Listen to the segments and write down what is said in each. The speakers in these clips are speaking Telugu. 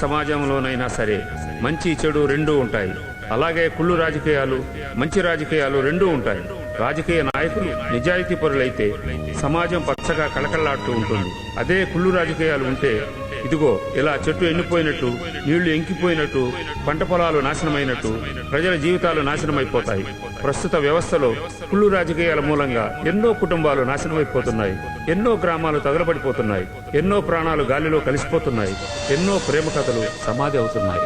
సమాజంలోనైనా సరే మంచి చెడు రెండూ ఉంటాయి. అలాగే కుళ్ళు రాజకీయాలు, మంచి రాజకీయాలు రెండూ ఉంటాయి. రాజకీయ నాయకులు నిజాయితీ పరులైతే సమాజం పచ్చగా కళకళలాడుతూ ఉంటుంది. అదే కుళ్ళు రాజకీయాలు ఉంటే ఇదిగో ఇలా చెట్టు ఎండిపోయినట్టు, నీళ్లు ఎంకిపోయినట్టు, పంట పొలాలు నాశనమైనట్టు, ప్రజల జీవితాలు నాశనమైపోతాయి. ప్రస్తుత వ్యవస్థలో కుళ్ళు రాజకీయాల మూలంగా ఎన్నో కుటుంబాలు నాశనమైపోతున్నాయి, ఎన్నో గ్రామాలు తగలబడిపోతున్నాయి, ఎన్నో ప్రాణాలు గాలిలో కలిసిపోతున్నాయి, ఎన్నో ప్రేమ కథలు సమాధి అవుతున్నాయి.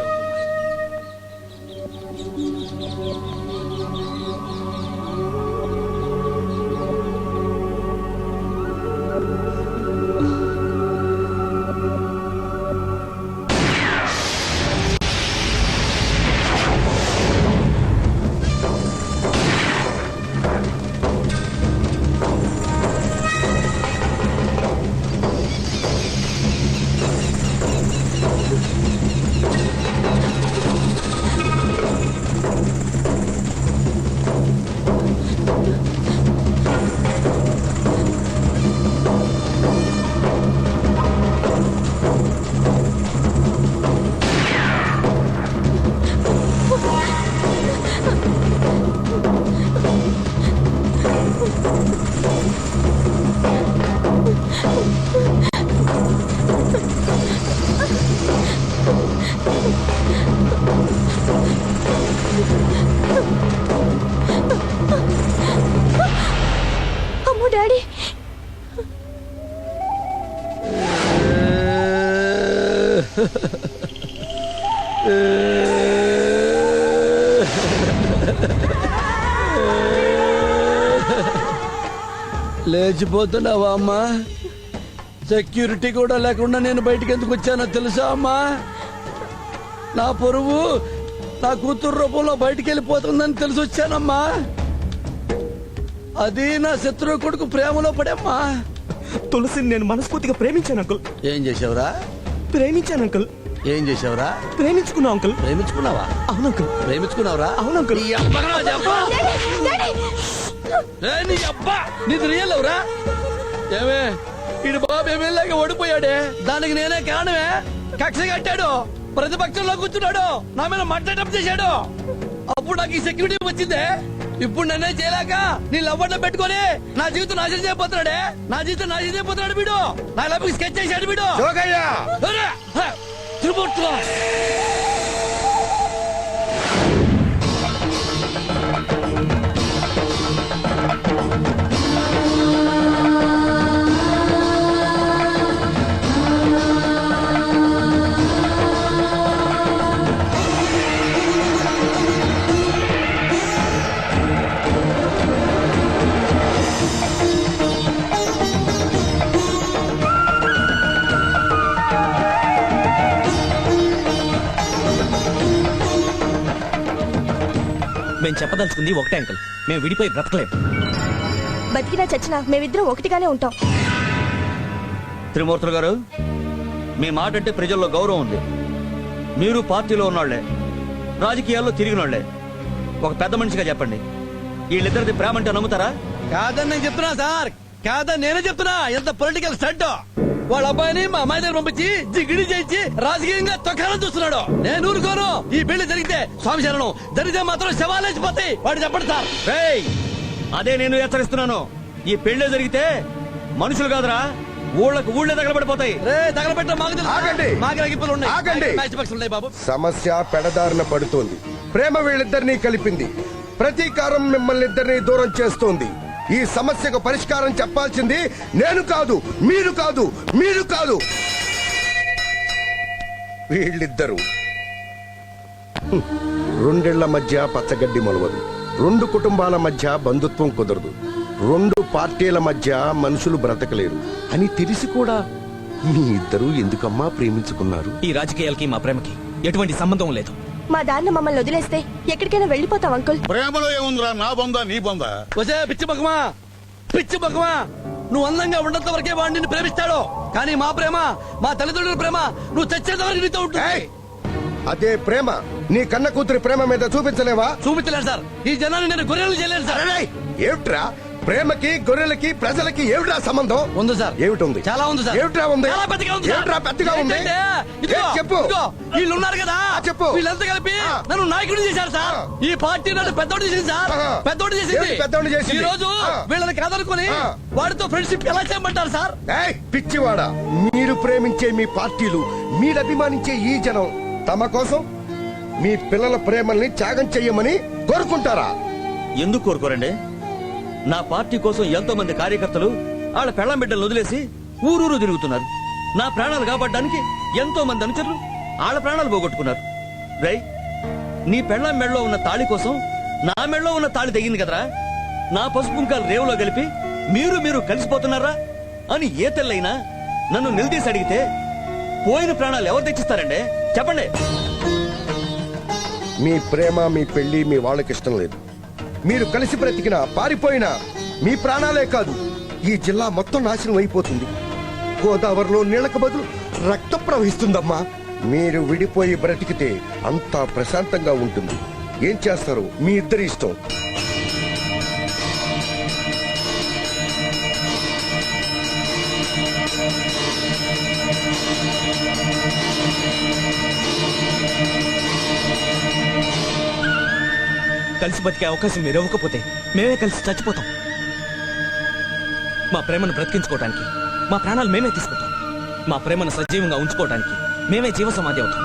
అమ్మో డాడీ, లేచిపోతున్నావా అమ్మా? సెక్యూరిటీ కూడా లేకుండా నేను బయటికి ఎందుకు వచ్చానో తెలుసా అమ్మా? నా పొరుగు నా కూతురు రూపంలో బయటికి వెళ్ళిపోతుందని తెలిసి వచ్చానమ్మా. అది నా శత్రువు కొడుకు ప్రేమలో పడేమ్మా. తులసిని నేను మనస్ఫూర్తిగా ప్రేమించాను అంకుల్. ఏం చేసావురా? ప్రేమించాను అంకుల్. ఏం చేసావురా? ప్రేమించుకున్నా అంకుల్. ప్రేమించుకున్నావా? అవును అంకుల్. ప్రేమించుకున్నావురా? అవును అంకుల్. నీది రియల్ ఎవరా? ఏమే ఇడు బాబు ఎమ్మెల్యేగా ఓడిపోయాడే, దానికి నేనే కారణమే. కక్ష కట్టాడు, ప్రతిపక్షంలో కూర్చున్నాడు, నా మీద మట్టడం చేశాడు. అప్పుడు నాకు ఈ సెక్యూరిటీ వచ్చిందే. ఇప్పుడు నన్నే చేయలేక నీ లవ్వర్లో పెట్టుకొని నా జీవితం నాశనం చేయబోతున్నాడే. నా జీవితం నాశనం చేయబోతున్నాడు వీడు. నా లవ్ స్కెచ్ చేశాడు వీడు. తిరుపతిలో మేము చెప్పదలుచుకుంది ఒకటే అంకుల్, మేము విడిపోయి బ్రతకలేం. బతికినా చచ్చినా మేమిద్దరం ఒకటిగానే ఉంటాం. త్రిమూర్తులు గారు, మీ మాట అంటే ప్రజల్లో గౌరవం ఉంది. మీరు పార్టీలో ఉన్నోళ్లే, రాజకీయాల్లో తిరిగినోళ్లే. ఒక పెద్ద మనిషిగా చెప్పండి, వీళ్ళిద్దరిది ప్రేమ అంటే నమ్ముతారా? కాదని నేను చెప్తున్నా సార్, కాదని నేనే చెప్తున్నా. ఎంత పొలిటికల్ స్టంట్. వాళ్ళ అబ్బాయిని మా అమ్మాయి దగ్గర పంపించి జిగిడి చేయించి రాజకీయంగా తొక్కాలని చూస్తున్నాడు. నేను ఊరుకోను. ఈ పెళ్లి జరిగితే స్వామి శరణం, జరిగితే మాత్రం శవాలేసిపోతాయి. వాడు చెప్పండి సార్. రేయ్, అదే నేను హెచ్చరిస్తున్నాను. ఈ పెళ్లి జరిగితే మనుషులు కాదురా, ఊళ్ళే తగలబడిపోతాయి. తగలబెట్ట బాబు. సమస్య పెడదారిన పడుతోంది. ప్రేమ వీళ్ళిద్దరినీ కలిపింది. ప్రతీకారం మిమ్మల్ని ఇద్దరినీ దూరం చేస్తోంది. ఈ సమస్యకు పరిష్కారం చెప్పాల్సింది నేను కాదు, మీరు కాదు, మీరు కాదు, వీళ్ళిద్దరూ. రెండేళ్ల మధ్య పచ్చగడ్డి మొలవదు. రెండు కుటుంబాల మధ్య బంధుత్వం కుదరదు. రెండు పార్టీల మధ్య మనుషులు బ్రతకలేరు అని తెలిసి కూడా మీ ఇద్దరూ ఎందుకమ్మా ప్రేమించుకున్నారు? ఈ రాజకీయాలకి మా ప్రేమకి ఎటువంటి సంబంధం లేదు. మా దారిన మమ్మల్ని వదిలేస్తే ఎక్కడికైనా వెళ్ళిపోతాం అంకుల్. ప్రేమలో ఏముందిరా, నా బొందా నీ బొందా? పిచ్చి బొమ్మా, పిచ్చి బొమ్మా. నువ్వు అందంగా ఉన్నంత వరకే వాడిని నిన్ను ప్రేమిస్తాడు. కానీ మా ప్రేమ, మా తల్లిదండ్రుల ప్రేమ నువ్వు చచ్చేంత వరకు నీతో ఉంటుంది. అదే ప్రేమ నీ కన్న కూతురి ప్రేమ మీద చూపించలేవా? చూపించలేదు సార్. ఈ జనాన్ని నేను గొర్రెలు చేయలేను సార్. ఏమిట్రా ప్రేమకి గొర్రెలకి ప్రజలకి ఏమిట్రా సంబంధం? ఉంది సార్. ఏమిటి ఉంది? చాలా ఉంది సార్. ఏమిట్రా ఉంది? చాలా పెద్దగా ఉంది సార్. ఏమిట్రా పెద్దగా ఉంది? ఏంటంటే, ఇదిగో, ఏం చెప్పు. ఇదిగో, వీళ్ళు ఉన్నారు కదా, చెప్పు. వీళ్ళంతా కలిపి నన్ను నాయకుడిని చేశారు సార్. ఈ పార్టీ నన్ను పెద్దోడు చేసింది సార్. పెద్దోడు చేసింది. ఏంటి పెద్దోడిని చేసింది? ఈ రోజు వీళ్ళని కాదనుకుని వాడితో ఫ్రెండ్షిప్ ఎలా చేయమంటారు సార్? ఏయ్, పిచ్చివాడా, మీరు ప్రేమించే మీ పార్టీలు, మీరు అభిమానించే ఈ జనం తమ కోసం మీ పిల్లల ప్రేమల్ని త్యాగం చెయ్యమని కోరుకుంటారా? ఎందుకు కోరుకోరండి? నా పార్టీ కోసం ఎంతో మంది కార్యకర్తలు వాళ్ళ పెళ్ళం బిడ్డలు వదిలేసి ఊరూరు తిరుగుతున్నారు. నా ప్రాణాలు కాపాడడానికి ఎంతో మంది అనుచరులు వాళ్ళ ప్రాణాలు పోగొట్టుకున్నారు. రై, నీ పెళ్ళం మెడలో ఉన్న తాళి కోసం నా మెడలో ఉన్న తాళి తెగింది కదరా. నా పసుపు కుంకాలు రేవులో కలిపి మీరు కలిసిపోతున్నారా అని ఏ తెల్లైనా నన్ను నిలదీసి అడిగితే పోయిన ప్రాణాలు ఎవరు తెచ్చిస్తారండి? చెప్పండి. మీ ప్రేమ, మీ పెళ్లి మీ వాళ్ళకి ఇష్టం లేదు. మీరు కలిసి బ్రతికినా పారిపోయినా మీ ప్రాణాలే కాదు, ఈ జిల్లా మొత్తం నాశనం అయిపోతుంది. గోదావరిలో నీళ్లకు బదులు రక్తం ప్రవహిస్తుందమ్మా. మీరు విడిపోయి బ్రతికితే అంతా ప్రశాంతంగా ఉంటుంది. ఏం చేస్తారు మీ ఇద్దరి ఇష్టం. కలిసి బతికే అవకాశం మీరు ఇవ్వకపోతే మేమే కలిసి చచ్చిపోతాం. మా ప్రేమను బ్రతికించుకోవడానికి మా ప్రాణాలు మేమే తీసుకుంటాం. మా ప్రేమను సజీవంగా ఉంచుకోవడానికి మేమే జీవ సమాధి అవుతాం.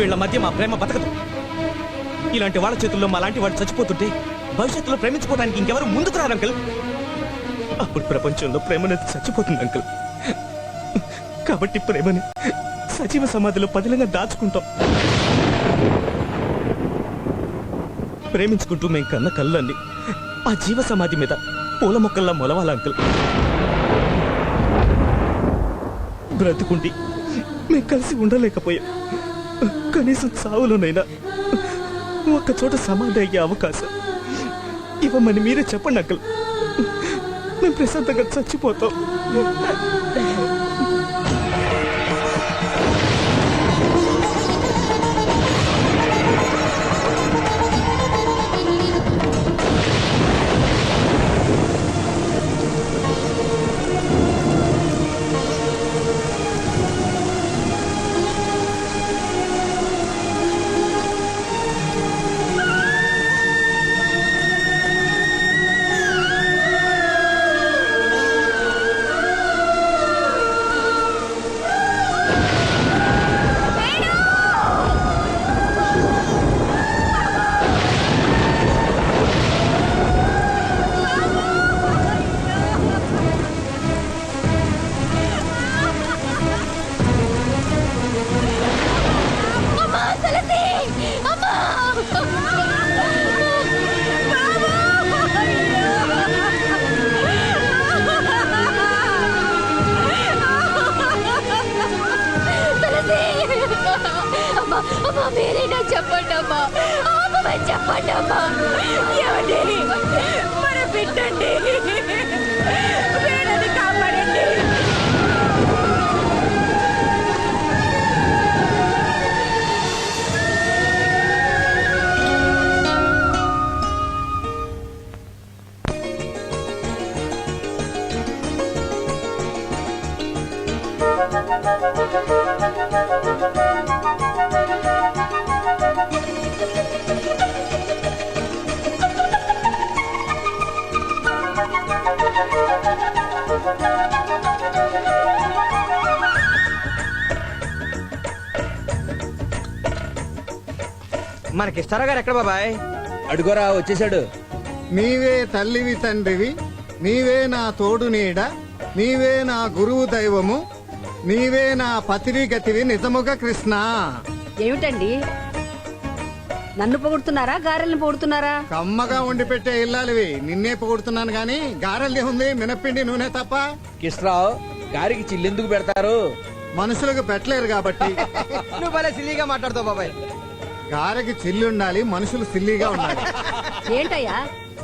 వీళ్ళ మధ్య మా ప్రేమ బతకదు. ఇలాంటి వాళ్ళ చేతుల్లో మా లాంటి వాళ్ళు చచ్చిపోతుంటే భవిష్యత్తులో ప్రేమించుకోవడానికి ఇంకెవరు ముందుకు రారు అంకుల్. అప్పుడు ప్రపంచంలో ప్రేమనేది చచ్చిపోతుంది అంకుల్. కాబట్టి ప్రేమని సజీవ సమాధిలో పదిలంగా దాచుకుంటాం. ప్రేమించుకుంటూ మేం కన్న కళ్ళండి ఆ జీవ సమాధి మీద పూల మొక్కల్లా మొలవాల అంకుల్. బ్రతుకుండి మేం కలిసి ఉండలేకపోయాం. కనీసం చావులోనైనా ఒక్క చోట సమాధి అయ్యే అవకాశం ఇవ్వమని మీరే చెప్పండి అంకుల్. మేము ప్రశాంతంగా చచ్చిపోతాం. అమ్మా మీరైనా చెప్పండి అమ్మా, ఆపమని చెప్పండి అమ్మా. ఏమండి మన పెట్టండి, వీళ్ళని కాపాడండి. మనకిస్తారా గారు ఎక్కడ బాబాయ్? అడుగోరా, వచ్చేసాడు. నీవే తల్లివి తండ్రివి, నీవే నా తోడు నీడ, నీవే నా గురువు దైవము, నీవే నా పతివి గతివి నిజముగా కృష్ణ. ఏమిటండి, నన్ను పొగుడుతున్నారా గారెల్ని పొగుడుతున్నారా? కమ్మగా వండి పెట్టే ఇల్లాలివి, నిన్నే పొగుడుతున్నాను గాని గారెల్ది ఉంది మినప్పిండి నూనె తప్ప. కిష్రావు గారికి చిల్లెందుకు పెడతారు? మనుషులకు పెట్టలేరు కాబట్టి. నువ్వు భలే సిల్లీగా మాట్లాడుతావు బాబాయ్. గారెకి చిల్లి ఉండాలి, మనుషులు సిల్లిగా ఉండాలి. ఏంటయ్యా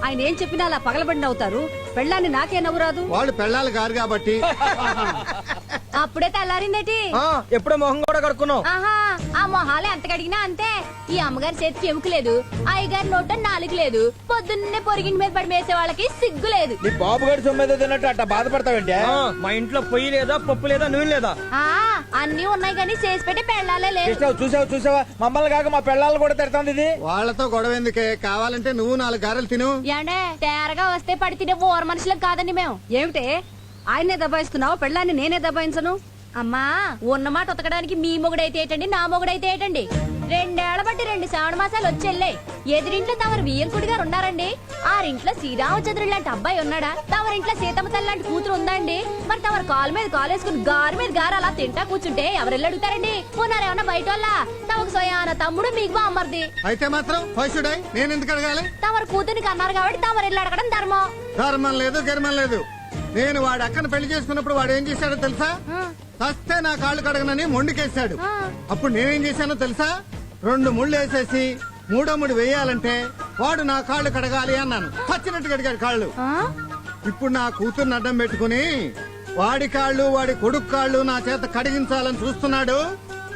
ఆయన ఏం చెప్పినా అలా పగలబడి అవుతారు. పెళ్ళాన్ని నాకే నవ్వు రాదు. వాళ్ళు పెళ్ళాలి గారు కాబట్టి. అప్పుడే తెల్లారిందేటి ఎప్పుడో మొహం కూడా కడుక్కున్నావు. ఆహా ఆ మొహాలు ఎంత కడిగినా అంతే. ఈ అమ్మగారి చేతికి ఎముక లేదు, అయ్యగారి నోట నాలుగు లేదు, పొద్దున్నే పొరిగింటి మీద పడి మేసే వాళ్ళకి సిగ్గు లేదు. నీ బాబు గడి సొమ్మేదో తిన్నట్టు అట్ట బాధపడతావంటే. మా ఇంట్లో పొయ్యి లేదా, పప్పు లేదా, నూనె లేదా? ఆ అన్ని ఉన్నాయి కానీ చేసి పెట్టే పెళ్ళాలే లేదు. చూసావా మమ్మల్ని కాక మా పిల్లలు కూడా తిడతాంది ఇది. వాళ్ళతో గొడవ ఎందుకే, కావాలంటే నువ్వు 4 గారెలు తిను. ఏండే తేరగా వస్తే పడి తినే ఓర మనుషులకు కాదండి మేము. ఏమిటే ఆయన్నే దబాయిస్తున్నావు, పెళ్ళాన్ని నేనే దబాయించను. అమ్మా ఉన్నమాట ఉతకడానికి మీ మొగుడైతే ఏటండి, నా మొగుడైతే ఏటండి? 2 ఏళ్ల బట్టి 2 శ్రావణ మాసాలు వచ్చెళ్ళాయి. ఎదురింట్లో తమరు వియ్యంకుడి గారు ఉన్నారండి. ఆరింట్లో శ్రీరామచంద్రుడు లాంటి అబ్బాయి ఉన్నాడా? తమరింట్లో సీతమ్మ తల్లి లాంటి కూతురు ఉందా అండి? మరి తమరు కాలు మీద కాలేసుకుని గారు మీద గారు అలా తింటా కూర్చుంటే ఎవరెళ్ళి అడుగుతారండి? పోనారేమన్నా బయట వాళ్ళ? తమకు స్వయాన తమ్ముడు మీకు బామ్మర్ది. అయితే మాత్రం ఫైసుడై నేను ఎందుకు అడగాలి? తమరు కూతురికి అన్నారు కాబట్టి తమరు వెళ్ళి అడగడం ధర్మం. ధర్మం లేదు గర్మం లేదు. నేను వాడి అక్కను పెళ్లి చేసుకున్నప్పుడు వాడు ఏం చేశాడో తెలుసా? చస్తే నా కాళ్ళు కడగనని మొండికేశాడు. అప్పుడు నేనేం చేశానో తెలుసా? 2 ముళ్ళు వేసేసి 3వ ముడి వేయాలంటే వాడు నా కాళ్ళు కడగాలి అన్నాను. చచ్చినట్టు కడిగాడు కాళ్ళు. ఇప్పుడు నా కూతుర్ని అడ్డం పెట్టుకుని వాడి కాళ్ళు వాడి కొడుకు కాళ్ళు నా చేత కడిగించాలని చూస్తున్నాడు.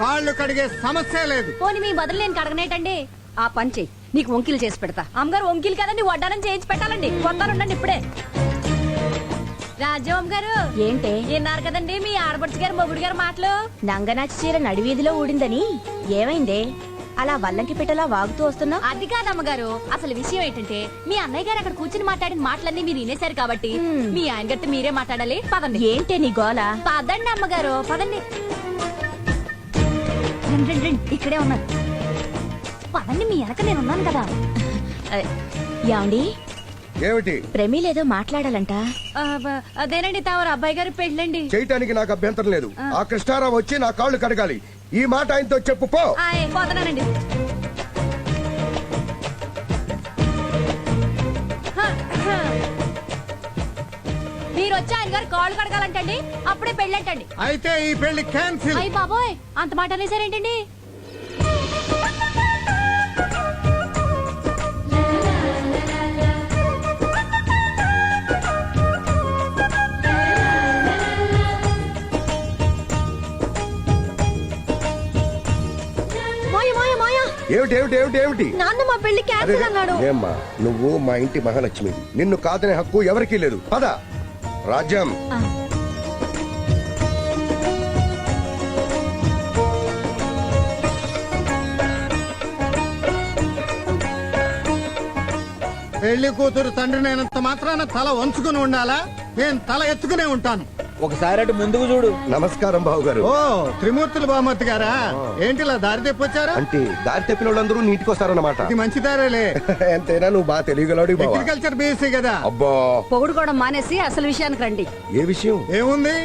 కాళ్ళు కడిగే సమస్య లేదు. పోనీ మీ బదులు నేను కడగనేటండి. ఆ పని చెయ్యి, నీకు వంకిలు చేసి పెడతా. అమ్మగారు వంకీలు కదండి, వడ్డానం చేయించి పెట్టాలండి. కొత్తానుండండి ఇప్పుడే. రాజ్యం గారు ఏంటే విన్నారు కదండి మీ ఆడపడుచు గారు మొగుడు గారు మాటలు. నంగనాచి చీర నడివీధిలో ఊడిందని ఏమైందే అలా వల్లంకి పెట్టలా వాగుతూ వస్తున్నా? అది కాదమ్మగారు, అసలు విషయం ఏంటంటే మీ అన్నయ్య గారు అక్కడ కూర్చుని మాట్లాడిన మాటలన్నీ మీరు వినేశారు కాబట్టి మీ ఆయన గారితో మీరే మాట్లాడాలి. పదండి. ఏంటే నీ గోల? పదండి అమ్మగారు పదండి. రండి, రండి, రండి, ఇక్కడే ఉన్నారు. పదండి, మీ వెనక నేను ఉన్నాను కదా. యాండి ఏమిటి? ప్రమీలేదో మాట్లాడాలంట. అదేనండి తమరు అబ్బాయి గారు పెళ్ళండి. చేయటానికి నాకు అభ్యంతరం లేదు. ఆ కృష్ణారావు వచ్చి నా కాళ్ళు కడగాలి. ఈ మాట ఆయనతో చెప్పు పో. పోతున్నానండి. మీరు వచ్చి ఆయన గారు కాళ్ళు కడగాలంటండి, అప్పుడే పెళ్ళంటండి. అయితే ఈ పెళ్లి క్యాన్సిల్. అయ్యి బాబోయ్, అంత మాట అనేసారేంటండి? ఏమిటి ఏమిటి ఏమిటి ఏమిటి? నాన్న మా పెళ్లి క్యాన్సిల్ అన్నాడు. ఏమ్మా నువ్వు మా ఇంటి మహాలక్ష్మి, నిన్ను కాదనే హక్కు ఎవరికీ లేదు. పద రాజ్యం. పెళ్లి కూతురు తండ్రి నేనంత మాత్రాన తల వంచుకుని ఉండాలా? నేను తల ఎత్తుకునే ఉంటాను. ఒకసారి అటు ముందుకు చూడు. నమస్కారం బాబు గారు. ఓ త్రిమూర్తులు బామూర్తి గారా? ఏంటి ఇలా దారి తెప్పొచ్చారా? అంటే దారి తప్పిన వాళ్ళందరూ నీటికి వస్తారన్నమాట. ఇది మంచి దారేలే. ఎంతైనా నువ్వు బాగా తెలియగలడు బాబా. అగ్రికల్చర్ బీఎస్సీ కదా. అబ్బా పొగుడు కూడా మానేసి అసలు విషయానికి రండి. ఏ విషయం? ఏముంది,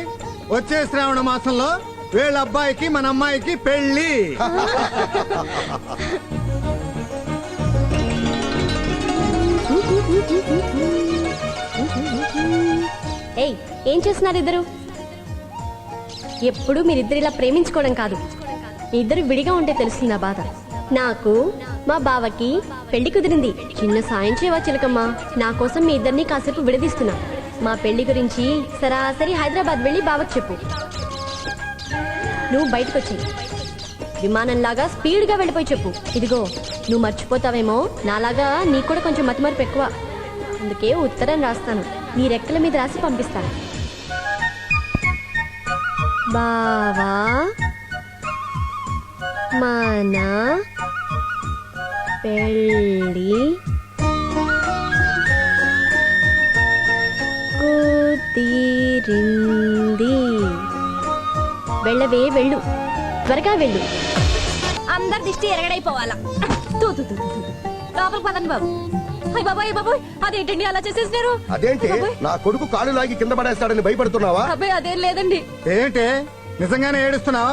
వచ్చే శ్రావణ మాసంలో వీళ్ళ అబ్బాయికి మన అమ్మాయికి పెళ్లి. ఏయ్ ఏం చేస్తున్నారు ఇద్దరు? ఎప్పుడు మీరిద్దరు ఇలా ప్రేమించుకోవడం కాదు, ఇద్దరు విడిగా ఉంటే తెలుస్తుంది నా బాధ. నాకు మా బావకి పెళ్లి కుదిరింది. చిన్న సాయం చేయవా చిలకమ్మ? నా కోసం మీ ఇద్దరిని కాసేపు విడదీస్తున్నా. మా పెళ్లి గురించి సరాసరి హైదరాబాద్ వెళ్ళి బావకి చెప్పు. నువ్వు బయటకు వచ్చి విమానంలాగా స్పీడ్ గా వెళ్ళిపోయి చెప్పు. ఇదిగో నువ్వు మర్చిపోతావేమో, నాలాగా నీకు కూడా కొంచెం మతిమరుపు ఎక్కువ. అందుకే ఉత్తరం రాస్తాను, నీ రెక్కల మీద రాసి పంపిస్తాను. బావా మన పెళ్ళి కుదిరింది. వెళ్ళవే వెళ్ళు, త్వరగా వెళ్ళు. అందరి దిష్టి ఎరగడైపోవాలా. తూ తూ తూ తూ. లోపలికి పదండి బాబు. అయ్య బాబాయ్ బాబాయ్, అదేంటండి అలా చేసేసినారు? అదేంటి, నా కొడుకు కాళ్ళు లాగి కింద పడేస్తాడని భయపడుతున్నావా? అబ్బాయి అదేం లేదండి. ఏంటే నిజంగానే ఏడుస్తున్నావా?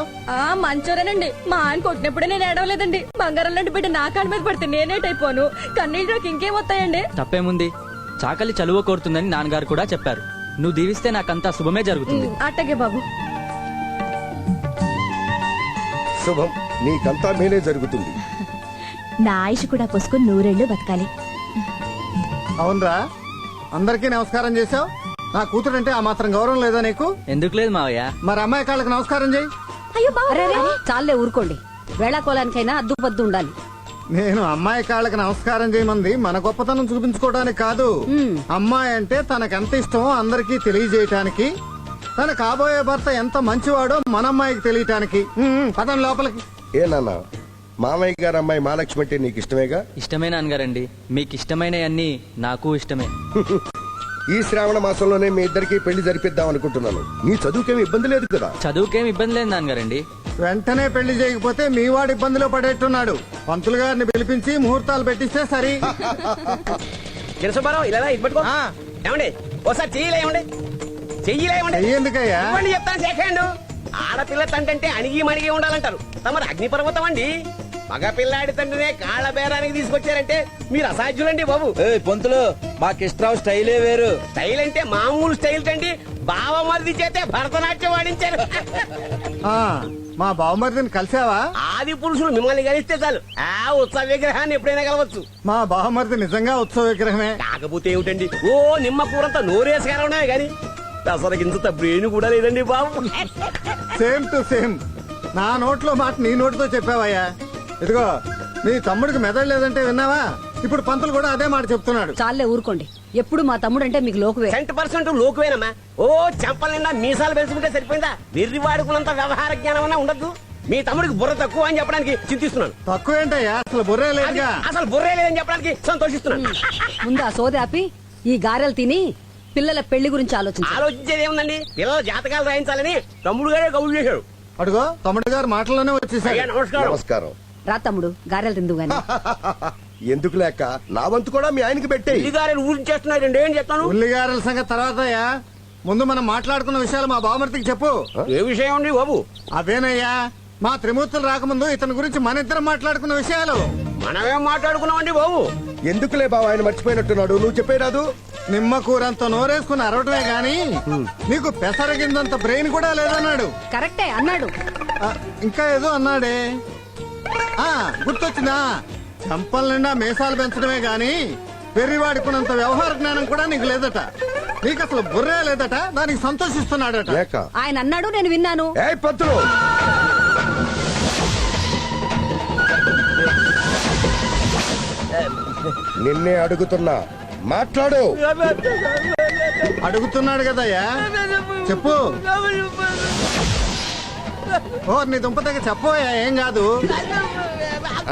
మంచోరేనండి. మా ఆయన కొట్టినప్పుడే నేను ఏడవలేదండి. బంగారం లాంటి బిడ్డ నా కాళ్ళ మీద పడితే నేనేటైపోను. కన్నీళ్ళకి ఇంకేం వస్తాయండి? తప్పేముంది, చాకలి చలువ కోరుతుందని నాన్నగారు కూడా చెప్పారు. నువ్వు దీవిస్తే నాకంతా శుభమే జరుగుతుంది. అట్టగే బాబు. శుభం, నీకంతా మేలే జరుగుతుంది. నా ఆయుష్ కూడా పోసుకుని 100 ఏళ్ళు బతకాలి. అవునరా, అందరికీ నమస్కారం చేశావు. నా కూతురంటే ఆ మాత్రం గౌరవం లేదా నీకు? ఎందుకు లేదు మావయ్య? మరి అమ్మాయి కాళ్ళకి నమస్కారం చేయి. అయ్యో బావ అరే చాలే ఊరుకోండి. వేళాకోలానికైనా అద్దుపద్దు ఉండాలి. నేను అమ్మాయి కాళ్ళకి నమస్కారం చేయమంది మన గొప్పతనం చూపించుకోవడానికి కాదు. అమ్మాయి అంటే తనకెంత ఇష్టమో అందరికీ తెలియజేయటానికి, తన కాబోయే భర్త ఎంత మంచివాడో మన అమ్మాయికి తెలియటానికి. పదం లోపలికి. ఏ నాన్న, మామయ్య గారు అమ్మాయి మహాలక్ష్మి అంటే నీకు ఇష్టమేగా? ఇష్టమే నాన్నగారండి. మీకు ఇష్టమైనవన్నీ నాకు ఇష్టమే. ఈ శ్రావణ మాసంలోనే మీ ఇద్దరికి పెళ్లి జరిపిద్దాం అనుకుంటున్నాను. నీ చదువుకేమి ఇబ్బంది లేదు కదా? చదువుకేం ఇబ్బంది లేదు నాన్నగారండి. వెంటనే పెళ్లి చేయకపోతే మీ వాడు ఇబ్బందిలో పడేట్టున్నాడు. పంతులు గారిని పిలిపించి ముహూర్తాలు పెట్టిస్తే సరి. కిరసబారావు ఇలా ఇవ్వట్టుకో. ఏమండి ఒకసారి చెయ్యలేమండి, చెయ్యలేమండి. ఎందుకయ్యా? చెప్తాను సెకండ్. ఆడపిల్ల తంటే అణిగి మణిగి ఉండాలంటారు. తమరు అగ్నిపర్వతం అండి. మగ పిల్లాడి తండ్రినే కాళ్ళ బేరానికి తీసుకొచ్చారంటే మీరు అసాధ్యులండి బాబు. పొంతులు మాకిష్టరావు స్టైలే వేరు. స్టైల్ అంటే మామూలు స్టైల్ కండి. బావమరిది చేతే భరతనాట్యం వాడించారు. మా బావమరిదిని కలిసావా? ఆది పురుషులు మిమ్మల్ని కలిస్తే చాలు ఆ ఉత్సవ విగ్రహాన్ని ఎప్పుడైనా కలవచ్చు. మా బావమరిది నిజంగా ఉత్సవ విగ్రహమే. కాకపోతే ఏమిటండి, ఓ నిమ్మ కూరంతా నోరేసి కలవడమే గాని అసలు ఇంత బ్రెయిన్ కూడా లేదండి బాబు. Same to same. నా నోట్లో మాట నీ నోటితో చెప్పావయ్యా. ఇదిగో నీ తమ్ముడికి మెదడు లేదంటే విన్నావా? ఇప్పుడు పంతులు కూడా అదే మాట చెప్తున్నాడు. చాలే ఊరుకోండి. ఎప్పుడు మా తమ్ముడు అంటే మీకు లోకువే. 100% లోకువేనమ్మా. ఓ చెంపల నిండా మీసాలు పెంచుకుంటే సరిపోయిందా? వెర్రి వాడుకున్నంత వ్యవహార జ్ఞానం అన్నా ఉండద్దు. మీ తమ్ముడికి బుర్ర తక్కువ అని చెప్పడానికి చింతిస్తున్నాను. తక్కువ ఏంటయ్యా? అసలు బుర్రే లేదుగా. అసలు బుర్రే లేదని చెప్పడానికి సంతోషిస్తున్నాను. ముందు ఆ సోది ఆపి ఈ గారెలు తిని పిల్లల పెళ్లి గురించి ఆలోచించాలి. ఆలోచించేది ఏముందండి, పిల్లల జాతకాలు రాయించాలని తమ్ముడు గారే కబురు చేశాడు. అడుగో తమ్ముడు గారు మాటల్లోనే అయ్యా, వచ్చేసాడు. నమస్కారం. నమస్కారం. రా తమ్ముడు గారెలు తిందు గాని. ఎందుకు లేక నా వంతు కూడా మీ ఆయనకి పెట్టే. ఈ గారు ఊరికి చేస్తున్నారండి, ఏం చెప్తాను. ఉల్లిగారెల సంగతి తర్వాతయ్యా. ముందు మనం మాట్లాడుకున్న విషయాలు మా బావమరిదికి చెప్పు. ఏ విషయం అండి బాబు? అవేనయ్యా, మా త్రిమూర్తులు రాకముందు ఇతని గురించి మన ఇద్దరం మాట్లాడుకున్న విషయాలు. మనమేం మాట్లాడుకున్నామండి బాబు? ఎందుకులే బావ, ఆయన మర్చిపోయినట్టున్నాడు. నువ్వు చెప్పేరాదు. నిమ్మ కూరంత నోరేసుకుని అరవటమే గాని నీకు పెసరగిందంత బ్రెయిన్ కూడా లేదన్నాడు. కరెక్టే అన్నాడు. ఇంకా ఏదో అన్నాడే. గుర్తొచ్చిందా? చంపల నిండా మీసాలు పెంచడమే గాని వెర్రివాడుకున్నంత వ్యవహార జ్ఞానం కూడా నీకు లేదట. నీకు అసలు బుర్రే లేదట. దానికి సంతోషిస్తున్నాడట. లేక ఆయన అన్నాడు, నేను విన్నాను. ఏ పంతులు, నిన్నే అడుగుతున్నా, మాట్లాడు. అడుగుతున్నాడు కదయ్యా, చెప్పు. ఓ నీ దుంప దగ్గర చెప్పోయా, ఏం కాదు.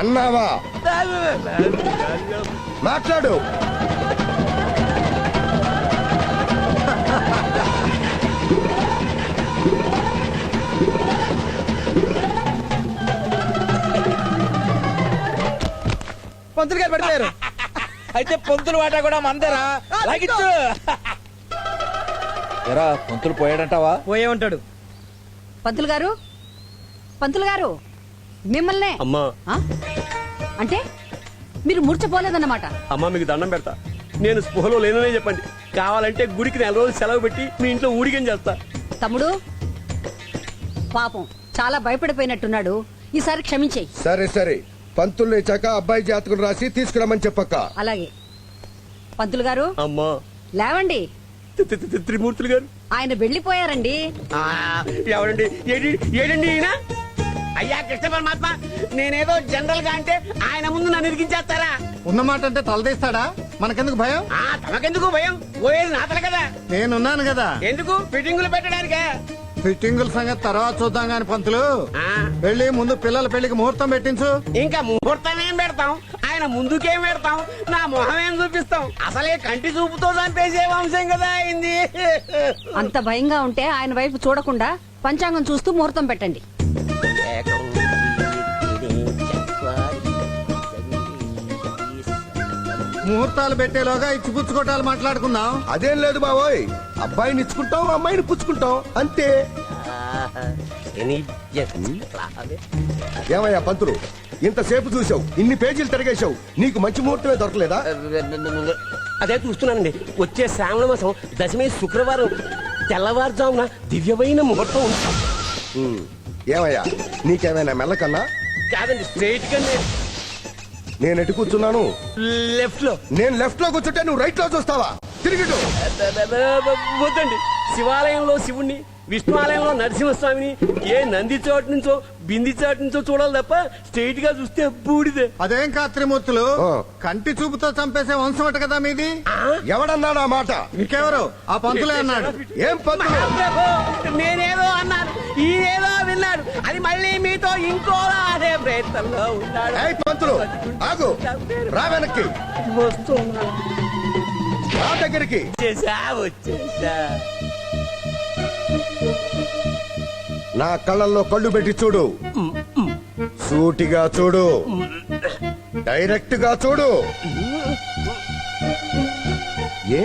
అన్నావా? మాట్లాడు. పంతులు గారు పెడతారు. అయితే పొంతులు వాటా కూడా మందరా లాగిచ్చు. ఎరా పొంతులు పోయాడంటావా? పోయే ఉంటాడు. పంతులు గారు, పంతులు గారు మిమ్మల్నే. అమ్మా ఆ? అంటే మీరు మూర్చపోలేదన్నమాట. అమ్మా మీకు దండం పెడతా, నేను స్పృహలో లేననే చెప్పండి. కావాలంటే గుడికి 4 రోజులు సెలవు పెట్టి మీ ఇంట్లో ఊరికేం చేస్తా. తమ్ముడు పాపం చాలా భయపడిపోయినట్టున్నాడు. ఈసారి క్షమించేయి. సరే సరే, పంతులు లేచాక అబ్బాయి జాతకం రాసి తీసుకురమ్మని చెప్పక్క. అలాగే. పంతులు గారు అమ్మా లేవండి. త్రిమూర్తులు గారు ఆయన వెళ్లిపోయారండి. ఎవరండి? ఏడండి ఈయన? అయ్యా కృష్ణ పరమాత్మ, నేనేదో జనరల్ గా అంటే ఆయన ముందు నన్ను ఇరికించేస్తారా? ఉన్నమాట అంటే తలదీస్తాడా? మనకెందుకు భయం? తమకెందుకు భయం? పోయేది నాతలు కదా. నేనున్నాను కదా. ఎందుకు? ఫిట్టింగులు పెట్టడానికే. ఫిట్టింగుల సంగతి తర్వాత చూద్దాం గాని పంతులు, వెళ్ళి ముందు పిల్లల పెళ్లికి ముహూర్తం పెట్టించు. ఇంకా ముహూర్తం ఏం పెడతాం? ఆయన ముందుకేం పెడతాం? నా మొహం ఏం చూపిస్తాం? అసలే కంటి చూపుతో చంపేసే వంశం కదా అయింది. అంత భయంగా ఉంటే ఆయన వైపు చూడకుండా పంచాంగం చూస్తూ ముహూర్తం పెట్టండి. ముహూర్తాలు పెట్టేలోగా ఇచ్చిపుచ్చుకోటాలు మాట్లాడుకుందాం. అదేం లేదు బావోయ్, అబ్బాయిని ఇచ్చుకుంటాం, అమ్మాయిని పుచ్చుకుంటాం, అంతే. ఏమయ్యా పంతులు, ఇంతసేపు చూసావు, ఇన్ని పేజీలు తిరిగేశావు, నీకు మంచి ముహూర్తమే దొరకలేదా? అదే చూస్తున్నానండి. వచ్చే శ్రావణ మాసం దశమి శుక్రవారం తెల్లవారుజామున దివ్యమైన ముహూర్తం ఉంది. ఏమయ్యా, నీకేమైనా మెల్లకన్నా? కాదండి, స్ట్రైట్ గా నేను ఎటు కూర్చున్నాను? లెఫ్ట్ లో. నేను లెఫ్ట్ లో కూర్చుంటే నువ్వు రైట్ లో చూస్తావా? తిరిగిటు. వద్దండి, శివాలయంలో శివుణ్ణి, విష్ణు ఆలయంలో నరసింహస్వామిని ఏ నంది చోటు నుంచో బింది చోటు నుంచో చూడాలి తప్ప స్ట్రైట్ గా చూస్తే బూడిదే. అదేం కాదు త్రిమూర్తులు, ఆ. కంటి చూపుతో చంపేసే వంశం అట కదా మీది. ఎవడన్నాడు ఆ మాట? ఇంకెవరు? ఆ పంతులే అన్నాడు. ఏం పంతులు? నేనేదో అన్నాను, ఈయనేదో విన్నాడు, అది మళ్ళీ మీతో ఇంకోలా అదే ప్రయత్నంలో ఉన్నాడు. ఏయ్ పంతులు, ఆగు, రా వెనక్కి, వస్తున్నా, రా దగ్గరికి. వచ్చేసా. నా కళ్ళల్లో కళ్ళు పెట్టి చూడు, సూటిగా చూడు, డైరెక్ట్ గా చూడు. ఏ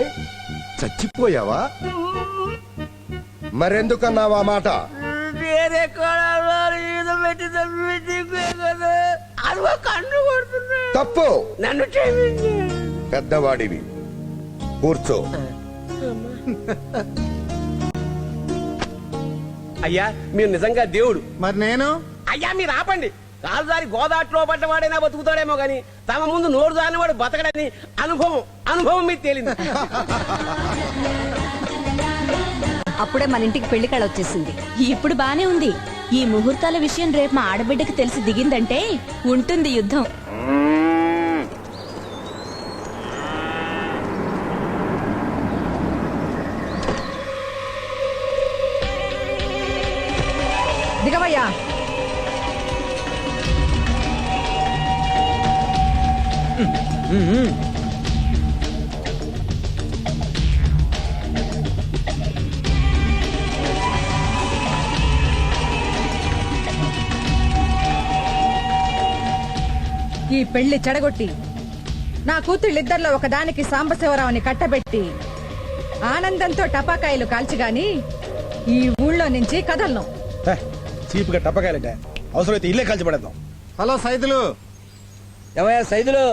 చచ్చిపోయావా? మరెందుకన్నావా మాట? వేరే కోణంలో ఈత పెట్టి తప్పిపెట్టి అదిగో కన్ను కొడుతున్నా. తప్పు. నన్ను క్షమించు. పెద్దవాడివి, కూర్చో. అయ్యా మీరు నిజంగా దేవుడు. మరి నేను? అయ్యా మీరు ఆపండి. కాలుదారి గోదాట్లో పడ్డవాడైనా బతుకుతాడేమో గాని తమ ముందు నోరు దాని వాడు బతకడని అనుభవం మీకు తేలింది. అప్పుడే మన ఇంటికి పెళ్లి కళ వచ్చేసింది. ఇప్పుడు బానే ఉంది. ఈ ముహూర్తాల విషయం రేపు మా ఆడబిడ్డకి తెలిసి దిగిందంటే ఉంటుంది యుద్ధం. దిగవయ్యా. ఈ పెళ్లి చెడగొట్టి నా కూతుళ్ళిద్దరిలో ఒకదానికి సాంబశివరావుని కట్టబెట్టి ఆనందంతో టపాకాయలు కాల్చిగాని ఈ ఊళ్ళో నుంచి కదలను. చీపుగా టప్పకాయలంటే అవసరమైతే ఇల్లే కాల్చి పడేద్దాం. హలో సైదులు. ఏమయ్యా సైదులు,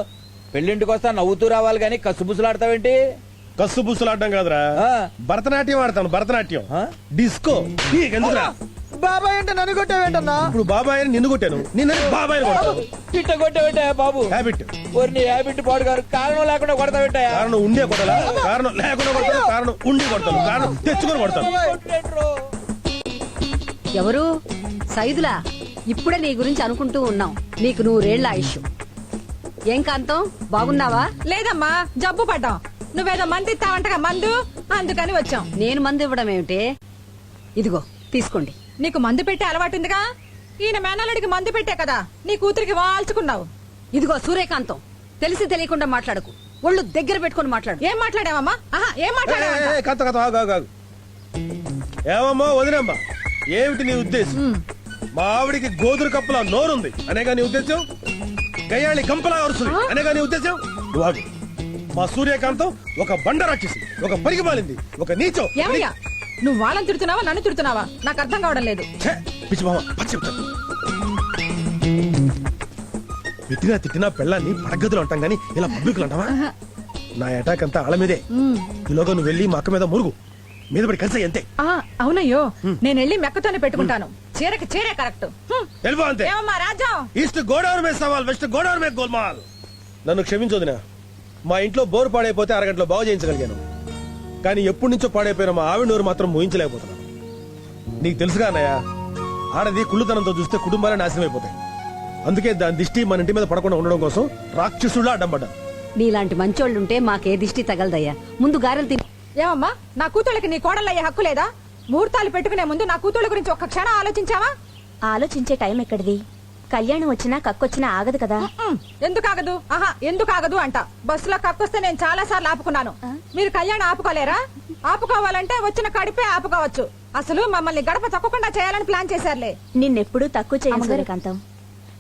పెళ్ళింటికి వస్తా నవ్వుతూ రావాలి గాని కసుబుసులాడతావేంటి? కస్సు బుస్సులు కాదురా, భరతనాట్యం ఆడతాను. భరతనాట్యం డిస్కో. నీకెందుకురా? బాబాయ్ అంటే నన్ను కొట్టావేంటన్నా? ఇప్పుడు బాబాయ్ అని నిన్ను కొట్టాను, నిన్న బాబాయ్ కొట్టాను. పిట్ట కొట్టావేంటా బాబు? హ్యాబిట్. నీ హ్యాబిట్ పాడు గారు, కారణం లేకుండా కొడతావేంటా? కారణం ఉండే కొట్టాలా? కారణం లేకుండా కొడతాను, కారణం ఉండి కొడతాను, కారణం తెచ్చుకొని కొడతాను. ఎవరు? సైదులా, ఇప్పుడే నీ గురించి అనుకుంటూ ఉన్నాం. నీకు 100 ఏళ్ల ఆయుష్. ఏం కాంతం, బాగున్నావా? లేదమ్మా, జబ్బు పడ్డాం. నువ్వేదో మంది ఇస్తావంటగా మందు, అందుకని వచ్చాం. నేను మందు ఇవ్వడం ఏమిటి? ఇదిగో తీసుకోండి. నీకు మందు పెట్టే అలవాటు ఉందిగా. ఈయన మేనల్లుడికి మందు పెట్టే కదా నీ కూతురికి వాల్చుకున్నావు. ఇదిగో సూర్యకాంతం, తెలిసి తెలియకుండా మాట్లాడకు. ఒళ్ళు దగ్గర పెట్టుకుని మాట్లాడు. ఏం మాట్లాడావమ్మా? ఏం మాట్లాడావా? కథ ఆగు. ఏమమ్మా వదినమ్మా, ఏమిటి నీ ఉద్దేశం? మా ఆవిడికి గోధుర కప్పులా నోరుంది అనేగా నీ ఉద్దేశం? గయ్యాళి గంపలా అరుస్తుంది అనేగా నీ ఉద్దేశం? నువ్వు ఆగు. మా సూర్యకాంతం ఒక బండ రాక్షసి, ఒక పరిగిమాలింది, ఒక నీచం. ఏమయ్యా, నువ్వు వాళ్ళని తిడుతున్నావా నన్ను తిడుతున్నావా? నాకు అర్థం కావడం లేదు. పిచ్చి మామ పచ్చి చెప్తాను. తిట్టినా పెళ్ళాన్ని పడగదులు అంటాం గానీ ఇలా పబ్లిక్లు అంటావా? నా అటాక్ అంతా ఆళ్ళ మీదే. ఈలోగా నువ్వు వెళ్ళి మా అక్క మీద మురుగు, మీద పడి కలిసి అంతే. అవునయ్యో, నేను వెళ్ళి మెక్కతోనే పెట్టుకుంటాను. చీరకి చీరే కరెక్ట్. వెళ్ళిపో అంతే. ఏమమ్మా రాజ్యం? ఈస్ట్ గోదావరి మీద సవాల్, వెస్ట్ గోదావరి మీద గోల్మాల్. నన్ను క్షమించొదినా, మా ఇంట్లో బోరు పాడైపోతే అరగంటలో బాగు చేయించగలిగాను. కానీ ఎప్పటి నుంచో పాడైపోయిన మా ఆవిడ నోరు మాత్రం మోయించలేకపోతున్నాను. నీకు తెలుసుగా అన్నయ్య, ఆడది కుళ్ళుతనంతో చూస్తే కుటుంబాలే నాశనం అయిపోతాయి. అందుకే దాని దిష్టి మన ఇంటి మీద పడకుండా ఉండడం కోసం రాక్షసులా అడ్డం పడ్డాను. నీలాంటి మంచోళ్ళుంటే మాకే దిష్టి తగలదయ్యా. ముందు గారెలు తిని. ఏమమ్మా, నా కూతుళ్ళకి నీ కోడలయ్యే హక్కు లేదా? ముహూర్తాలు పెట్టుకునే ముందు నా కూతుళ్ళ గురించి ఒక్క క్షణం ఆలోచించావా? ఆలోచించే టైం ఎక్కడిది? కళ్యాణం వచ్చినా కక్కొచ్చినా ఆగదు కదా. ఎందుకు ఆగదు? ఎందుకు ఆగదు అంట. బస్సులో కక్కొస్తే నేను చాలా సార్లు ఆపుకున్నాను. మీరు కళ్యాణం ఆపుకోలేరా? ఆపుకోవాలంటే వచ్చిన కడిపే ఆపుకోవచ్చు. అసలు మమ్మల్ని గడప తొక్కకుండా చేయాలని ప్లాన్ చేశారులే. నిన్నెప్పుడు తక్కువ చేయను కాంతం.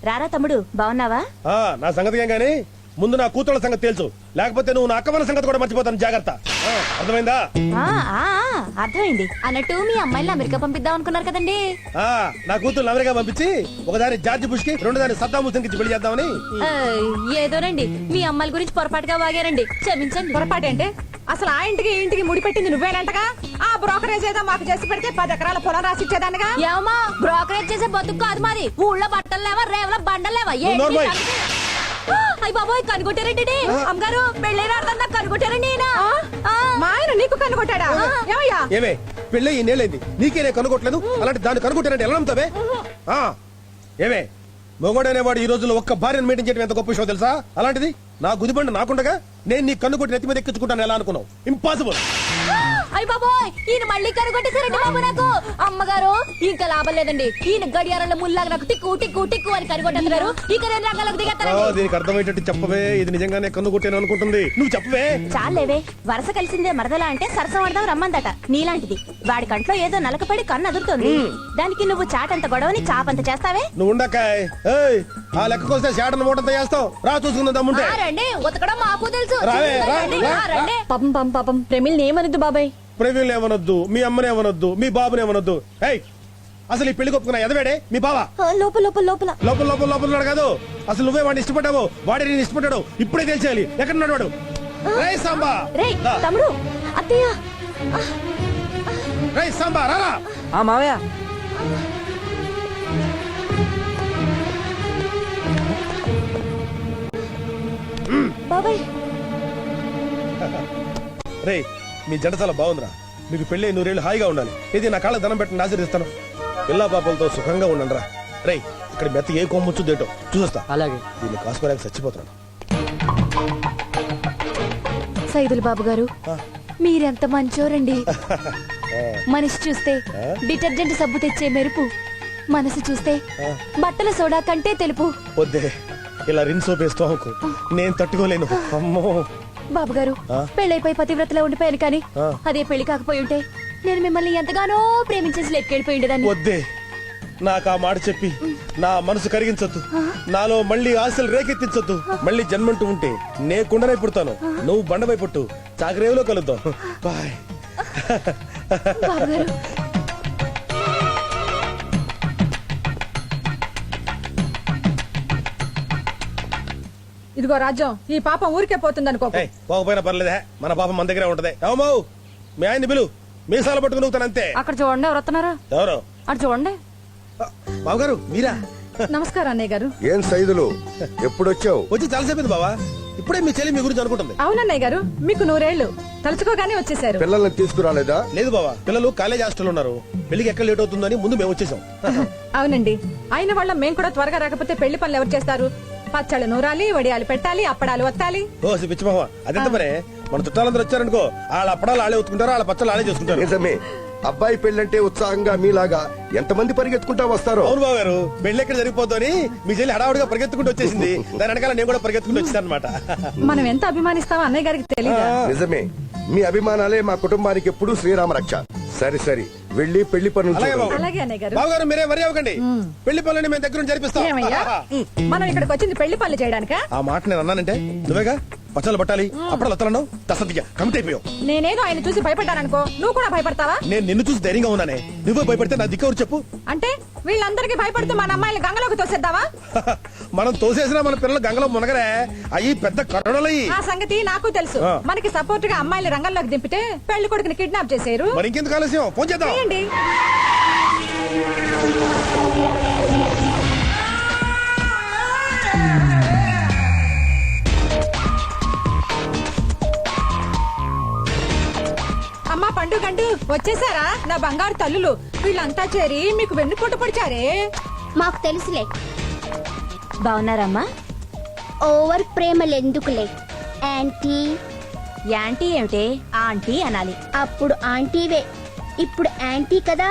రారా తమ్ముడు, బాగున్నావా? నా సంగతి ఏం గానీ ముందు నా కూతుళ్ళ సంగతి తెలుసు, లేకపోతే నువ్వు నా అక్కవల సంగతి కూడా మర్చిపోతాను. జాగ్రత్త. అర్థమైందా? అర్థమైంది. అన్నట్టు మీ అమ్మాయిని అమెరికా పంపిద్దాం అనుకున్నారు కదండి. నా కూతురు అమెరికా పంపించి ఒకదాని జార్జి బుష్ కి, రెండోదాని సద్దాం హుస్సేన్ కి పెళ్లి చేద్దామని. ఏదోనండి, మీ అమ్మాయిల గురించి పొరపాటుగా వాగారండి, క్షమించండి. పొరపాటు అంటే అసలు ఆ ఇంటికి ఇంటికి ముడిపెట్టింది నువ్వేనంటగా. ఆ బ్రోకరేజ్ ఏదో మాకు చేసి పెడితే 10 ఎకరాల పొలం రాసిచ్చేదానిగా. ఏమా బ్రోకరేజ్ చేసే బతుకు కాదు మాది. ఊళ్ళో బట్టలు లేవా, రేవల బండలు లేవా? అయ్య బాబోయ్ కనుగొట్టారండి అమ్మగారు పెళ్ళైన అర్థం కనుగొట్టారండి ఈయన. మా ఆయన నీకు కనుగొట్టాడా ఏమయ్యా? ఏమే పెళ్ళి ఈ నేలైంది నీకే నేను కనుగొట్టలేదు, అలాంటి దాన్ని కనుగొట్టానంటే ఎలా నమ్ముతావే? ఆ, ఏమే మొగోడనేవాడు ఈ రోజుల్లో ఒక్క భార్యను మెయింటైన్ చేయడం ఎంత గొప్ప విషయం తెలుసా? అలాంటిది నా గుదిబండ నాకుండగా నేను నీ కన్నుకొట్టి నెత్తి మీద ఎక్కించుకుంటాను ఎలా అనుకున్నావు? ఇంపాసిబుల్. అయ్య బాబోయ్ ఈయన మళ్ళీ కనుగొట్టేశారండి బాబు నాకు. అమ్మగారు ఇంకా లాభం లేదండి, ఈయన గడియారంలో ముల్లాగా నాకు టిక్కు టిక్కు టిక్కు అని కనుగొట్టేస్తున్నారు. ఇక నేను రంగంలోకి దిగేస్తానండి. దీనికి అర్థమయ్యేటట్టు చెప్పవే, ఇది నిజంగానే కన్నుకొట్టాను అనుకుంటుంది. నువ్వు చెప్పవే. చాలేవే వరస కలిసిందే మరదలా అంటే సరసం ఆడదాం రమ్మందట నీలాంటిది. వాడి కంట్లో ఏదో నలకపడి కన్ను అదురుతోంది, దానికి నువ్వు చాటంత గొడవని చాపంత చేస్తావే. నువ్వు ఉండకాయ్, ఆ లెక్కకొస్తే షాటను మూటంత చేస్తావు. రా చూసుకుందాం దమ్ముంటే. రండి ఉతకడం మాకు తెలుసు. రావే, రా, రండి, రా. రండి. పాపం పాపం పాపం ప్రేమిల్ని ఏమనొద్దు బాబాయ్. ప్రవీణ్ ఏమనొద్దు, మీ అమ్మని ఏమనొద్దు, మీ బాబుని ఏమనొద్దు. ఏయ్ అసలు ఈ పెళ్లి ఒప్పుకున్నా ఎదవేడే మీ బావ? లోపల లోపల లోపల లోపల లోపల లోపల ఉన్నాడు కాదు, అసలు నువ్వే వాడిని ఇష్టపడ్డావు, వాడి నేను ఇష్టపడ్డాడు. ఇప్పుడే తెలిసేయాలి ఎక్కడ ఉన్నాడు వాడు. రేయ్ సాంబా, రేయ్ తమ్ముడు అత్తయ్య రేయ్ సాంబా రారా. మావయ్య బాబాయ్. రేయ్ మీ జంట చాలా బాగుందిరా, మీకు పెళ్లి 100 ఏళ్ళు హాయిగా ఉండాలి. ఇది నా కాళ్ళ దండం పెట్టిన ఆశీర్దిస్తాను. పిల్లా పాపలతో సుఖంగా ఉండండి రా. రేయ్ ఇక్కడ మెత్త ఏ కొమ్ముచ్చుదేటో చూసొస్తా. అలాగే. దీన్ని కాసుకోలేక చచ్చిపోతున్నాను. సైదులు బాబు గారు మీరెంత మంచోరండి. మనిషి చూస్తే డిటర్జెంట్ సబ్బు తెచ్చే మెరుపు, మనసు చూస్తే బట్టల సోడా కంటే తెలుపు. వద్దే ఇలా రిన్ సోప్ వేస్తావు, నేను తట్టుకోలేను. అమ్మో బాబు గారు పెళ్ళైపోయి పతివ్రతలో ఉండిపోయాను కానీ అదే పెళ్లి కాకపోయి ఉంటే నేను మిమ్మల్ని ఎంతగానో ప్రేమించేసి లెక్కెళ్ళిపోయి ఉండేదాన్ని. వద్దే నాకు ఆ మాట చెప్పి నా మనసు కరిగించొద్దు, నాలో మళ్ళీ ఆశలు రేకెత్తించొద్దు. మళ్ళీ జన్మంటూ ఉంటే నే కుండనై పుడతాను, నువ్వు బండపై పుట్టు. చాకరేవులో కలుద్దాం. బాయ్. బాబు గారు ఇదిగో రాజ్యం, ఈ పాపం ఊరికే పోతుందనుకో. ఏయ్, పోకపోయినా పర్లేదే, మన పాపం మన దగ్గరే ఉంటది. ఏమో మీ ఆయన్ని పిలు, మీసాలు పట్టుకుని ఊగుతాను అంతే. అక్కడ చూడండి ఎవరు వస్తున్నారా? ఎవరు? అటు చూడండి. బాబు గారు మీరా? నమస్కారం అన్నయ్య గారు. ఏం సైదులు ఎప్పుడొచ్చావు? వచ్చి చాలాసేపు బావా, ఇప్పుడే మీ చెల్లి మీ గురించి అనుకుంటుంది. అవునన్నయ్య గారు, మీకు 100 ఏళ్ళు తలుచుకోగానే వచ్చేసారు. పిల్లల్ని తీసుకురాలేదా? లేదు బావా, పిల్లలు కాలేజ్ హాస్టల్ ఉన్నారు, పెళ్లికి ఎక్కడ లేట్ అవుతుందని ముందు మేము వచ్చేసాం. అవునండి, అయిన వాళ్ళ మేము కూడా త్వరగా రాకపోతే పెళ్లి పనులు ఎవరు చేస్తారు? పచ్చళ్ళు నూరాలి, వడియాలు పెట్టాలి, అప్పడాలు వత్తాలి. ఓ పిచ్చి మామ, అదెంత పనే. మన చుట్టాలందరూ వచ్చారనుకో, వాళ్ళ అప్పడాలు ఆడే ఉతుకుంటారు, వాళ్ళ పచ్చళ్ళు ఆడే చేసుకుంటారు. నిజమే, అబ్బాయి పెళ్ళంటే ఉత్సాహంగా మీలాగా ఎంతమంది పరిగెత్తుకుంటా వస్తారో. అవును బాబు గారు, పెళ్లి ఎక్కడ జరిగిపోతుంది, మీ చెల్లి హడావుడిగా పరిగెత్తుకుంటూ వచ్చేసింది. దాని వెనకాల నేను కూడా పరిగెత్తుకుంటూ వచ్చాను అనమాట. మనం ఎంత అభిమానిస్తామో అన్నయ్య గారికి తెలియదా? నిజమే, మీ అభిమానాలే మా కుటుంబానికి ఎప్పుడూ శ్రీరామ రక్ష. సరే సరే, వెళ్ళి పెళ్లి పనులు అలాగే చూడండి. బాబు. అలాగే అన్నయ్య గారు. బాబు గారు మీరే వరి అవ్వకండి, పెళ్లి పనులని మేము దగ్గర జరిపిస్తాం. ఏమయ్యా, మనం ఇక్కడికి వచ్చింది పెళ్లి పనులు చేయడానికా? ఆ మాట నేను అన్నానంటే నువ్వేగా పచ్చళ్ళు పట్టాలి, అప్పుడు వస్తాను తసదిగా కమిట్ అయిపోయావు. నేనేదో ఆయన చూసి భయపడ్డాననుకో, నువ్వు కూడా భయపడతావా? నేను నిన్ను చూసి ధైర్యంగా ఉన్నానే, నువ్వే భయపడితే నా దిక్కెవరు చెప్పు. అంటే వీళ్ళందరికీ భయపడుతూ మన అమ్మాయిని గంగలోకి తోసేద్దామా? మనం తోసేసినా మన పిల్లలు గంగలో మునగరే, అయ్యి పెద్ద కరోడలయ్యి. ఆ సంగతి నాకు తెలుసు. ఆ. మనకి సపోర్ట్ గా అమ్మాయిని రంగంలోకి దింపితే పెళ్లి కొడుకుని కిడ్నాప్ చేశారు. మరి ఇంకెందుకు ఆలస్యం, ఫోన్ చేద్దాం. చేయండి. అమ్మా పండుగండు వచ్చేసారా నా బంగారు తల్లులు? వీళ్ళంతా చేరి మీకు వెన్నుపోటు పొడిచారే. మాకు తెలుసులే. బాగున్నారమ్మా? ఓవర్ ప్రేమలెందుకులే యాంటీ. యాంటీ ఏమిటే, ఆంటీ అనాలి. అప్పుడు ఆంటీవే, ఇప్పుడు యాంటీ కదా.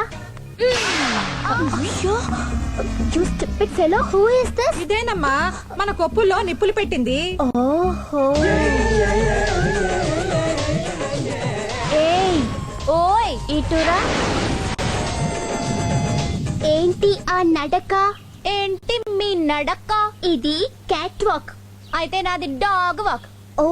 ఇదేనమ్మా మన కొప్పుల్లో నిప్పులు పెట్టింది. ఓహో. ఏయ్ ఓయ్ ఇటురా. ఏంటి ఆ నడక? ఏంటి మీ నడక? ఇది క్యాట్ వాక్. అయితే నాది డాగ్ వాక్. ఓ,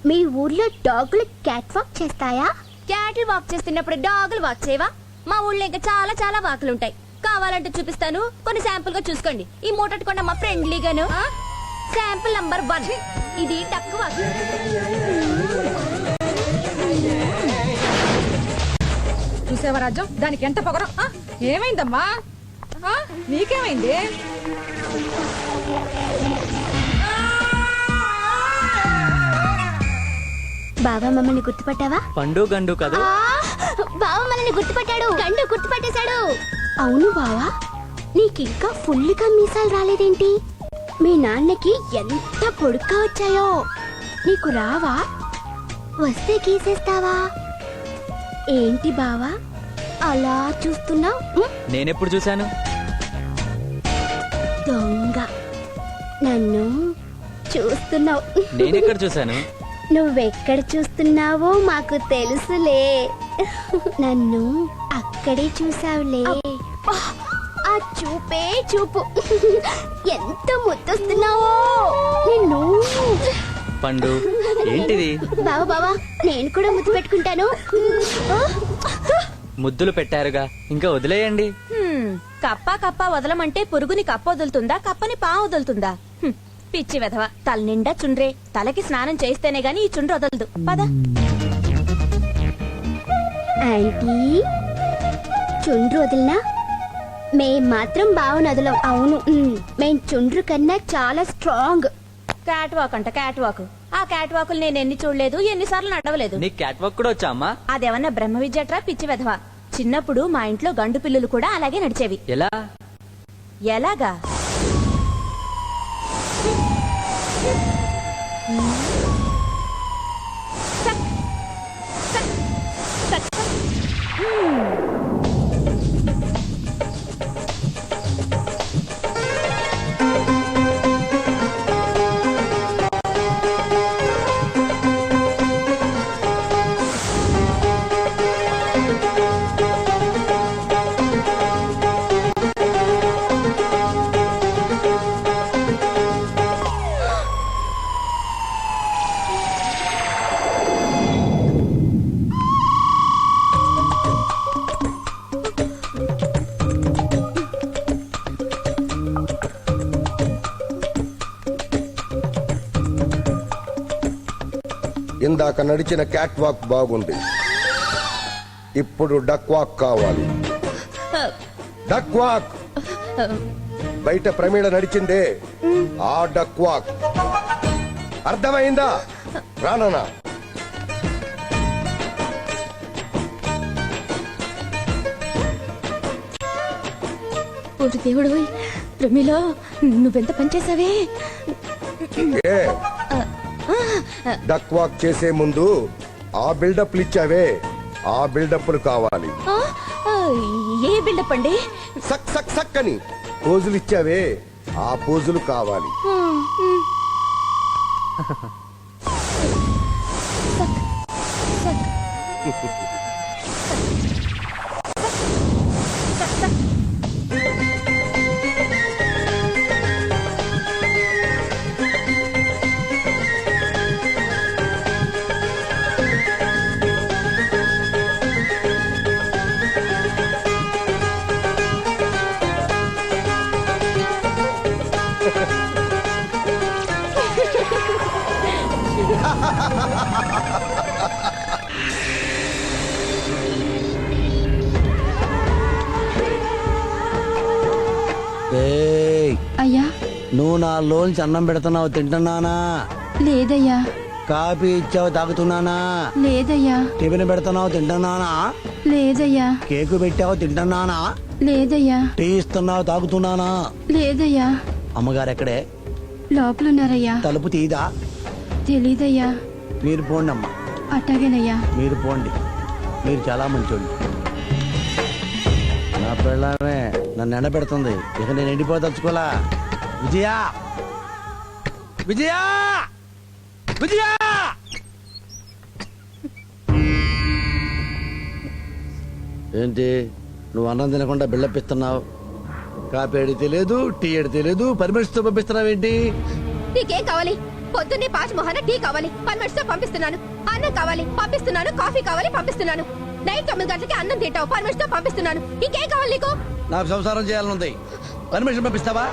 మీ ఊర్లో డాగులు క్యాట్ వాక్ చేస్తాయా? క్యాటిల్ వాక్ చేస్తున్నప్పుడు డాగులు వాక్ చేయవా? మా ఊళ్ళో ఇంకా చాలా చాలా వాకులు ఉంటాయి, కావాలంటే చూపిస్తాను, కొన్ని శాంపుల్ గా చూసుకోండి. ఈ మూటట్టుకున్న మా ఫ్రెండ్లీగాను. శాంపుల్ నంబర్ 1, ఇది డక్ వాక్. చూసేవా రాజ్యం, దానికి ఎంత పొగరం. ఏమైందమ్మా? నీకేమైంది? బావా మమ్మల్ని గుర్తుపట్టావా? పండు గండు కదా. బావ మనల్ని గుర్తుపట్టాడు. గండు గుర్తుపట్టేశాడు. అవును బావా, నీకింకా ఫుల్గా మీసాలు రాలేదేంటి? మీ నాన్నకి ఎంత పొడుగ్గా వచ్చాయో. నీకు రావా? వస్తే గీసేస్తావా? ఏంటి బావా అలా చూస్తున్నావు? నేనెప్పుడు చూశాను? దొంగ, నన్ను చూస్తున్నావు. నేనెక్కడ చూశాను? నువ్వెక్కడ చూస్తున్నావో మాకు తెలుసులే. నన్ను అక్కడే చూసావులే. ఆ చూపే చూపు, ఎంత ముద్దొస్తున్నావో నిన్ను. పండు ఏంటిది? బావా బావా, నేను కూడా ముద్దు పెట్టుకుంటాను. ముద్దులు పెట్టారుగా, ఇంకా వదిలేయండి. కప్ప కప్ప వదలమంటే పురుగుని కప్ప వదులుతుందా, కప్పని పా వదులుతుందా? పిచ్చి వెధవ, తల నిండా చుండ్రే. తలకి స్నానం చేస్తేనే గాని ఈ చుండ్రు వదలదు. పద. ఆంటీ, చుండ్రు వదిలినా మేం మాత్రం బావను వదలం. అవును, మేం చుండ్రు కన్నా చాలా స్ట్రాంగ్. క్యాట్ వాక్ అంట, క్యాట్ వాక్. ఆ క్యాట్ వాకులు నేను ఎన్ని చూడలేదు, ఎన్నిసార్లు నడవలేదు. నీ క్యాట్ వాక్ కూడా వచ్చా అమ్మా? అదేమన్నా బ్రహ్మ విద్యట్రా పిచ్చి వెధవ. చిన్నప్పుడు మా ఇంట్లో గండు పిల్లులు కూడా అలాగే నడిచేవి. ఎలా? ఎలాగా? సక్, సక్, సక్, సక్. ఇందాక నడిచిన క్యాట్ వాక్ బాగుంది, ఇప్పుడు డక్ వాక్ కావాలి. Duck walk. బయట ప్రమీళ నడిచిందే ఆ డక్ వాక్. అర్థమైందా? రానా? ఓరి దేవుడు, ప్రమిలో నువ్వెంత పనిచేసావే. ఏ డక్ వాక్ చేసే ముందు ఆ బిల్డప్లు ఇచ్చావే, ఆ బిల్డప్లు కావాలి. ఏ బిల్డప్ అండి? సక్ సక్ సక్ అని పోజులు ఇచ్చావే, ఆ పోజులు కావాలి. అయ్యా, నువ్వు నా లోన్స్ అన్నం పెడుతున్నావు, తింటున్నానా? లేదయ్యా. కాఫీ ఇచ్చావు, తాగుతున్నానా? లేదయ్యా. టిఫిన్ పెడుతున్నావు, తింటున్నానా? లేదయ్యా. కేకు పెట్టావు, తింటున్నానా? లేదయ్యా. టీ ఇస్తున్నావు, తాగుతున్నానా? లేదయ్యా. అమ్మగారు ఎక్కడే? లోపలున్నారయ్యా. తలుపు తీదా? తెలీదయ్యా. మీరు పోండి అమ్మా. అట్టాగేనయ్యా. మీరు పోండి, మీరు చాలా మంచోళ్ళు. నా పిల్లమే నన్ను ఎండబెడుతుంది, ఇక నేను ఎండిపోదలుచుకోలా. విజయా, విజయా, విజయా! ఏంటి నువ్వు అన్నం తినకుండా బిల్డప్ ఇస్తున్నావు? కాఫీ అడిగితే లేదు, టీ అడిగితే లేదు, పర్మిషన్తో పంపిస్తున్నావు ఏంటి? నీకేం కావాలి? పొద్దున్నే పాచి మొహాన టీ కావాలి, పర్మిట్స్ తో పంపిస్తున్నాను. అన్నం కావాలి, పంపిస్తున్నాను. కాఫీ కావాలి, పంపిస్తున్నాను. నైట్ 9 గంటలకి అన్నం తింటావు, పర్మిట్స్ తో పంపిస్తున్నాను. ఇంకేం కావాలి నీకు? నాకు సంసారం చేయాలనుంది, పర్మిషన్ పంపిస్తావా?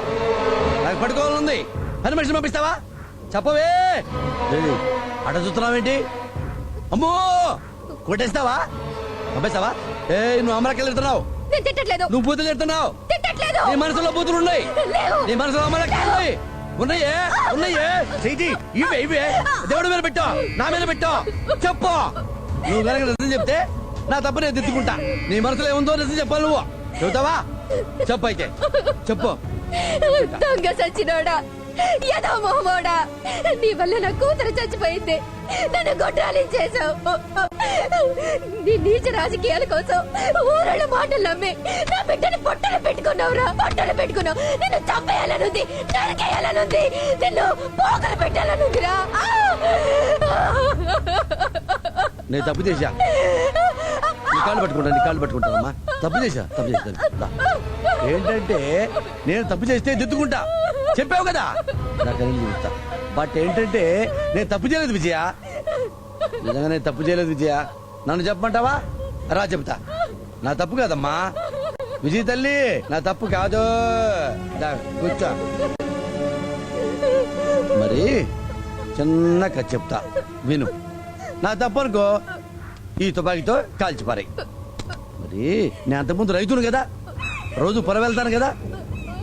నాకు పడుకోవాలనుంది, పర్మిషన్ పంపిస్తావా? చెప్పవే. అట చూస్తున్నావేంటి? అమ్మో, కొట్టేస్తావా? పంపిస్తావా? ఏ నువ్వు అమరకెళ్ళి వెళ్తున్నావు. నేను తిట్టట్లేదు. నువ్వు బూతులు తిడుతున్నావు. తిట్టట్లేదు. నీ మనసులో బూతులు ఉన్నాయి. లేవు. నీ మనసులో అమరకెళ్ళి ఉన్నాయే ఉన్నాయే చెయ్యి ఇవే ఇవే దేవుడి మీద పెట్టు నా మీద పెట్టు చెప్పు నువ్వు కనుక నిజం చెప్తే నా తప్పు నేను దిద్దుకుంటా నీ మనసులో ఏముందో నిజం చెప్పాలి నువ్వు చెబుతావా చెప్పు అయితే చెప్పు దొంగ సచ్చినోడా యదో మొహమోడా నీ వల్ల నా కూతురు చచ్చిపోయింది నన్ను గొడ్రాలించేశావు నీ నీచ రాజకీయాల కోసం ఊరళ్ళ మాటలు నమ్మి నా బిడ్డని పొట్టలు పెట్టుకున్నావురా పొట్టలు పెట్టుకున్నావు నిన్ను చంపేయాలనుంది నరికేయాలనుంది నిన్ను పోకలు పెట్టాలనుందిరా నేను తప్పు చేశా నీ కాళ్ళు పట్టుకుంటానమ్మా తప్పు చేశా దా. ఏంటంటే నేను తప్పు చేస్తే దిద్దుకుంటా చెప్పావు కదా నాకని చూస్తా బట్ ఏంటంటే నేను తప్పు చేయలేదు విజయ నిజంగా నేను తప్పు చేయలేదు విజయ నన్ను చెప్పమంటావా రా చెప్తా నా తప్పు కాదమ్మా విజయ తల్లి నా తప్పు కాదు దా, కూర్చో మరి చిన్న కథ చెప్తా విను నా తప్పు అనుకో ఈ తుపాకీతో కాల్చిపారాయి మరి నేను అంతకుముందు రైతును కదా రోజు పొలం వెళ్తాను కదా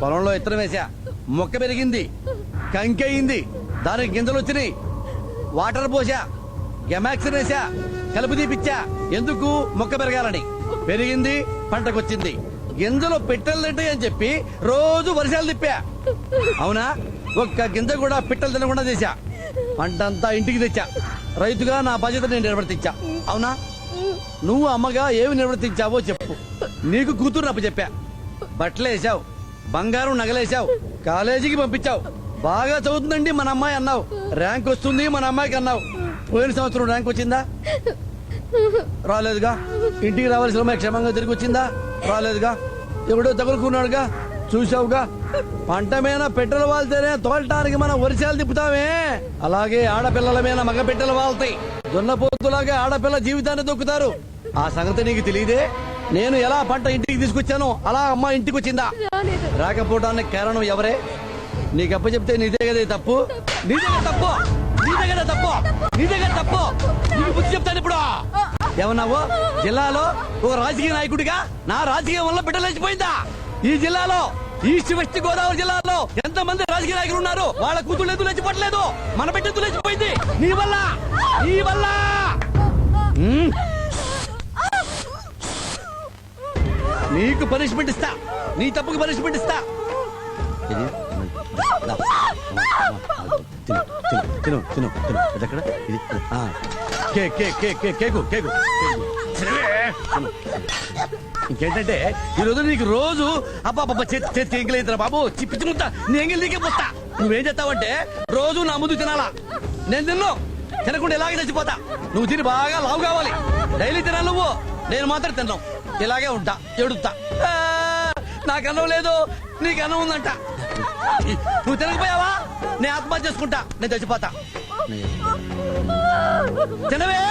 పొలంలో ఇత్తనం వేసా మొక్క పెరిగింది కంకి అయింది దానికి గింజలు వచ్చినాయి వాటర్ పోసా గెమాక్సిన్ వేసా కలుపు తీపిచ్చా ఎందుకు మొక్క పెరగాలని పెరిగింది పంటకొచ్చింది గింజలు పిట్టలు తింటాయి అని చెప్పి రోజు వర్షాలు తిప్పా అవునా ఒక్క గింజ కూడా పిట్టలు తినకుండా చేశా పంటంతా ఇంటికి తెచ్చా రైతుగా నా బాధ్యత నేను నిర్వర్తించా అవునా నువ్వు అమ్మగా ఏమి నిర్వర్తించావో చెప్పు నీకు కూతురు అప్పు చెప్పా బట్టలు వేసావు బంగారం నగలేసావు కాలేజీకి పంపించావు బాగా చదువుతుందండి మన అమ్మాయి అన్నావు ర్యాంక్ వస్తుంది మన అమ్మాయికి అన్నావు పోయిన సంవత్సరం ర్యాంక్ వచ్చిందా రాలేదుగా ఇంటికి రావాల్సిన అమ్మాయి క్షేమంగా తిరిగి వచ్చిందా రాలేదుగా ఎవడో తగులుకున్నాడుగా చూసావుగా పంట మీద పెట్టెలు వాళ్తేనే తోలటానికి మనం వరిసాలు తిప్పుతామే అలాగే ఆడపిల్లల మీద మగ పెట్టెలు వాళ్తాయి దున్నపోతులాగా ఆడపిల్ల జీవితాన్ని దొక్కుతారు ఆ సంగతి నీకు తెలియదే నేను ఎలా పంట ఇంటికి తీసుకొచ్చానో అలా అమ్మ ఇంటికి వచ్చిందా రాకపోవడానికి కారణం ఎవరే నీకు అప్ప చెప్తే నీదే కదా తప్పు నీదే కదా తప్పు నీదే కదా తప్పు నీదే కదా తప్పు నీకు బుద్ధి చెప్తాను ఇప్పుడు ఏమన్నావు జిల్లాలో ఒక రాజకీయ నాయకుడిగా నా రాజకీయం వల్ల బిడ్డలేసిపోయిందా ఈ జిల్లాలో ఈస్ట్ వెస్ట్ గోదావరి జిల్లాలో ఎంత మంది రాజకీయ నాయకులు ఉన్నారు వాళ్ళ కూతురు ఎందుకు లేచిపోవట్లేదు మన బిడ్డ ఎందుకు లేచిపోయింది నీ వల్ల నీ వల్ల నీకు పనిష్మెంట్ ఇస్తా నీ తప్పుకి పనిష్మెంట్ ఇస్తా ఇది దా. తిను తిను తిను తిను తిను ఇదెక్కడ ఇది cake cake cake cake cake cake ఇంకేంటంటే ఈ రోజు నీకు రోజు అబ్బా చేతి ఎంగిలేదు బాబు పిచ్చి ముద్ద నీ ఎంగిల్ నీకే పోతా నువ్వేం చేస్తావంటే రోజు నా ముందు తినాలా నేను తిన్ను తినకుండా ఇలాగే చచ్చిపోతా నువ్వు తిని బాగా లావు కావాలి డైలీ తినాలి నువ్వు నేను మాత్రం తిన్నావు ఇలాగే ఉంటా ఎడుతా నాకు అన్నం లేదు నీకు అన్నం ఉందంట నువ్వు తినకపోయావా నేను ఆత్మహత్య చేసుకుంటా నేను చచ్చిపోతా తినవే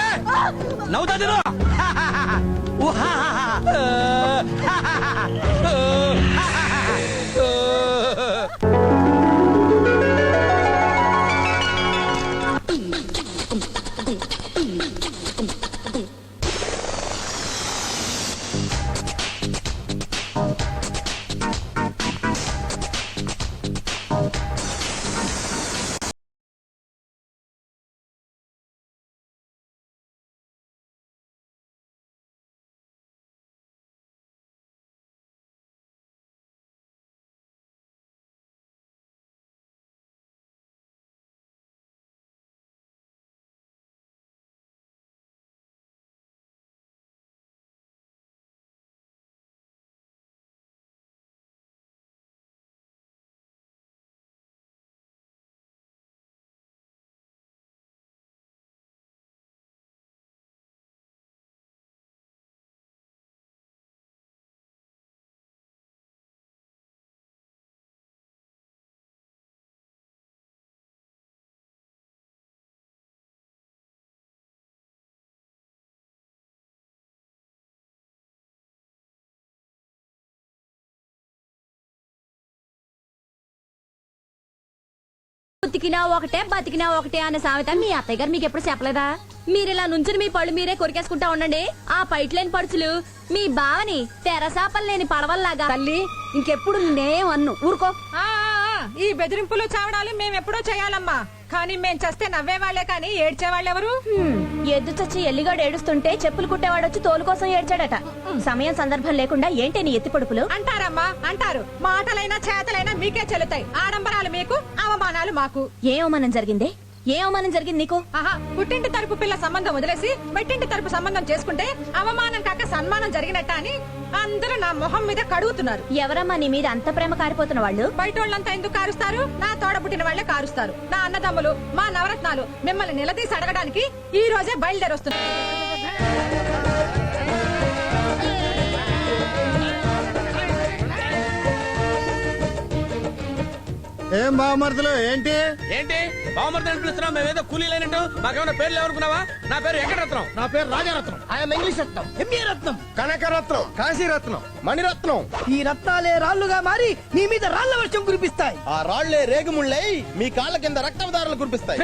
నవ్వుతా తిను ఉతికినా ఒకటే బతికినా ఒకటే అనే సామెత మీ అత్తయ్య గారు మీకు ఎప్పుడు చెప్పలేదా? మీరు ఇలా నుంచుని మీ పళ్ళు మీరే కొరికేసుకుంటా ఉండండి. ఆ పైట్ లేని పడుచులు మీ బావని తెరసాపలు లేని పడవల్లాగా. తల్లి ఇంకెప్పుడు నేనేం అన్ను ఊరుకో. ఈ బెదిరింపులు చావడాలు మేమెప్పుడో చేయాలమ్మా. కానీ మేం చేస్తే నవ్వేవాళ్లే కానీ ఏడ్చేవాళ్ళెవరు? ఎద్దు చచ్చి ఎల్లిగాడు ఏడుస్తుంటే చెప్పులు కుట్టేవాడొచ్చి తోలు కోసం ఏడ్చాడట. సమయం సందర్భం లేకుండా ఏంటి నీ ఎత్తి పొడుపులు? అంటారమ్మా అంటారు. మాటలైనా చేతలైనా మీకే చెల్లుతాయి. ఆడంబరాలు మీకు, అవమానాలు మాకు. ఏ అవమానం జరిగిందే? ఏ అవమానం జరిగింది నీకు? ఆహా, పుట్టింటి తరపు పిల్ల సంబంధం వదిలేసి మెట్టింటి తరపు సంబంధం చేసుకుంటే అవమానం కాక సన్మానం జరిగినట్ట అని అందరూ నా మొహం మీద కడుగుతున్నారు. ఎవరమ్మా నీ మీద అంత ప్రేమ కారిపోతున్న వాళ్ళు? బయటోళ్ళంతా ఎందుకు కారుస్తారు? నా తోడ పుట్టిన వాళ్లే కారుస్తారు. నా అన్నదమ్ములు, మా నవరత్నాలు మిమ్మల్ని నిలదీసి అడగడానికి ఈ రోజే బయలుదేరొస్తున్నారు. ఏం బావమరుదులు ఏంటి? ఏంటి బావమర్ది పిలుస్తున్నావు? మేమేదో కూలీలైనట్టు మాకేమైనా పేర్లు ఎవరుకున్నావా? నా పేరు వెంకటరత్నం. నా పేరు Rajaratnam. I'm English Ratnam, MA Ratnam, Kanakaratnam, Kashiratnam, Maniratnam. ఈ రత్నాలే రాళ్లుగా మారి మీ మీద రాళ్ల వర్షం కురిపిస్తాయి. ఆ రాళ్లే రేగుముళ్ళై మీ కాళ్ళ కింద రక్తదారులు కురిపిస్తాయి.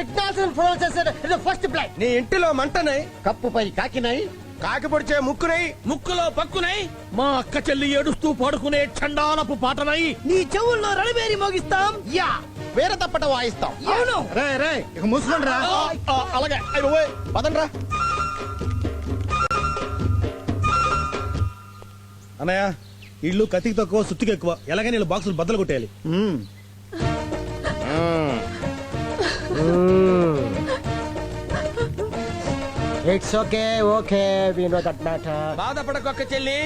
First blood. నీ ఇంటిలో మంటనై, కప్పుపై కాకినై, కాకి పొడిచే ముక్కునై, ముక్కులో పక్కునై, మా అక్క చెల్లి ఏడుస్తూ పాడుకునే చండాలపు పాటనై నీ చెవుల్లో రణబేరి మోగిస్తాం. యా వేరే తప్పట వాయిస్తాం. అవును. రే రే ఇక మూసుకోండి రా. అలాగే పదండ్రా. అన్నయ్య, ఇల్లు కత్తికి తక్కువ సుత్తికి ఎక్కువ. ఎలాగైనా వీళ్ళు బాక్సులు బద్దలు కొట్టేయాలి. It's okay okay we know that matter. బాధపడకొక్క చెల్లి.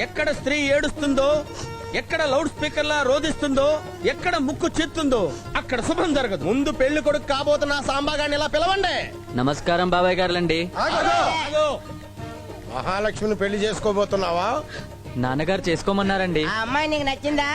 ఎక్కడ స్త్రీ ఏడుస్తుందో, ఎక్కడ లౌడ్ స్పీకర్ లా రోధిస్తుందో, ఎక్కడ ముక్కు చెత్తుందో అక్కడ శుభం జరగదు. ముందు పెళ్లి కొడుకు కాబోతున్న సాంబాగాన్ని ఇలా పిలవండి. నమస్కారం బాబాయ్ గారులండి. మహాలక్ష్మిని పెళ్లి చేసుకోబోతున్నావా? నాన్నగారు చేసుకోమన్నారండి. ఆ అమ్మాయి నీకు నచ్చిందా?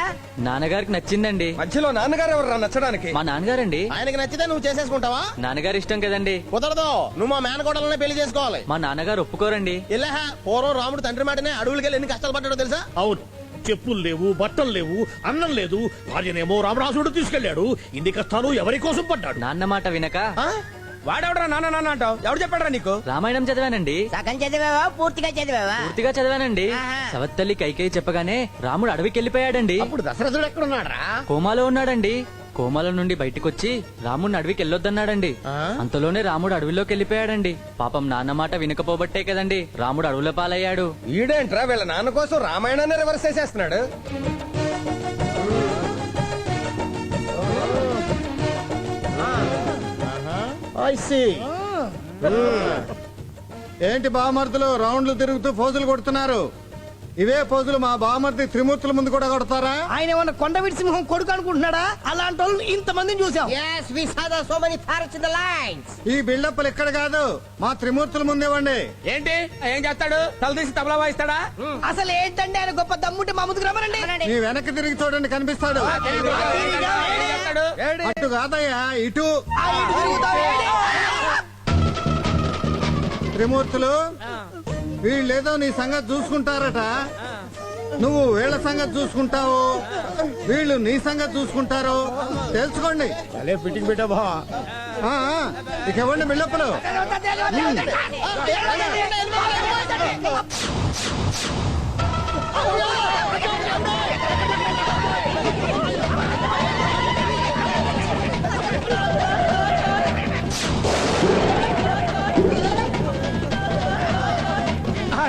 నాన్నగారికి నచ్చిందండి. మధ్యలో నాన్నగారు ఎవరు నచ్చడానికి? మా నాన్నగారండి. ఆయనకి నచ్చితే నువ్వు చేసేసుకుంటావా? నాన్నగారు ఇష్టం కదండి. కుదరదు, నువ్వు మా మేనకోడలనే పెళ్లి చేసుకోవాలి. మా నాన్నగారు ఒప్పుకోరండి. ఇలా పూర్వం రాముడు తండ్రి మాటనే అడవులకెళ్ళి ఎన్ని కష్టాలు పడ్డాడో తెలుసా? అవును, చెప్పులు లేవు, బట్టలు లేవు, అన్నం లేదు. భార్యనేమో రామరాజుడు తీసుకెళ్లాడు. ఇన్ని కష్టాలు ఎవరి కోసం పడ్డాడు? నాన్న మాట వినక వాడెవడరా నాన్న నాన్న అంటావు? ఎవడు చెప్పాడరా నీకు? రామాయణం చదివానండి. సగం చదివావా పూర్తిగా చదివావా? పూర్తిగా చదివానండి. సవత్తల్లి కైకేయి చెప్పగానే రాముడు అడవికి వెళ్ళిపోయాడండి. అప్పుడు దశరథుడు ఎక్కడున్నాడా? కోమాలో ఉన్నాడండి. కోమాలో నుండి బయటకొచ్చి రాముడిని అడవికి వెళ్ళొద్దన్నాడండి. అంతలోనే రాముడు అడవిలోకి వెళ్ళిపోయాడండి. పాపం నాన్న మాట వినకపోబట్టే కదండి రాముడు అడవుల పాలయ్యాడు. ఈడేంట్రా వీళ్ళ నాన్న కోసం రామాయణాన్ని రివర్స్ చేసేస్తున్నాడు. ఏంటి బావమర్దులు రౌండ్లు తిరుగుతూ పోజులు కొడుతున్నారు? ఇవే పోజులు మా బావమర్ది త్రిమూర్తుల ముందు కూడా కొడతారా? ఆయన ఏమన్నా కొండవీటి సింహం కొడుకు అనుకుంటున్నాడా? అలాంటి వాళ్ళు ఇంతమందిని చూసాం. ఈ బిల్డప్లు ఇక్కడ కాదు, మా త్రిమూర్తుల ముందేవండి. ఏంటి ఏం చేస్తాడు? తల తీసి తబలా వాయిస్తాడా? అసలు ఏంటండి ఆయన గొప్ప దమ్ముంటే మా ముందుకు రమ్మనండి. మీ వెనక్కి తిరిగి చూడండి, కనిపిస్తాడు. అటు కాదయ్యా, ఇటు. త్రిమూర్తులు వీళ్ళేదో నీ సంగతి చూసుకుంటారట. నువ్వు వీళ్ళ సంగతి చూసుకుంటావు, వీళ్ళు నీ సంగతి చూసుకుంటారు. తెలుసుకోండి. అలే ఫిట్టింగ్ పెట్టా బా. ఇక ఇవ్వండి బిల్డప్పులు.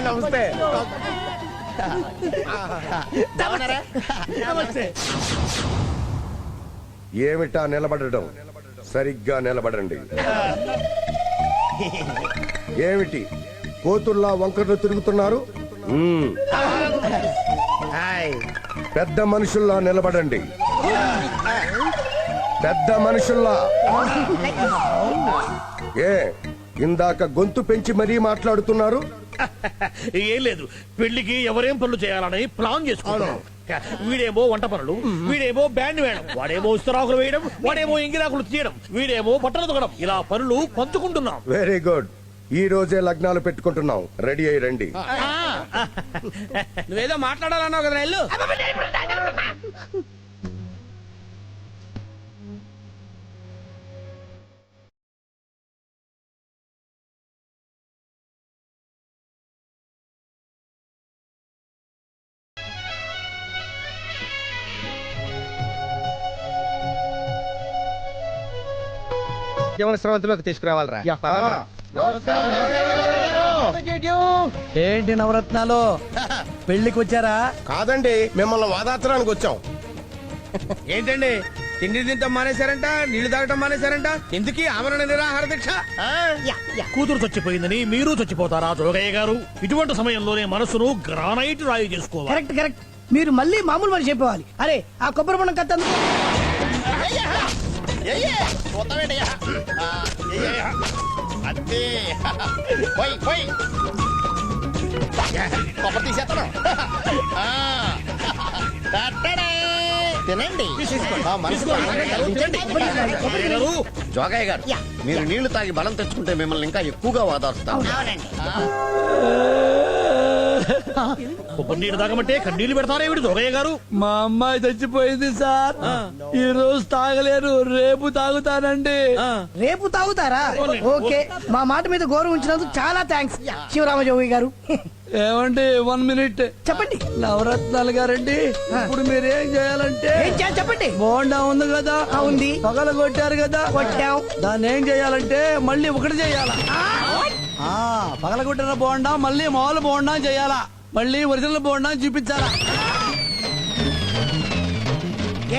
నమస్తే. నమస్తే. ఏమిటా నిలబడడం? సరిగ్గా నిలబడండి. ఏమిటి కోతుల్లా వంకర్లు తిరుగుతున్నారు? పెద్ద మనుషుల్లా నిలబడండి. పెద్ద మనుషుల్లా. ఏ ఇందాక గొంతు పెంచి మరీ మాట్లాడుతున్నారు? ఏం లేదు, పెళ్లికి ఎవరేం పనులు చేయాలని ప్లాన్ చేసుకున్నాం. వీడేమో వంట పనులు, వీడేమో బ్యాండ్ వేయడం, వాడేమో ఇస్తరాకులు వేయడం, వాడేమో ఇంగిరాకులు తీయడం, వీడేమో బట్టలు తొగడం. ఇలా పనులు పంచుకుంటున్నాం. Very good. ఈ రోజే లగ్నాలు పెట్టుకుంటున్నాం. రెడీ అయ్యి రండి. నువ్వేదో మాట్లాడాలన్నావు కదా, ఇల్లు. జీవన స్రవంతిలోకి తీసుకురావాలరా. ఏంటి నవరత్నాలు పెళ్లికి వచ్చారా? కాదండి, మిమ్మల్ని వాదార్చడానికి వచ్చాం. ఏంటండి తిండి తింటాం మానేశారంట, నీళ్లు తాగటం మానేశారంట, ఎందుకు ఆమరణ నిరాహార దీక్ష? కూతురు చచ్చిపోయిందని మీరు చచ్చిపోతారా జోగయ్య గారు? ఇటువంటి సమయంలోనే మనసును గ్రానైట్ రాయి చేసుకోవాలి. Correct correct. మీరు మళ్ళీ మామూలు మనిషి చెప్పేవాలి. అరే ఆ కొబ్బరి బొండం కత్తి అందుకో. అంతే పోయి పోయి కొబ్బరి తీసేస్తాను. తినండి, మనసుకు ఆనందం కలిగించండి. జోగయ్య గారు, మీరు నీళ్లు తాగి బలం తెచ్చుకుంటే మిమ్మల్ని ఇంకా ఎక్కువగా వాదారుస్తాం. కొబ్బరి నీళ్ళు తాగమంటే కన్నీళ్లు పెడతారేమిటి జోగయ్య గారు? మా అమ్మాయి చచ్చిపోయింది సార్, ఈ రోజు తాగలేరు, రేపు తాగుతానండి. రేపు తాగుతారా? ఓకే, మా మాట మీద గౌరవం ఉంచినందుకు చాలా థ్యాంక్స్ శివరామజోగి గారు. ఏమండి 1 మినిట్ చెప్పండి. నవరత్నాలు గారండి, ఇప్పుడు మీరేం చేయాలంటే చెప్పండి. బోండా ఉంది కదా, ఉంది. పగల కొట్టారు కదా, కొట్టాం. దాన్ని ఏం చేయాలంటే మళ్ళీ ఒకటి చేయాలా? పగల కొట్టిన బోండా మళ్ళీ మామూలు బోండా చేయాలా, మళ్ళీ ఒరిజినల్ బోండా చూపించాలా?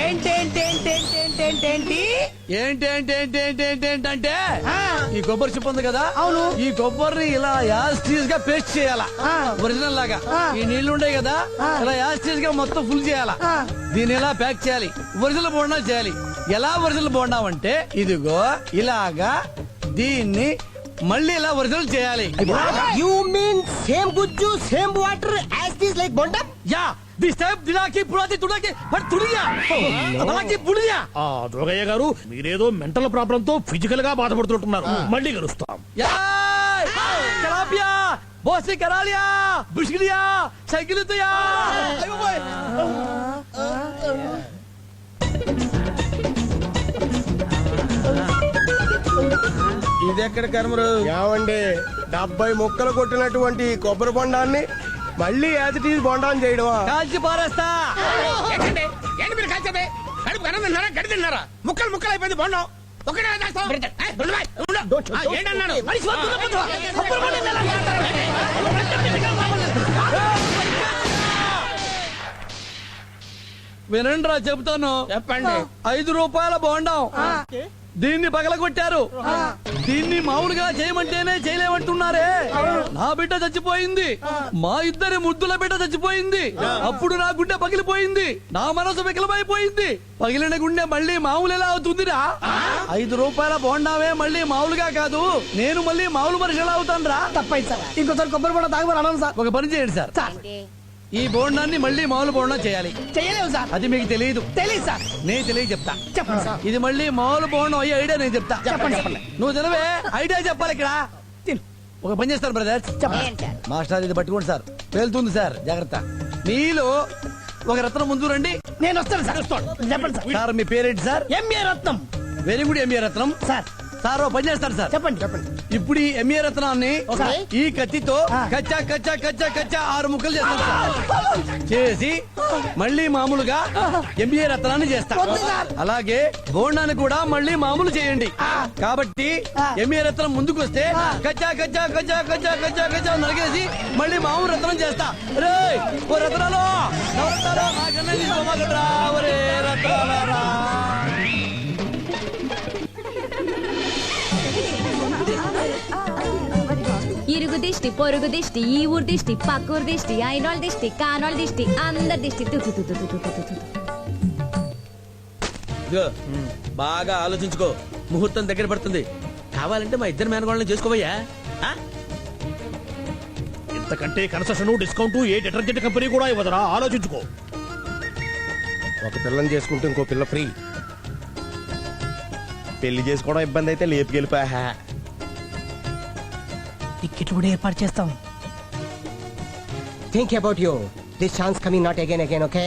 ఏంటంటే ఈ కొబ్బరి చిప్ప ఉంది కదా, అవును, ఈ కొబ్బరిని ఇలా యాస్టీస్ గా పేస్ట్ చేయాలా ఒరిజినల్ లాగా. ఈ నీళ్లు ఉండే కదా, ఇలా యాస్టీస్ గా మొత్తం ఫుల్ చేయాలా. దీన్ని ఇలా ప్యాక్ చేయాలి, ఒరిజినల్ బోండా చేయాలి. ఎలా ఒరిజినల్ బోండా అంటే ఇదిగో ఇలాగా, దీన్ని మళ్ళీ ఇలా ఒరిజినల్ చేయాలి. యు మీన్ సేమ్ గుజ్జు same water as this like బొండం? యా, దిస్ టైప్ దిలాకి పురాతి తుడాకి బట్ తుడియా అలాకి పుడియా. జోగయ్య గారు, మీరేదో మెంటల్ ప్రాబ్లం తో ఫిజికల్ గా బాధపడుతుంటున్నారు. మళ్ళీ కలుస్తాం. కరాపియా బోసి కరాలియా బిస్కిలియా సైకిల్ తుయా. ఇది ఎక్కడ కర్మరు? ఏమండి, 70 ముక్కలు కొట్టినటువంటి ఈ కొబ్బరి బొండాన్ని మళ్ళీ యాజిటీ బొండాన్ని చేయడమా? కాల్చి పారేస్తా. ఏంటి మీరు కాల్చేది? కడుపు కన్నం తిన్నారా, గడి తిన్నారా? ముక్కలు ముక్కలు అయిపోయింది బొండం. ఒకటే ఏంటన్నాను? వినండి రా చెప్తాను. చెప్పండి. 5 రూపాయల బోండం, దీన్ని పగలగొట్టారు. దీన్ని మామూలుగా చేయమంటేనే చేయలేమంటున్నారే. నా బిడ్డ చచ్చిపోయింది, మా ఇద్దరి ముద్దుల బిడ్డ చచ్చిపోయింది. అప్పుడు నా గుండె పగిలిపోయింది, నా మనసు వికలమైపోయింది. పగిలిన గుండె మళ్ళీ మామూలు ఎలా అవుతుందిరా? 5 రూపాయల బోండావే మళ్ళీ మామూలుగా కాదు, నేను మళ్ళీ మామూలు మనిషి ఎలా అవుతాను రా? తప్పైంది సార్, ఇంకోసారి కొబ్బరి బోండా తాగమని అన్నాను సార్. ఒక పని చేయండి సార్, ఈ బోండాన్ని మళ్ళీ మామూలు బోండా చేయాలి. చేయలేవు సార్, అది మీకు తెలియదు. తెలియదు సార్, నేను తెలియ చెప్తా. చెప్పండి సార్. ఇది మళ్ళీ మామూలు బోండం అయ్యే ఐడియా నేను చెప్తా. చెప్పండి. నువ్వు తెలివే ఐడియా చెప్పాలి ఇక్కడ. ఒక పని చేస్తారు బ్రదర్, మాస్టర్ ఇది పట్టుకోండి సార్, పేలుతుంది సార్, జాగ్రత్త. మీలో ఒక రత్నం ముందు రండి, నేను వస్తాను సార్. చెప్పండి సార్. సార్ మీ పేరేంటి సార్? ఎంఏ రత్నం. వెరీ గుడ్, ఎంఏ రత్నం. సార్ సార్ పని చేస్తారు సార్. చెప్పండి. ఇప్పుడు ఈ ఎంఏ రత్నాన్ని ఈ కత్తితో కచ్చా కచ్చా కచ్చా కచ్చా 6 ముక్కలు చేస్తాను సార్. చేసి మళ్ళీ మామూలుగా ఎంఏ రత్నాన్ని చేస్తా. అలాగే బోండాన్ని కూడా మళ్ళీ మామూలు చేయండి. కాబట్టి ఎంఏ రత్నం ముందుకు వస్తే కచ్చా కచ్చా కచ్చా కచ్చా కచ్చా కచ్చా నరిగేసి మళ్ళీ మామూలు రత్నం చేస్తా. రే ఓ రత్నాలు, నవరత్నాలు, నాకన్నా తీసుకోమాకండ్రా, ఒరే రత్నాలారా. ఇరుగు దిష్టి, పొరుగు దిష్టి, ఈ ఊరు దిష్టి, పక్కూరు దిష్టి, అయినోళ్ళ దిష్టి, కానోళ్ళ దిష్టి, అందరి దిష్టి. బాగా ఆలోచించుకో, ముహూర్తం దగ్గర పడుతుంది. కావాలంటే మా ఇద్దరు మేనగోళ్ళని చేసుకోవయ్యా. ఇంతకంటే కన్సెషన్ డిస్కౌంట్ ఏ డిటర్జెంట్ కంపెనీ కూడా ఇవ్వదురా, ఆలోచించుకో. ఒక పిల్లని చేసుకుంటే ఇంకో పిల్ల ఫ్రీ. పెళ్లి చేసుకోవడం ఇబ్బంది అయితే లేపుకెళ్ళిపోయా. టికెట్లు కూడా ఏర్పాటు చేస్తాం. Think about you, this chance coming not again again, okay?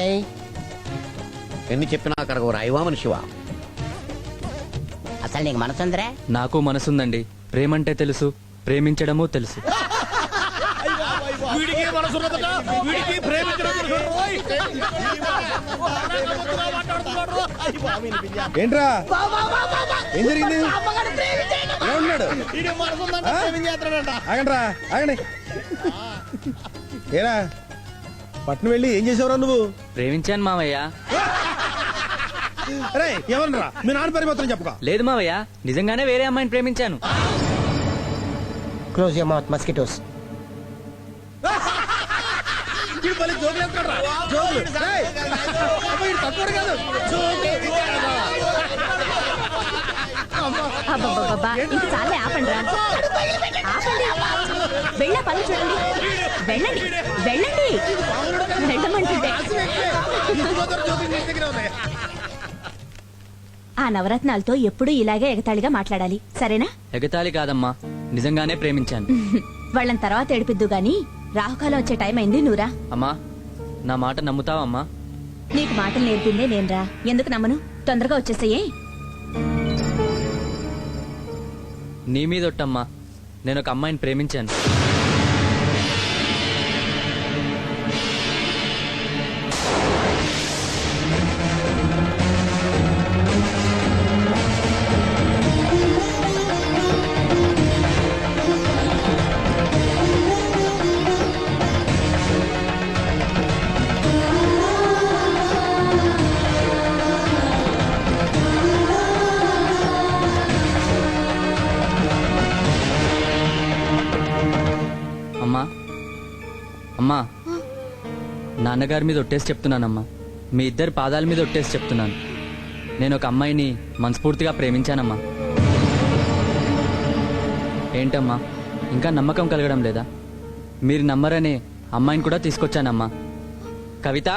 ఎన్ని చెప్పినా కరగవు రాయివా మనిషివా. అసలు నీకు మనసుందరే? నాకు మనసుందండి, ప్రేమంటే తెలుసు, ప్రేమించడమూ తెలుసు. వీడికి వీడికి మనసు ఉన్నదట, వీడికి ప్రేమించినట్టు. ఏంట్రా ఏం జరిగింది? ఎలా ఉన్నాడు? ఆగండ్రా ఆగండి. ఏరా పట్నం వెళ్ళి ఏం చేసేవరా నువ్వు? ప్రేమించాను మావయ్య. అరే ఎవరరా మీ నాన్న పరిమాత్రం చెప్పుకో. లేదు మావయ్య, నిజంగానే వేరే అమ్మాయిని ప్రేమించాను. Close your mouth mosquitoes. అబ్బబ్బబ్బబ్బా, ఇంక చాలే, ఆపండి రా. ఆపండి. వెళ్ళా పని చూడండి. వెళ్ళండి వెళ్ళండి, వెళ్ళమంటుంటే. ఆ నవరత్నాలతో ఎప్పుడూ ఇలాగే ఎగతాళిగా మాట్లాడాలి, సరేనా? ఎగతాళి కాదమ్మా, నిజంగానే ప్రేమించాను. వాళ్ళని తర్వాత ఏడిపిద్దు గాని రాహుకాలం వచ్చే టైం అయింది, నువ్వురా. అమ్మా, నా మాట నమ్ముతావమ్మా? నీకు మాటలు నేర్పిందే నేనురా, ఎందుకు నమ్మను? తొందరగా వచ్చేసేయే. నీ మీదొట్టమ్మా, నేను ఒక అమ్మాయిని ప్రేమించాను. అమ్మా అమ్మా, నాన్నగారి మీద ఒట్టేసి చెప్తున్నానమ్మా, మీ ఇద్దరి పాదాల మీద ఒట్టేసి చెప్తున్నాను, నేను ఒక అమ్మాయిని మనస్ఫూర్తిగా ప్రేమించానమ్మా. ఏంటమ్మా, ఇంకా నమ్మకం కలగడం లేదా? మీరు నమ్మరనే అమ్మాయిని కూడా తీసుకొచ్చానమ్మా. కవిత,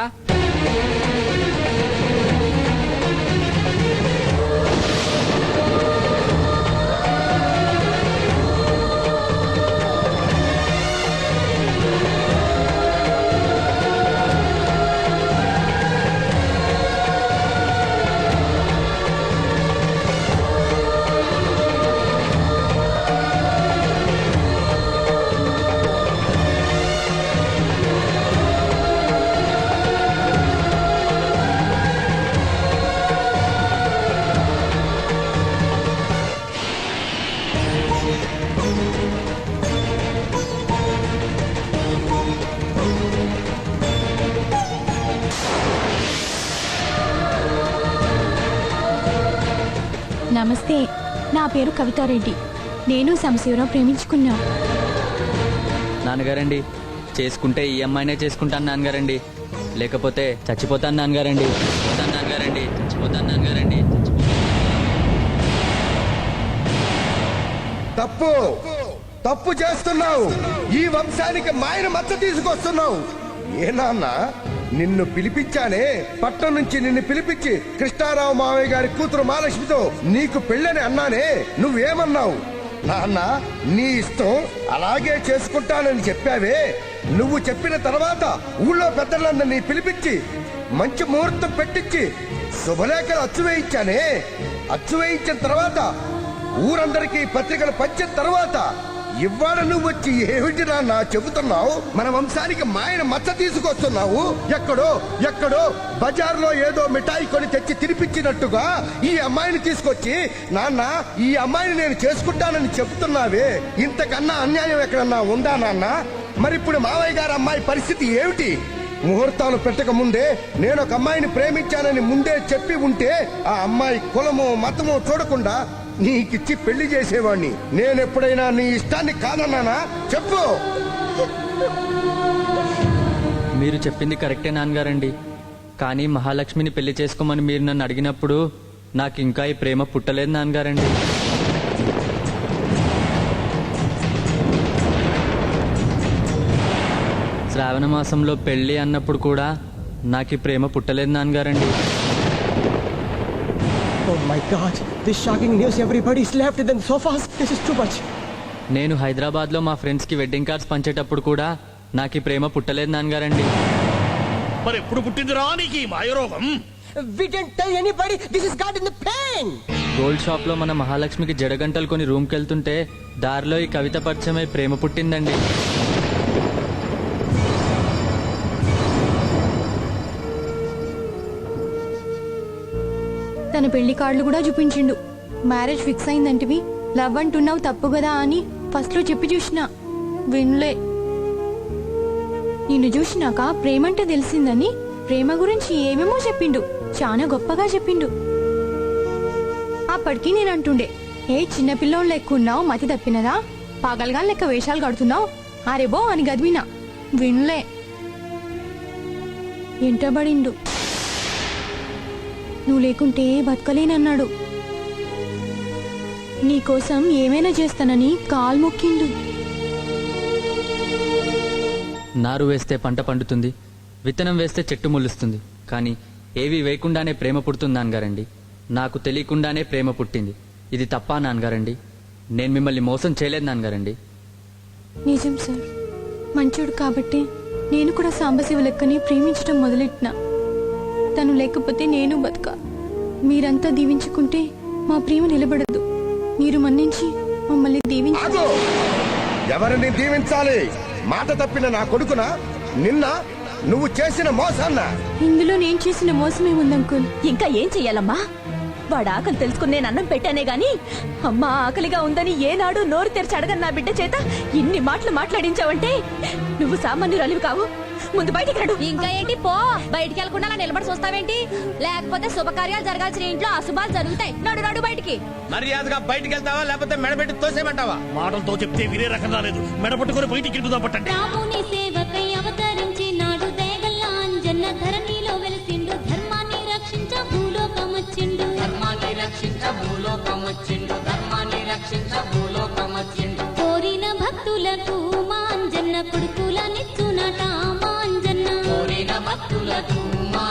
నమస్తే, నా పేరు కవితారెడ్డి. నేను సంశీవరావు ప్రేమించుకున్నా. నాన్నగారండి, చేసుకుంటే ఈ అమ్మాయినే చేసుకుంటాను నాన్నగారండి, లేకపోతే చచ్చిపోతాను నాన్నగారండి. చచ్చిపోతాను నాన్నగారండి, చచ్చిపోతాను నాన్నగారండి. తప్పు తప్పు చేస్తున్నావు. ఈ వంశానికి మాయన మచ్చ తీసుకొస్తున్నావు. ఏ నాన్న, నిన్ను పిలిపించానే, పట్నం నుంచి నిన్ను పిలిపించి కృష్ణారావు మావయ్య గారి కూతురు మహాలక్ష్మితో నీకు పెళ్ళని అన్నానే, నువ్వేమన్నావు? నాన్న, నీ ఇష్టం, అలాగే చేసుకుంటానని చెప్పావే. నువ్వు చెప్పిన తర్వాత ఊళ్ళో పెద్దలందరినీ పిలిపించి మంచి ముహూర్తం పెట్టించి శుభలేఖలు అచ్చు వేయించానే. అచ్చు వేయించిన తర్వాత ఊరందరికీ పత్రికలు పంచిన తర్వాత ఇవాళ నువ్వు వచ్చి ఏమిటి నాన్న చెబుతున్నావు? మన వంశానికి మాయన మచ్చ తీసుకొస్తున్నావు. ఎక్కడో ఎక్కడో బజార్లో ఏదో మిఠాయి కొని తెచ్చి తినిపించినట్టుగా ఈ అమ్మాయిని తీసుకొచ్చి, నాన్న ఈ అమ్మాయిని నేను చేసుకుంటానని చెబుతున్నావే. ఇంతకన్నా అన్యాయం ఎక్కడన్నా ఉందా నాన్న? మరిప్పుడు మావయ్య గారి అమ్మాయి పరిస్థితి ఏమిటి? ముహూర్తాలు పెట్టక ముందే నేను ఒక అమ్మాయిని ప్రేమించానని ముందే చెప్పి ఉంటే ఆ అమ్మాయి కులము మతము చూడకుండా నీకిచ్చి పెళ్లి చేసేవాణ్ణి. నేనెప్పుడైనా నీ ఇష్టాన్ని కాదన్నానా? చెప్పు. మీరు చెప్పింది కరెక్టే నాన్నగారండి, కానీ మహాలక్ష్మిని పెళ్లి చేసుకోమని మీరు నన్ను అడిగినప్పుడు నాకు ఇంకా ఈ ప్రేమ పుట్టలేదు నాన్నగారండి. శ్రావణ మాసంలో పెళ్లి అన్నప్పుడు కూడా నాకు ఈ ప్రేమ పుట్టలేదు నాన్నగారండి. Oh my God! This shocking news! Everybody's left and then so fast. This is too much. నేను హైదరాబాద్లో మా ఫ్రెండ్స్కి వెడ్డింగ్ కార్డ్స్ పంచేటప్పుడు కూడా నాకు ఈ ప్రేమ పుట్టలేదు నాన్నగారండి. మరి ఎప్పుడు పుట్టిందిరా నీకు ఈ మాయరోగం? We didn't tell anybody. This is God in the pain. Gold shop లో మన మహాలక్ష్మికి జడగంటలు కొని రూమ్కి వెళ్తుంటే దారిలో ఈ కవిత పరిచయమై ప్రేమ పుట్టిందండి. మన పెళ్లి కార్డులు కూడా చూపించిండు. మ్యారేజ్ ఫిక్స్ అయిందంటివి, లవ్ అంటున్నావు తప్పు కదా అని ఫస్ట్ లో చెప్పి చూసిన, వినలే. నిన్ను చూసినాక ప్రేమంటే తెలిసిందని ప్రేమ గురించి ఏమేమో చెప్పిండు, చాలా గొప్పగా చెప్పిండు. అప్పటికి నేను అంటుండే, ఏ చిన్నపిల్లోళ్ళు ఎక్కున్నావు, మతి తప్పినదా, పాగల్గా లెక్క వేషాలు కడుతున్నావు, అరేబో అని గదివినా, వినలే. ఎంటబడిండు. నువ్వు లేకుంటే బతకలేనన్నాడు. నీకోసం ఏమైనా చేస్తానని కాలు మొక్కిండు. నారు వేస్తే పంట పండుతుంది, విత్తనం వేస్తే చెట్టు మొలుస్తుంది, కానీ ఏవి వేయకుండానే ప్రేమ పుడుతుంది నాన్నగారండి. నాకు తెలియకుండానే ప్రేమ పుట్టింది. ఇది తప్పా నాన్నగారండి? నేను మిమ్మల్ని మోసం చేయలేదు నాన్నగారండి. నిజం సార్, మంచోడు కాబట్టి నేను కూడా సాంబశివ లెక్కని ప్రేమించడం మొదలెట్టినా. తను లేకపోతే నేను బతక. మీరంతా దీవించుకుంటే మా ప్రేమ నిలబడదు. మీరు మన్నించి మమ్మల్ని దీవించాలి. ఎవరిని దీవించాలి? మాట తప్పిన నా కొడుకున, నిన్న నువ్వు చేసిన మోసాన్న. ఇందులో నేను చేసిన మోసమే ఉంది అంకుల్. ఇంకా ఏం చెయ్యాలమ్మా? వాడు ఆకలి తెలుసుకుని నేను అన్నం పెట్టానే గాని అమ్మా ఆకలిగా ఉందని ఏనాడు నోరు తెరిచి అడగని నా బిడ్డ చేత ఇన్ని మాటలు మాట్లాడించావంటే నువ్వు సామాన్యురాలివి కావు. ముందు బయటికి రాడు. ఇంకా ఏంటి పో, బయటికి వెళ్లకుండా అలా నిలబడి చూస్తావేంటి? లేకపోతే శుభకార్యాలు జరగాల్సిన ఇంట్లో అశుభాలు జరుగుతాయి. నడు నడు బయటికి. మర్యాదగా బయటికి వెళ్తావా లేకపోతే మెడబెట్టి తోసేమంటావా? మాటలతో చెప్తే వినే రకం రాలేదు. మెడపట్టుకుని బయటికి వెళ్తుందా పట్టండి. రాముని సేవకై అవతరించినాడు దేగల్ల అంజన్న, ధరణిలో వెలిసిండు, ధర్మాన్ని రక్షించ భూలోకమొచ్చిండు, ధర్మాన్ని రక్షించ భూలోకమొచ్చిండు, ధర్మాన్ని రక్షించ భూలోకమొచ్చిండు. కోరిన భక్తులకు మా అంజన్న కొడుకులనిచ్చునట, మా అంజన్న కోరిన భక్తులకు మా.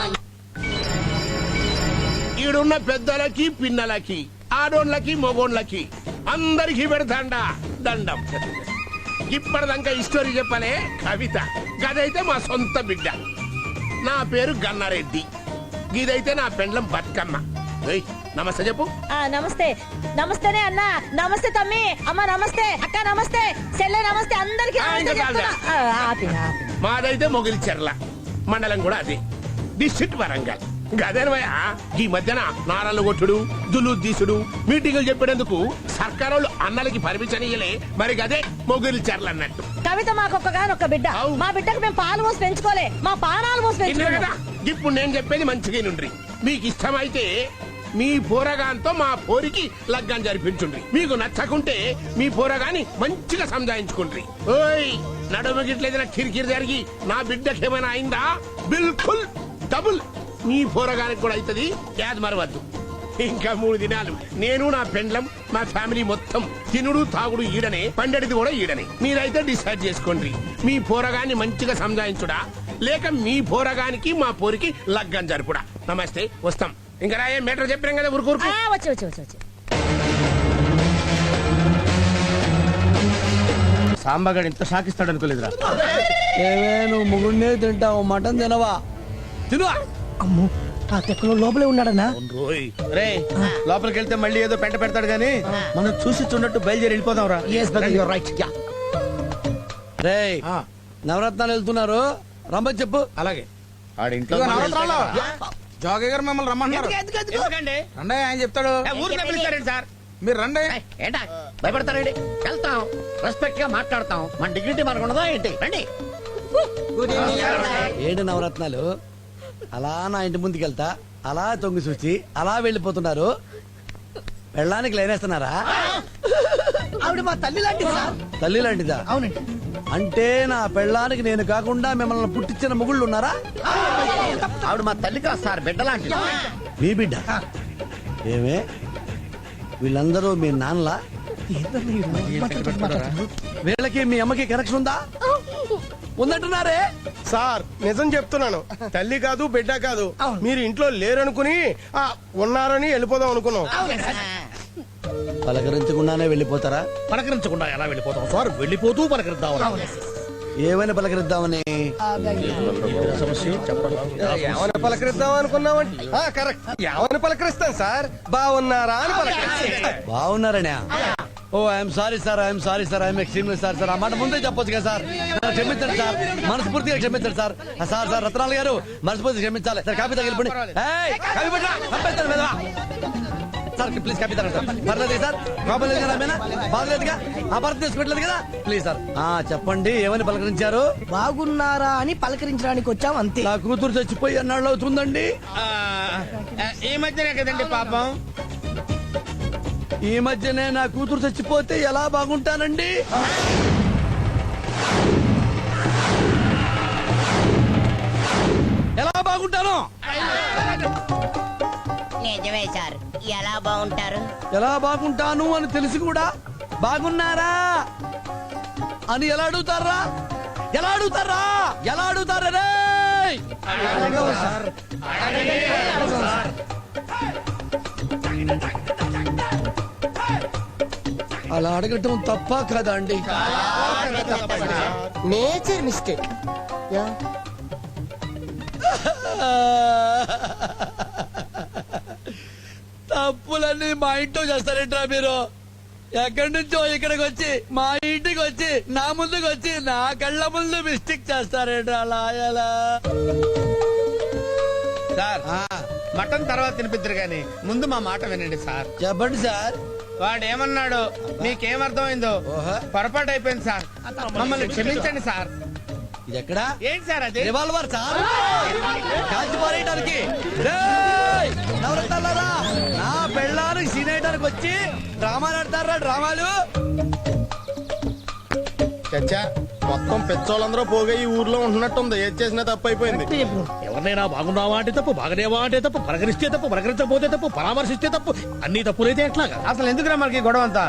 ఈడున్న పెద్దలకి పిన్నలకి ఆడోళ్ళకి మొగోళ్ళకి అందరికి పెడతాండా దండం. ఇప్పటిదాకా ఈ స్టోరీ చెప్పలే కవిత. గదైతే మా సొంత బిడ్డ. నా పేరు గన్నారెడ్డి. గిదైతే నా పెండ్లం బతుకమ్మ. ఏయ్, నమస్తే చెప్పు. నమస్తే. నమస్తేనే అన్న. నమస్తే తమ్మి. అమ్మ నమస్తే. అక్క నమస్తే. చెల్లె నమస్తే. అందరికి మాదైతే మొగిలిచెర్ల మండలం కూడా అదే, డిస్ట్రిక్ట్ వరంగల్. గదేనమయ్య ఈ మధ్యన నారాలు కొట్టుడు, దులు తీసుడు, మీటింగులు చెప్పేందుకు సర్కారోళ్ళు అన్నలకి పర్మిషన్ ఇయ్యలే. మరి గదే మొగిలిచెర్ల అన్నట్టు. కవిత మాకొక్కగానొక్క బిడ్డ. మా బిడ్డకు మేము పాలు మోసి పెంచుకోలే, మా పానాలు మోసి పెంచుకోలే. ఇప్పుడు నేను చెప్పేది మంచిగా నుండ్రి. మీకు ఇష్టమైతే మీ పోరగాంతో మా పోరికి లగ్గం జరిపించుండ్రి. మీకు నచ్చకుంటే మీ పోరగాని మంచిగా సంజాయించుకుండ్రి. ఓయ్ నడుమ గిట్లేదైనా కిరికిరి జరిగి నా బిడ్డకేమైనా అయిందా బిల్కుల్ డబుల్ మీ పోరగానికి కూడా అవుతుంది. యాద్ మరవద్దు. ఇంకా 3 దినాలు నేను నా పెండ్లం మా ఫ్యామిలీ మొత్తం తినుడు తాగుడు ఈడనే, పండడిది కూడా ఈడనే. మీరైతే డిసైడ్ చేసుకోండి. మీ పోరగాన్ని మంచిగా సంజాయించుడా లేక మీ పోరగానికి మా పోరికి లగ్గం జరుపుడా. నమస్తే, వస్తాం. ఇంకా రాయే మేటర్ చెప్పాం కదా ఊరుకూరు. సాంబగాడు ఇంత షాకిస్తాడు అనుకోలేదురా. ఏవే నువ్వు ముగుడినే తింటావు, మటన్ తినవా? తినువా. అమ్మో, ఆ తెక్కలో లోపలే ఉన్నాడన్నా. రే లోపలికి వెళ్తే మళ్ళీ ఏదో పెంట పెడతాడు గానీ మనం చూసి చూడట్టు బయలుదేరి వెళ్ళిపోదాం రా. రే నవరత్నాలు వెళ్తున్నారు, రమ్మని చెప్పు. అలాగే. ఆడింట్లో జోగయ్య గారు మిమ్మల్ని రమ్మంటున్నారు. రండి, ఆయన చెప్తాడు. సార్ మీరు రండి. ఏంటా భయపడతారండి? వెళ్తాం, రెస్పెక్ట్ గా మాట్లాడతాం. మన డిగ్నిటీ మనకు ఉండదా ఏంటి? రండి. ఏడు నవరత్నాలు అలా నా ఇంటి ముందుకు వెళ్తా అలా తొంగి చూచి అలా వెళ్ళిపోతున్నారు. పెళ్ళానికి లైనేస్తున్నారా? ఆవిడ మా తల్లి లాంటిది సార్. తల్లి లాంటిదా? అవునండి. అంటే నా పెళ్ళానికి నేను కాకుండా మిమ్మల్ని పుట్టించిన మొగుళ్ళు ఉన్నారా? ఆవిడ మా తల్లి కాదు సార్, బిడ్డ లాంటిది. మీ బిడ్డ? ఏమే వీళ్ళందరూ మీ నాన్నలా? వీళ్ళకి మీ అమ్మకి కనెక్షన్ ఉందా? ఉందంటున్నారే సార్ నిజం చెప్తున్నాను. తల్లి కాదు బిడ్డ కాదు. మీరు ఇంట్లో లేరనుకుని ఉన్నారని వెళ్ళిపోదాం అనుకున్నాం. పలకరించకుండానే వెళ్ళిపోతారా? పలకరించకుండా ఎలా వెళ్ళిపోతాం సార్? వెళ్ళిపోతూ పలకరిద్దాం. ఏమైనా పలకరిద్దామని? ఏమని పలకరిద్దాం అనుకున్నామంటే కరెక్ట్. ఏమని పలకరిస్తాం సార్? బాగున్నారా అని పలకరిస్తాం. బాగున్నారనే? Oh I'm sorry sir, I'm sorry sir, I'm extremely sorry sir. ఆ మాట ముందే చెప్పొచ్చు కదా సార్. క్షమించండి సార్, మనస్ఫూర్తిగా క్షమించండి సార్. సార్ సార్ రత్నాలు గారు మనస్ఫూర్తిగా క్షమించాలి సార్. కాపీ తగిలిపోండి. కాపీ పెట్టరా, సార్ ప్లీజ్ కాపీ తగ్గండి సార్. పర్లేదు సార్, ప్రాబ్లం లేదు కదా, ఆమెనా? బాగలేదుగా, అపార్థం చేసుకోవట్లేదు కదా, ప్లీజ్ సార్. చెప్పండి, ఏమని పలకరించారు? బాగున్నారా అని పలకరించడానికి వచ్చాం అంతే. నా కూతురు చచ్చిపోయి అన్నాళ్ళు అవుతుందండి. ఈ మధ్యనే కదండి పాపం. ఈ మధ్యనే నా కూతురు చచ్చిపోతే ఎలా బాగుంటానండి? ఎలా బాగుంటాను? నిజమే సార్, ఎలా బాగుంటారు? ఎలా బాగుంటాను అని తెలిసి కూడా బాగున్నారా అని ఎలా అడుగుతారా? ఎలా అడుగుతారా? ఎలా అడుగుతారా రే? అలా అడగటం తప్ప కదా అండి? Nature mistake. తప్పులన్నీ మా ఇంట్లో చేస్తారేంట్రా మీరు? ఎక్కడి నుంచో ఇక్కడికి వచ్చి మా ఇంటికి వచ్చి నా ముందుకు వచ్చి నా కళ్ళ ముందు మిస్టేక్ చేస్తారేంట్రా? అలా ఎలా? సార్ మటన్ తర్వాత తినిపిద్దరు గాని ముందు మా మాట వినండి సార్. చెప్పండి సార్. వాడు ఏమన్నాడు మీకేమర్థమైందో? పొరపాటు అయిపోయింది సార్, మమ్మల్ని క్షమించండి సార్. ఇది ఎక్కడా? ఏంటి సార్ అది? రివాల్వర్ సార్, కాల్చి పారేయడానికి. నవరత్నాలారా, నా పెళ్ళానికి సీనేయడానికి వచ్చి డ్రామాలు ఆడతారా? డ్రామాలు చచ్చా, మొత్తం పెచ్చోళ్ళందరూ పోగా ఈ ఊర్లో ఉంటున్నట్టుంది. ఏది చేసినా తప్పు అయిపోయింది. ఎవరినైనా బాగున్నావా అంటే తప్పు, బాగనేవా అంటే తప్పు, పలకరిస్తే తప్పు, పలకరించకపోతే తప్పు, పరామర్శిస్తే తప్పు, అన్ని తప్పులైతే ఎట్లాగా? అసలు ఎందుకురా మనకి గొడవ అంతా?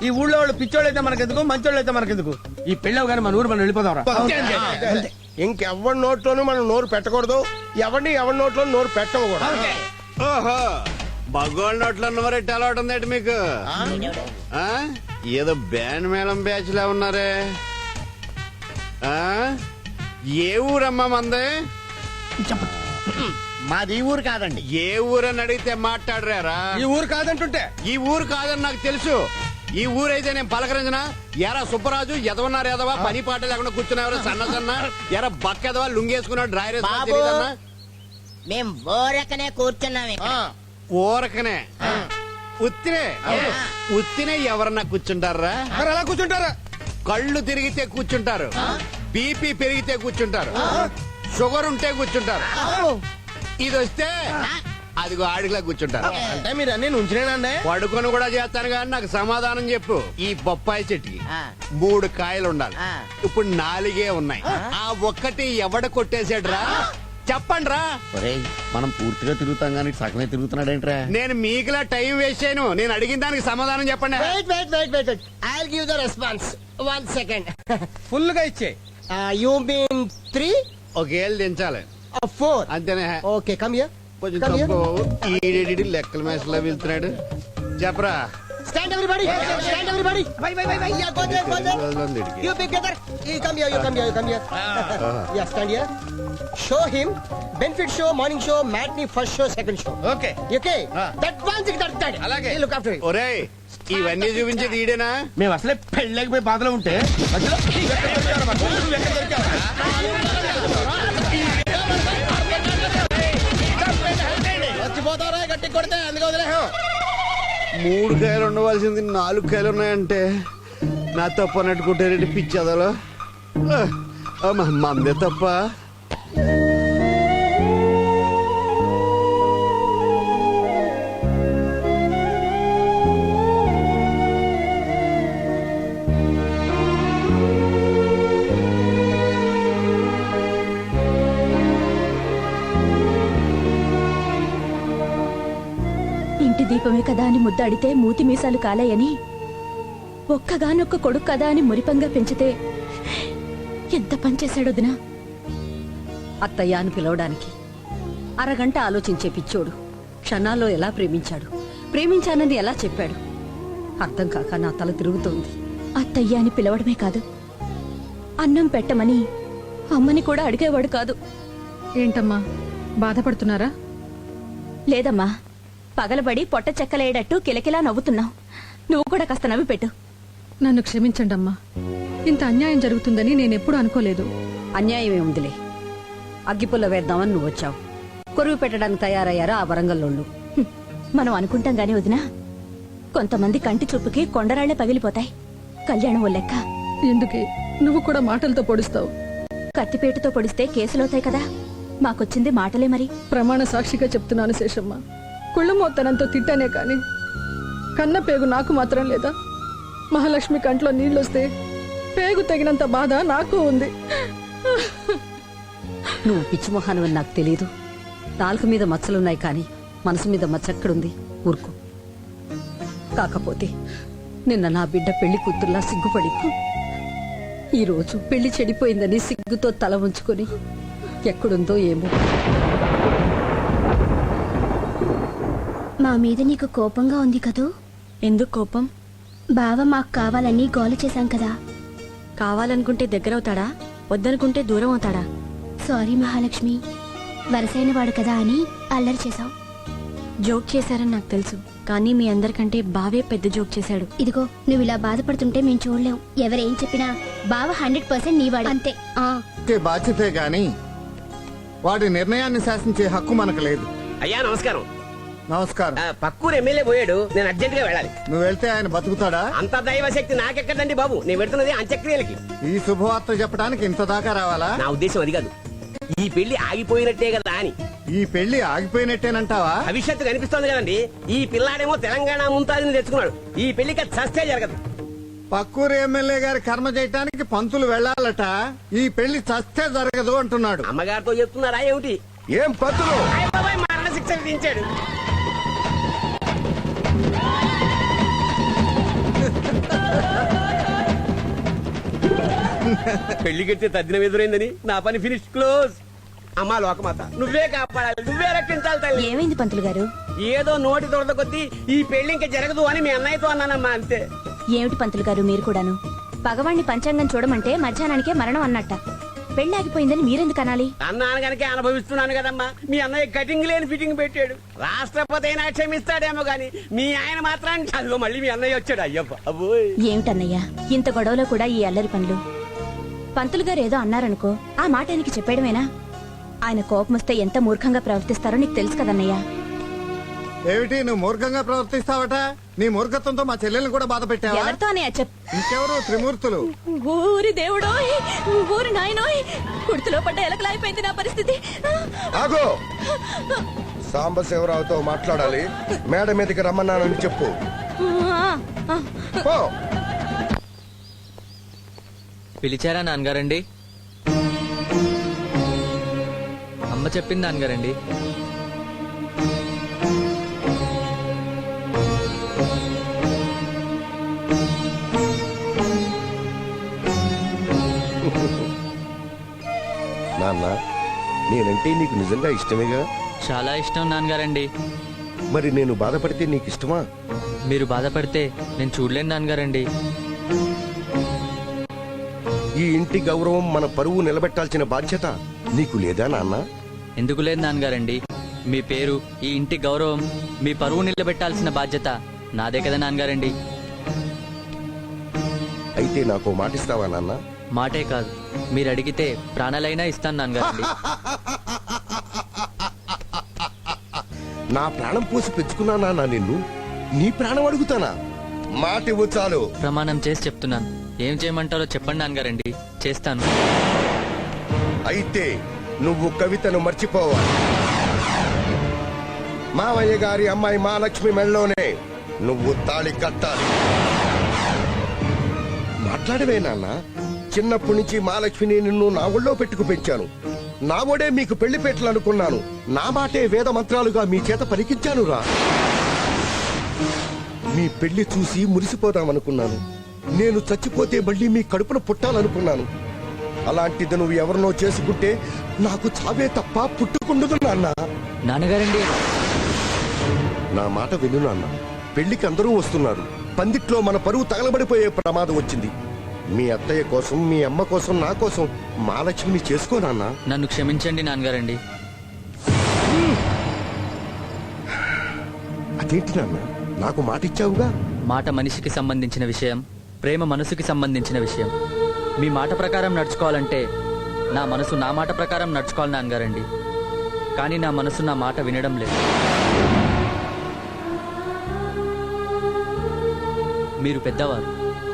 ఈ ఊళ్ళో వాళ్ళు పిచ్చోళ్ళు అయితే మనకెందుకు, మంచోళ్ళు అయితే మనకెందుకు? ఈ పెళ్ళవు కానీ మన ఊరు మనం వెళ్ళిపోదాం. ఇంకెవరి నోట్లోనూ మనం నోరు పెట్టకూడదు, ఎవరిని ఎవరి నోట్లో నోరు పెట్టకూడదు. ఓహో, మగోళ్ళ నోట్లో నోరెట్టి అలవాటు ఉందేంటి మీకు? ఆ? ఏదో బ్యాండ్ మేళం బ్యాచ్ లా ఉన్నారే. ఆ? ఏ ఊరమ్మా మంది? మాది ఊరు కాదండి. ఏ ఊరని అడిగితే మాట్లాడరారా? ఈ ఊరు కాదంటుంటే. ఈ ఊరు కాదని నాకు తెలుసు. ఈ ఊరైతే నేను పలకరించిన ఎరా సుబ్బరాజు ఎదవన్నారు, ఎదవా పని పాట లేకుండా కూర్చున్నారు, సన్న సన్న ఎరా బక్క ఎదవా లుంగేసుకున్నాడు, డ్రైర్ వేసుకున్నా. మేం ఓరకనే కూర్చున్నామే. ఊరకనే ఉత్తినే ఉత్తినే ఎవరన్నా కూర్చుంటారా? అలా కూర్చుంటారా? కళ్ళు తిరిగితే కూర్చుంటారు, బీపీ పెరిగితే కూర్చుంటారు, షుగర్ ఉంటే కూర్చుంటారు. ఇది వస్తే అదిగో ఆడిలా కూర్చుంటారు. అంటే మీరు అన్ని నుంచినేనండి? పడుకొని కూడా చేస్తాను కానీ నాకు సమాధానం చెప్పు. ఈ బొప్పాయి చెట్టుకి 3 కాయలు ఉండాలి, ఇప్పుడు 4 ఉన్నాయి. ఆ ఒక్కటి ఎవడ కొట్టేసాడురా? చెప్పండి రా. మనం పూర్తిగా తిరుగుతాం కానీ సగమే తిరుగుతున్నాడేంట్రా? నేను మీకులా టైం వేస్ట్ చేయను. నేను అడిగిన దానికి సమాధానం చెప్పండి. I'll give the response. 1 second. Full గా ఇచ్చే. You mean 3? ఒకేళ్ళు దించాలి 4? అంతేనే. Okay, come here. కొంచెం తప్పు. ఈడేడి లెక్కల మేసలా వెళ్తున్నాడు. చెప్పరా. Stand everybody. Stand everybody. Why? Yeah, go there, go there. You big brother. You come here, you come here, you come here. Yeah, stand here. Show him benefit show, morning show, matinee, first show, second show. Okay Okay? That one thing, that. అలాగే. Hey, look after it. ఒరేయ్, ఇవన్నీ చూపించేది ఈడేనా? మేము అసలే పెళ్ళకపోయి బాధలో ఉంటే మధ్యలో చచ్చిపోతారా గట్టి కొడితే? అందుకే వదిలేహం. 3 కాయలు ఉండవలసింది 4 కాయలు ఉన్నాయంటే నా తప్పు అన్నట్టుకుంటారండి పిచ్చదలో. మందే తప్ప. ఇంటి దీపమే కదా అని ముద్దాడితే మూతి మీసాలు కాలాయని, ఒక్కగానొక్క కొడుకు కదా అని మురిపంగా పెంచితే ఎంత పనిచేశాడు వదినా. అత్తయ్య అని పిలవడానికి అరగంట ఆలోచించే పిచ్చోడు క్షణాల్లో ఎలా ప్రేమించాడు, ప్రేమించానని ఎలా చెప్పాడు అర్థం కాక నా తల తిరుగుతోంది. అత్తయ్య అని పిలవడమే కాదు, అన్నం పెట్టమని అమ్మని కూడా అడిగేవాడు కాదు. ఏంటమ్మా బాధపడుతున్నారా? లేదమ్మా, పగలబడి పొట్ట చెక్కలేయడట్టు కిలకిలా నవ్వుతున్నావు. నువ్వు కూడా కాస్త నవ్వి పెట్టు. నన్ను క్షమించండి అమ్మా, ఇంత అన్యాయం జరుగుతుందని నేనెప్పుడు అనుకోలేదు. అన్యాయమే ఉందిలే, అగ్గిపుల్ల వేద్దామని నువ్వు వచ్చావు, కొరువు పెట్టడానికి తయారయ్యారా ఆ వరంగల్లోళ్ళు. మనం అనుకుంటాం గాని వదినా, కొంతమంది కంటి చూపుకి కొండరాళ్లే పగిలిపోతాయి. కళ్యాణం ఓ లెక్క. ఎందుకే నువ్వు కూడా మాటలతో పొడుస్తావు? కత్తిపేటతో పొడిస్తే కేసులవుతాయి కదా. మాకొచ్చింది మాటలే మరి. ప్రమాణ సాక్షిగా చెప్తున్నాను శేషమ్మ, కుళ్ళుమోత్తనంతో తిట్టానే కాని కన్న పేగు నాకు మాత్రం లేదా? మహాలక్ష్మి కంట్లో నీళ్ళొస్తే పేగు తగినంత బాధ నాకు ఉంది. నువ్వు పిచ్చిమొహాను నాకు తెలీదు. నాలుగు మీద మచ్చలున్నాయి కానీ మనసు మీద మచ్చక్కడుంది. ఊరుకో. కాకపోతే నిన్న నా బిడ్డ పెళ్లి కూతుర్లా సిగ్గుపడి ఈరోజు పెళ్లి చెడిపోయిందని సిగ్గుతో తల ఉంచుకొని ఎక్కడుందో ఏమో. మా మీద నీకు కోపంగా ఉంది కదూ? ఎందుకు కోపం? బావ మాకు కావాలని గోల చేశాం కదా. కావాలనుకుంటే దగ్గరవుతాడా, వద్దనుకుంటే దూరం అవుతాడా? సారీ మహాలక్ష్మి, వరసైన వాడు కదా అని అల్లరి చేశాం. జోక్ చేశారని నాకు తెలుసు, కానీ మీ అందరికంటే బావే పెద్ద జోక్ చేశాడు. ఇదిగో నువ్వు ఇలా బాధపడుతుంటే మేము చూడలేం. ఎవరేం చెప్పినా బావ 100% నీవాడు అంతే. బాధ్యతే గాని వాడి నిర్ణయాన్ని శాసించే హక్కు మనకు లేదు. అయ్యా నమస్కారం. నమస్కారం. పక్కూరు ఎమ్మెల్యే పోయాడు, నేను అర్జెంట్ గా వెళ్ళాలి. నువ్వు వెళ్తే ఆయన బతుకుతాడా? అంత దైవ శక్తి నాకెక్కడండి బాబు, నేను పెడుతున్నది అంత్యక్రియలకి. ఈ శుభవార్త చెప్పడానికి ఇంత దాకా రావాలా? నా ఉద్దేశం అది కాదు, ఈ పెళ్లి ఆగిపోయినట్టే కదా అని. ఈ పెళ్లి ఆగిపోయినట్టేనంటావా? భవిష్యత్తు కనిపిస్తోంది కదండి. ఈ పిల్లాడేమో తెలంగాణ ముంతాజిని తెచ్చుకున్నాడు. ఈ పెళ్లికి చస్తే జరగదు. పక్కూరు ఎమ్మెల్యే గారి కర్మ చేయటానికి పంతులు వెళ్ళాలట. ఈ పెళ్లి చస్తే జరగదు అంటున్నాడు. అమ్మగారితో చెప్తున్నారా ఏమిటి? ఏం పంతులు? మరణ శిక్ష విధించాడు. పెళ్లికెడితే తద్దినం ఎదురైందని నా పని ఫినిష్ క్లోజ్. అమ్మా లోకమాత, నువ్వే కాపాడాలి, నువ్వే రక్షించాలి తల్లి. ఏమైంది పంతులు గారు? ఏదో నోటి దొరద కొద్దీ ఈ పెళ్లి ఇంకా జరగదు అని మీ అన్నయ్యతో అన్నానమ్మా, అంతే. ఏమిటి పంతులు గారు మీరు కూడాను? పగవాణ్ణి పంచాంగం చూడమంటే మధ్యాహ్నానికే మరణం అన్నట్ట. పెళ్లి ఆగిపోయిందని మీరెందుకు అనాలి? అన్నాను కనుక అనుభవిస్తున్నాను కదమ్మా. మీ అన్నయ్య కటింగ్ లేని ఫిట్టింగ్ పెట్టాడు. రాష్ట్రపతి అయినా క్షమిస్తాడేమో గాని మీ ఆయన మాత్రం చదువు. మళ్ళీ మీ అన్నయ్య వచ్చాడు. అయ్యప్ప అబ్బోయ్. ఏమిటన్నయ్యా ఇంత గొడవలో కూడా ఈ అల్లరి పనులు? పంతులు గారు ఏదో అన్నారనుకో, ఆ మాట ఆయనకి చెప్పేయడమేనా? ఆయన కోపం వస్తే ఎంత మూర్ఖంగా ప్రవర్తిస్తారో నీకు తెలుసు కదన్నయ్యా. ఏమిటి నువ్వు మూర్ఖంగా ప్రవర్తిస్తావట? నీ మూర్ఖత్వంతో మా చెల్లెల్ని కూడా బాధ పెట్టావా? ఎవరితో అన్నయ్య ఇంకెవరు? త్రిమూర్తులు. ఊరి దేవుడోయ్, ఊరి నాయనోయ్, కుర్తులో పడ్డ ఎలకలాయిపోయింది నా పరిస్థితి. ఆగో, సాంబశివరావుతో మాట్లాడాలి. మేడ మీదకి రమ్మన్నానని చెప్పు. పో. పిలిచారా నాన్నగారండి? అమ్మ చెప్పింది నాన్నగారండి. నాన్న, నేనంటే నీకు నిజంగా ఇష్టమేగా? చాలా ఇష్టం నాన్నగారండి. మరి నేను బాధపడితే నీకు ఇష్టమా? మీరు బాధపడితే నేను చూడలేను నాన్నగారండి. ఈ ఇంటి గౌరవం, మన పరువు నిలబెట్టాల్సిన బాధ్యత నీకు లేదా నాన్న? ఎందుకు లేదు నాన్నగారండి? మీ పేరు, ఈ ఇంటి గౌరవం, మీ పరువు నిలబెట్టాల్సిన బాధ్యత నాదే కదా నాన్నగారండి. అయితే నాకు మాటిస్తావా నాన్న? మాటే కాదు, మీరు అడిగితే ప్రాణాలైనా ఇస్తాను నాన్నగారండి. నా ప్రాణం పోసి పెంచుకున్నా నాన్న నిన్ను, నీ ప్రాణం అడుగుతానా? మాటివ్వు చాలు. ప్రమాణం చేసి చెప్తున్నాను. ఏం చేయమంటారో చెప్పండి నాన్నగారండి, చేస్తాను. అయితే నువ్వు కవితను మర్చిపోవాలి. మావయ్య గారి అమ్మాయి మహాలక్ష్మి మెళ్ళలోనే నువ్వు తాళి కట్టాలి. మాట్లాడవే నాన్న. చిన్నప్పటి నుంచి మహాలక్ష్మిని నిన్ను నా ఒళ్ళో పెట్టుకు పెంచాను. నా ఒడే మీకు పెళ్లి పెట్టలు అనుకున్నాను. నా మాటే వేద మంత్రాలుగా మీ చేత పలికించానురా. మీ పెళ్లి చూసి మురిసిపోదామనుకున్నాను. నేను చచ్చిపోతే మళ్ళీ మీ కడుపున పుట్టాలనుకున్నాను. అలాంటిది నువ్వు ఎవరినో చేసుకుంటే నాకు చావే తప్ప పుట్టుకుండదు నాన్న. నాన్నగారండి, నా మాట విను నాన్న. పెళ్లికి అందరూ వస్తున్నారు. పందిట్లో మన పరువు తగలబడిపోయే ప్రమాదం వచ్చింది. మీ అత్తయ్య కోసం, మీ అమ్మ కోసం, నా కోసం మహాలక్ష్మిని చేసుకో నాన్న. నన్ను క్షమించండి నాన్నగారండి. అదేంటి నాన్న, నాకు మాట ఇచ్చావుగా? మాట మనిషికి సంబంధించిన విషయం, ప్రేమ మనసుకి సంబంధించిన విషయం. మీ మాట ప్రకారం నడుచుకోవాలంటే నా మనసు నా మాట ప్రకారం నడుచుకోవాలి నాన్నగారండి. కానీ నా మనసు నా మాట వినడం లేదు. మీరు పెద్దవారు.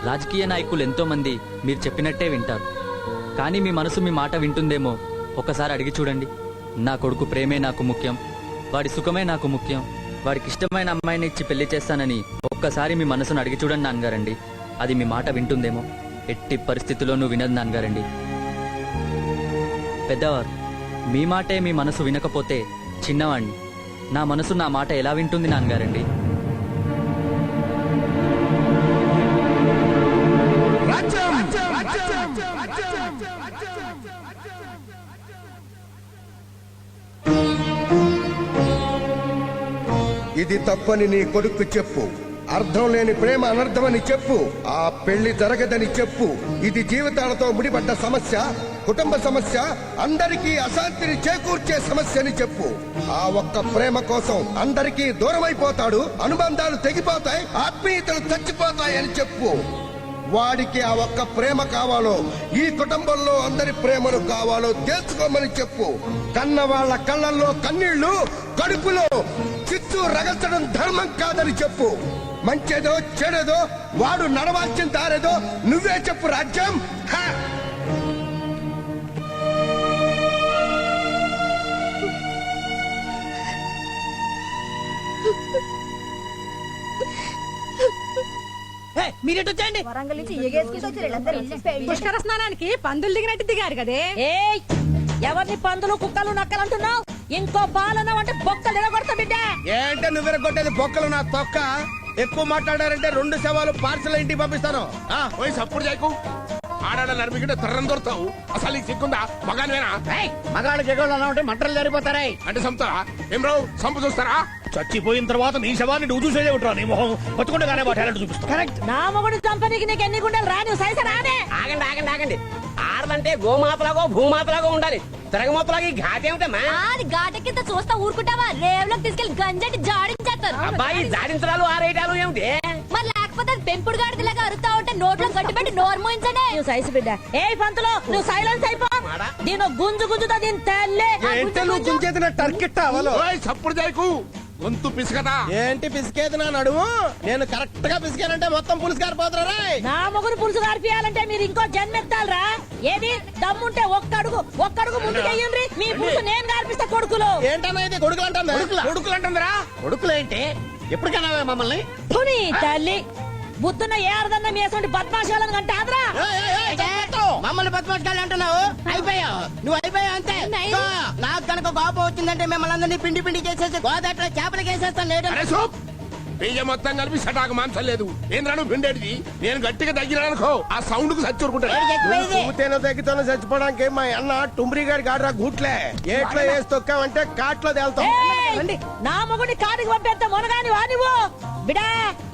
రాజకీయ నాయకులు ఎంతో మంది మీరు చెప్పినట్టే వింటారు. కానీ మీ మనసు మీ మాట వింటుందేమో ఒకసారి అడిగి చూడండి. నా కొడుకు ప్రేమే నాకు ముఖ్యం, వాడి సుఖమే నాకు ముఖ్యం, వాడికి ఇష్టమైన అమ్మాయిని ఇచ్చి పెళ్లి చేస్తానని ఒక్కసారి మీ మనసును అడిగి చూడండి నాన్నగారండి. అది మీ మాట వింటుందేమో. ఎట్టి పరిస్థితుల్లోనూ వినదు నాన్నగారండి. పెద్దవారు, మీ మాటే మీ మనసు వినకపోతే చిన్నవాణ్ణి. నా మనసు నా మాట ఎలా వింటుంది నాన్నగారండి? ఇది తప్పని నీ కొడుకు చెప్పు. అర్థం లేని ప్రేమ అనర్థమని చెప్పు. ఆ పెళ్లి జరగదని చెప్పు. ఇది జీవితాలతో ముడిపడ్డ సమస్య, కుటుంబ సమస్య, అందరికీ అశాంతిని చేకూర్చే సమస్యని చెప్పు. ఆ ఒక్క ప్రేమ కోసం అందరికీ దూరమైపోతాడు, అనుబంధాలు తెగిపోతాయి, ఆత్మీయతలు చచ్చిపోతాయని చెప్పు. వాడికి ఆ ఒక్క ప్రేమ కావాలో, ఈ కుటుంబంలో అందరి ప్రేమను కావాలో తెలుసుకోమని చెప్పు. కన్న వాళ్ళ కళ్ళల్లో కన్నీళ్లు, కడుపులో చిత్తు రగల్చడం ధర్మం కాదని చెప్పు. మంచేదో చెడేదో వాడు నడవాల్సిన దారేదో నువ్వే చెప్పు. రాజ్యం మీరేటు వచ్చేయండి. వరంగల్ నుంచి ఎగేసుకుంటూ వచ్చి వీళ్ళందరూ పుష్కర స్నానానికి పందులు దిగినట్టు దిగారు కదే. ఎవరిని పందులు కుక్కలు నక్కలు అంటున్నావు? ఇంకో పాలన అంటే బొక్కలు ఎరగొడతా బిడ్డ. ఏంటే నువ్వు ఎరగొట్టేది బొక్కలు నా తొక్క. ఎక్కువ మాట్లాడారంటే 2 శవాలు పార్సల్ ఇంటికి పంపిస్తాను. పోయి సప్పుడు చేయకు. ఆడాడ నడిపికింటే తర్రం దొరుకుతావు. అసలు నీకు సిక్కుందా? మగానివేనా? మగాళ్ళకి ఎగోళ్ళు అన్నా ఉంటే మంటలు జరిపోతారా అంటే చంపుతారా? ఏం రావు సంపు చూస్తారా? చచ్చిపోయిన తర్వాత నీ శవాన్ని నువ్వు చూసేదే ఉంటావు. నీ మొహం బతుకుండగానే టాలెంట్ చూపిస్తావు. కరెక్ట్. నా మొగుడు చంపనీకి నీకు ఎన్ని గుండెలు రా? నువ్వు సైజు రానే. ఆగండి ఆగండి ఆగండి. ఆడదంటే గోమాతలాగో భూమాతలాగో ఉండాలి. తిరగమాతలాగా ఈ ఘాటేమిటమ్మా? అది ఘాటెక్కింత చూస్తా ఊరుకుంటావా? రేవులోకి తీసుకెళ్లి గంజటి జాడించేస్తారు. అబ్బాయి జాడించడాలు ఆరేయడాలు ఏమిటి? మరి లేకపోతే అది పెంపుడు గాడిదలాగా అరుతా ఉంటే నోట్లో గట్టి పెట్టి నోరు మోయించండి. నువ్వు సైజు బిడ్డ. ఏ పంతులు నువ్వు సైలెన్స్ అయిపో. దీని గుంజు గుంజుతో దీని తల్లి. సప్పుడు చేయకు. గొంతు పిసుకదా? ఏంటి పిసికేది నా నడుము? నేను కరెక్ట్ గా పిసికానంటే మొత్తం పులుసు గారిపోతారా? నా మొగుడు పులుసు గారిపియాలంటే మీరు ఇంకో జన్మెత్తాలరా? ఏది దమ్ముంటే ఒక్కడుగు ముందుకెయ్యండి. మీ పులుసు నేను గారిపిస్తా. కొడుకులు ఏంటన్నా ఇది? కొడుకులు అంటుందా? కొడుకులు అంటుందిరా. కొడుకులు ఏంటి? ఎప్పటికైనా మమ్మల్ని పుని తల్లి బుద్ధున్న ఏరదన్న మీ అసలు బద్మాశాలను కంటే ఆదరా. మమ్మల్ని బతిమాటకాలు అంటున్నావు? అయిపోయావు, నువ్వు అయిపోయావు అంతే. నాకు కనుక కోపం వచ్చిందంటే మిమ్మల్ని అందరినీ పిండి పిండి చేసేసి గోదాట్లో చేపలకి వేసేస్తాను. లేడు బియ్యం మొత్తం కలిపి సటాకు మాంసం లేదు. ఏంద్రాను పిండేది? నేను గట్టిగా తగ్గినానుకో ఆ సౌండ్ కు తేనో తగ్గితేనో చచ్చిపోవడానికి మా అన్న టుమ్రి గారి గాడ్రా గూట్లే. ఏట్లో వేసి తొక్కామంటే కాట్లో తేల్తాం. నా మొగుడి కాడికి పంపేంత మునగాని వానివో బిడా.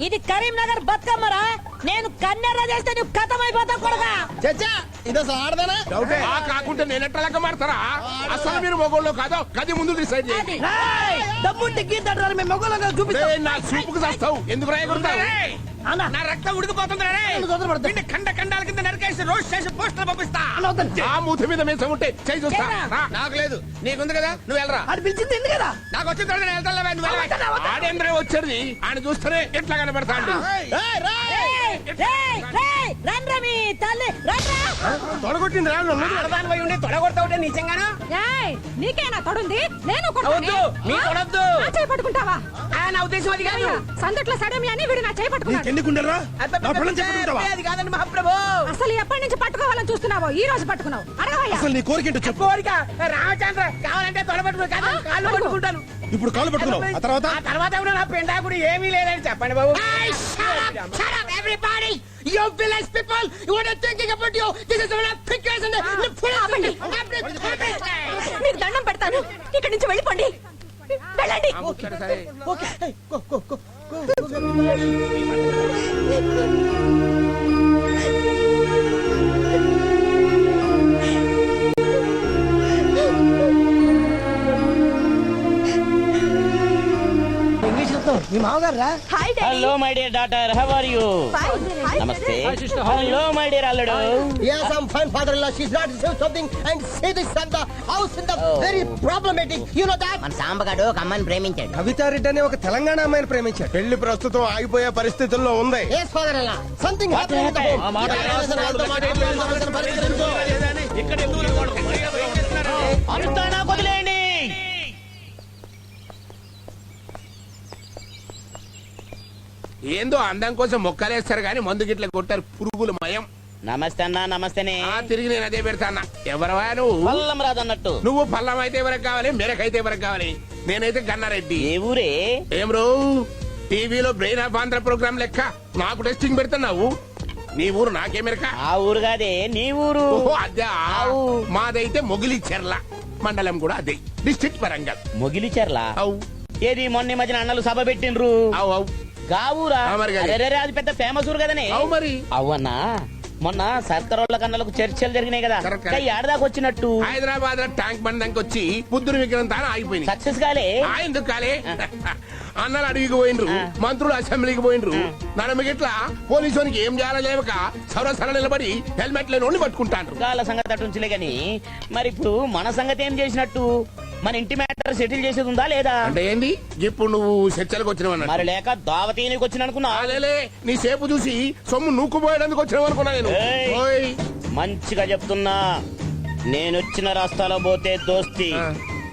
ఇది కరీంనగర్ బతుకమ్మరా. నేను కన్నెర్ర చేస్తే నువ్వు కథమైపోతావు కొడుగా. చచ్చా ఇది అసలు ఆడదానా? కాకుంటే నేను ఎట్లా లెక్క మాడతారా? అసలు మీరు మొగోళ్ళు కాదో గది ముందు డిసైడ్ చేయండి. దమ్ముంటే గీతాడు మేము మొగోళ్ళగా చూపిస్తాం. నా చూపుకు చేస్తావు. ఎందుకు రాయకూడతావు? నా రక్తం ఉడికిపోతుంది. ఖండ ఖండాల కింద నరికేసి రోడ్ స్టేషన్ పోస్టర్ పంపిస్తా. ఆ మూతి మీద మీసం ఉంటే చేయి చూస్తా. నాకు లేదు, నీకుంది కదా, నువ్వు వెళ్ళరా. అది పిలిచింది కదా. నాకు వచ్చిన తర్వాత నేను వెళ్తాను. ఆడేంద్రే వచ్చేది ఆయన చూస్తేనే ఎట్లా కనబడతాండి. తొడగొట్టింది ఆడదాని పోయి ఉండి తొడగొడతావుంటే నిజంగానా? నీకేనా తొడుంది? నేను వద్దు, మీ కొడొద్దు. చేయి పట్టుకుంటావా? నా ఉద్దేశం అది కాదు. సందట్లో సడమి అని వీడు నా చేయి పట్టుకున్నాడు. అది కాదండి మహాప్రభు. అసలు ఎప్పటి నుంచి పట్టుకోవాలని చూస్తున్నావో ఈ రోజు పట్టుకున్నావు. అడగవయ్యా. అసలు నీ కోరిక ఏంటో చెప్పు. కోరిక రామచంద్ర కావాలంటే తొడబట్టుకుని కాళ్ళు పట్టుకుంటాను. ఇప్పుడు కాళ్ళు పట్టుకున్నావు. ఆ తర్వాత కూడా నా పెండాకుడు ఏమీ లేదని చెప్పండి బాబు. Everybody, you village people, what are thinking about you? This is one of the thickest and మీకు దండం పెడతాను. ఇక్కడి నుంచి వెళ్ళిపోండి. వెళ్ళండి. Okay go go go English మీ మామగారు రా. Hello my dear daughter, how are you? నమస్తే. హలో మై డియర్ అల్లుడు. Yes, I'm fine, father-in-law. She's not received something and say this son the house in the very problematic. You know that? మన సాంబగాడు ఒక అమ్మాయిని ప్రేమించాడు. కవితారెడ్డి అనే ఒక తెలంగాణ అమ్మాయిని ప్రేమించాడు. పెళ్లి ప్రస్తుతం ఆగిపోయే పరిస్థితుల్లో ఉంది. Yes, father-in-law. Something happened in the home. ఇక్కడ ఎందుకు అనుతానా వదిలేయండి. ఏందో అందం కోసం మొక్కలేస్తారు గాని మందు గిట్ల కొట్టారు పురుగులు మయం. నమస్తే అన్నా. నమస్తేనే. తిరిగి నేను అదే పెడతాన్నా. ఎవరవా నువ్వు? పల్లం రాదన్నట్టు. నువ్వు పల్లం అయితే ఎవరికి కావాలి, మెరకైతే ఎవరికి కావాలి? నేనైతే గన్నారెడ్డి. ఏ ఊరే? ఏం రో టీవీలో బ్రెయిన్ ఆఫ్ ఆంధ్ర ప్రోగ్రామ్ లెక్క నాకు టెస్టింగ్ పెడుతున్నావు. నీ ఊరు నాకేమెరక? ఆ ఊరు కాదే, నీ ఊరు. అదే మాదైతే మొగిలి చెర్ల మండలం కూడా అదే, డిస్ట్రిక్ట్ వరంగల్. మొగిలి చెర్ల? ఏది మొన్న మధ్యన అన్నలు సభ పెట్టిండ్రు. గావురా? అది పెద్ద ఫేమస్ ఊరు కదనే. మరి అవునా? మొన్న సర్కరోళ్ళ కన్నలకు చర్చలు జరిగినాయి కదా, ఏడదాకా వచ్చినట్టు. హైదరాబాద్ లో ట్యాంక్ బండ్ దానికి వచ్చి బుద్ధుని విగ్రహం తాను ఆగిపోయింది. సక్సెస్ కాలే? ఎందుకు కాలే? అన్నలు అడవికి పోయిండ్రు, మంత్రులు అసెంబ్లీకి పోయిండ్రు. నడమిగిట్లా పోలీసునికి ఏం చేయాలో లేవక సరసర నిలబడి హెల్మెట్ లేని పట్టుకుంటాను. గాల సంగతి అటుంచులే గాని, మరి ఇప్పుడు మన సంగతి ఏం చేసినట్టు? మన ఇంటి మ్యాటర్ సెటిల్ చేసేది ఉందా లేదా? అంటే ఏంది ఇప్పుడు నువ్వు చర్చలకు వచ్చినవన్నా? మరి లేక దావతీనికి వచ్చిన అనుకున్నా. నీ సేపు చూసి సొమ్ము నూక్కుపోయేందుకు వచ్చినావు అనుకున్నా నేను. మంచిగా చెప్తున్నా, నేనొచ్చిన రాస్తాలో పోతే దోస్తి,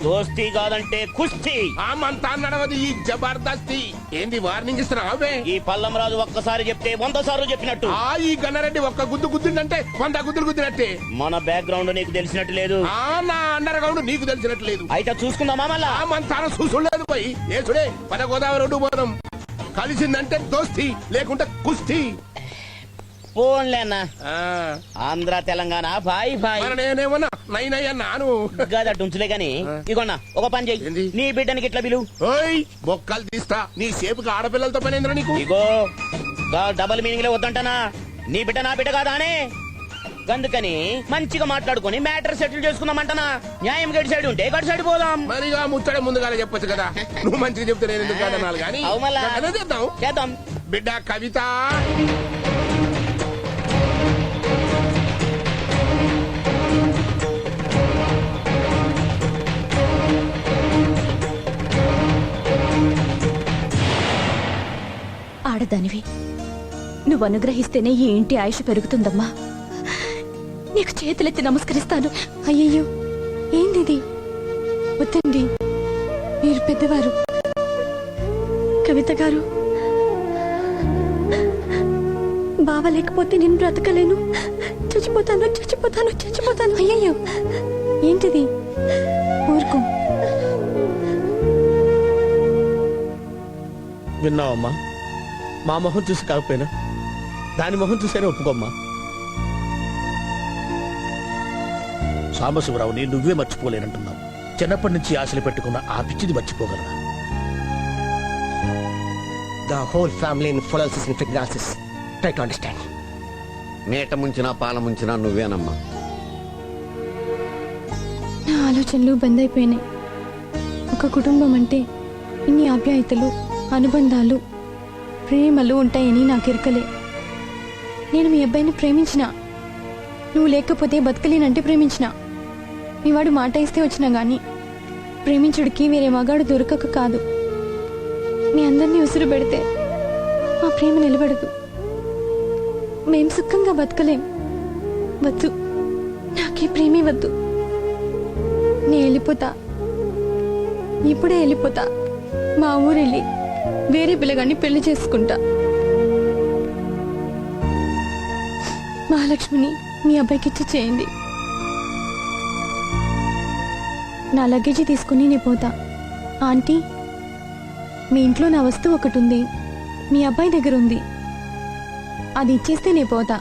దోస్తి కాదంటే కుస్తీ. మంతా నడవది ఈ జబర్దస్తి. ఏంది వార్నింగ్ ఇస్తున్నావే? ఈ పల్లం రాజు ఒక్కసారి చెప్తే 100 సార్లు చెప్పినట్టు. ఈ గన్నారెడ్డి ఒక్క గుద్దు గుద్దిందంటే 100 గుద్దులు గుద్దినట్టే. మన బ్యాక్గ్రౌండ్ నీకు తెలిసినట్టు లేదు, నా అండర్ గ్రౌండ్ నీకు తెలిసినట్టు లేదు. అయితే చూసుకుందామా మళ్ళా? మంతాన చూసులేదు పోయి ఏసుడే. పద గోదావరి రోడ్డు పోదాం. కలిసిందంటే దోస్తి, లేకుంటే కుస్తీ. పోన్లేనా, ఆంధ్ర తెలంగాణ బాయ్ బాయ్. నేనేమన్నా నైనయ్య నాను గదటుంచులే గాని, ఇగోన్నా ఒక పని చెయ్యి, నీ బిడ్డనికి ఇట్లా బిలు. బొక్కలు తీస్తా. నీ సేపుకి ఆడపిల్లలతో పని ఏంద్రా నీకు? ఇగో డబల్ మీనింగ్ లో వద్దంటనా, నీ బిడ్డ నా బిడ్డ కాదానే. అందుకని మంచిగా మాట్లాడుకుని మ్యాటర్ సెటిల్ చేసుకుందామంటనా. న్యాయం గడి సైడ్ ఉంటే గడి సైడ్ పోదాం. మరిగా ముచ్చడే ముందుగానే చెప్పొచ్చు కదా. నువ్వు మంచిగా చెప్తే నేను ఎందుకు కాదన్నాను కానీ చేద్దాం. బిడ్డ కవిత, ఆడదానివి, నువ్వు అనుగ్రహిస్తేనే ఈ ఇంటి ఆయుష్ పెరుగుతుందమ్మా. నీకు చేతులెత్తి నమస్కరిస్తాను. అయ్యయ్యో, ఏందిది? వద్దండి, మీరు పెద్దవారు. కవిత గారు, బావ లేకపోతే నేను బ్రతకలేను. చచ్చిపోతాను చచ్చిపోతాను చచ్చిపోతాను. అయ్యయ్యో, ఏంటిది? ఊరుకో. విన్నావమ్మా? మా మొహం చూసి కాకపోయినా దాని మొహం చూసేనే ఒప్పుకోమ్మా. సాంబశివరావుని నువ్వే మర్చిపోలేనంటున్నావు. చిన్నప్పటి నుంచి ఆశలు పెట్టుకున్న ఆ పిచ్చిది మర్చిపోగలరా? The whole family in paralysis and paralysis. Try to understand. మేట ముంచినా పాల ముంచినా నువ్వేనమ్మా. నా ఆలోచనలు బంద్ అయిపోయినాయి. ఒక కుటుంబం అంటే ఇన్ని ఆప్యాయతలు, అనుబంధాలు, ప్రేమలు ఉంటాయని నాకు ఎరకలే. నేను మీ అబ్బాయిని ప్రేమించిన, నువ్వు లేకపోతే బతకలేనంటే ప్రేమించిన. మీ వాడు మాట ఇస్తే వచ్చినా గాని ప్రేమించుడికి వేరే మగాడు దొరకక కాదు. మీ అందరినీ ఉసురు పెడితే మా ప్రేమ నిలబడదు. మేం సుఖంగా బతకలేం. వద్దు, నాకే ప్రేమే వద్దు. నేను వెళ్ళిపోతా, ఇప్పుడే వెళ్ళిపోతా. మా ఊరెళ్ళి వేరే పిల్లగాన్ని పెళ్లి చేసుకుంటా. మహాలక్ష్మిని మీ అబ్బాయికి ఇచ్చి చేయండి. నా లగేజీ తీసుకుని నేను పోతా. ఆంటీ, మీ ఇంట్లో నా వస్తువు ఒకటి ఉంది, మీ అబ్బాయి దగ్గర ఉంది. అది ఇచ్చేస్తే నేను పోతా.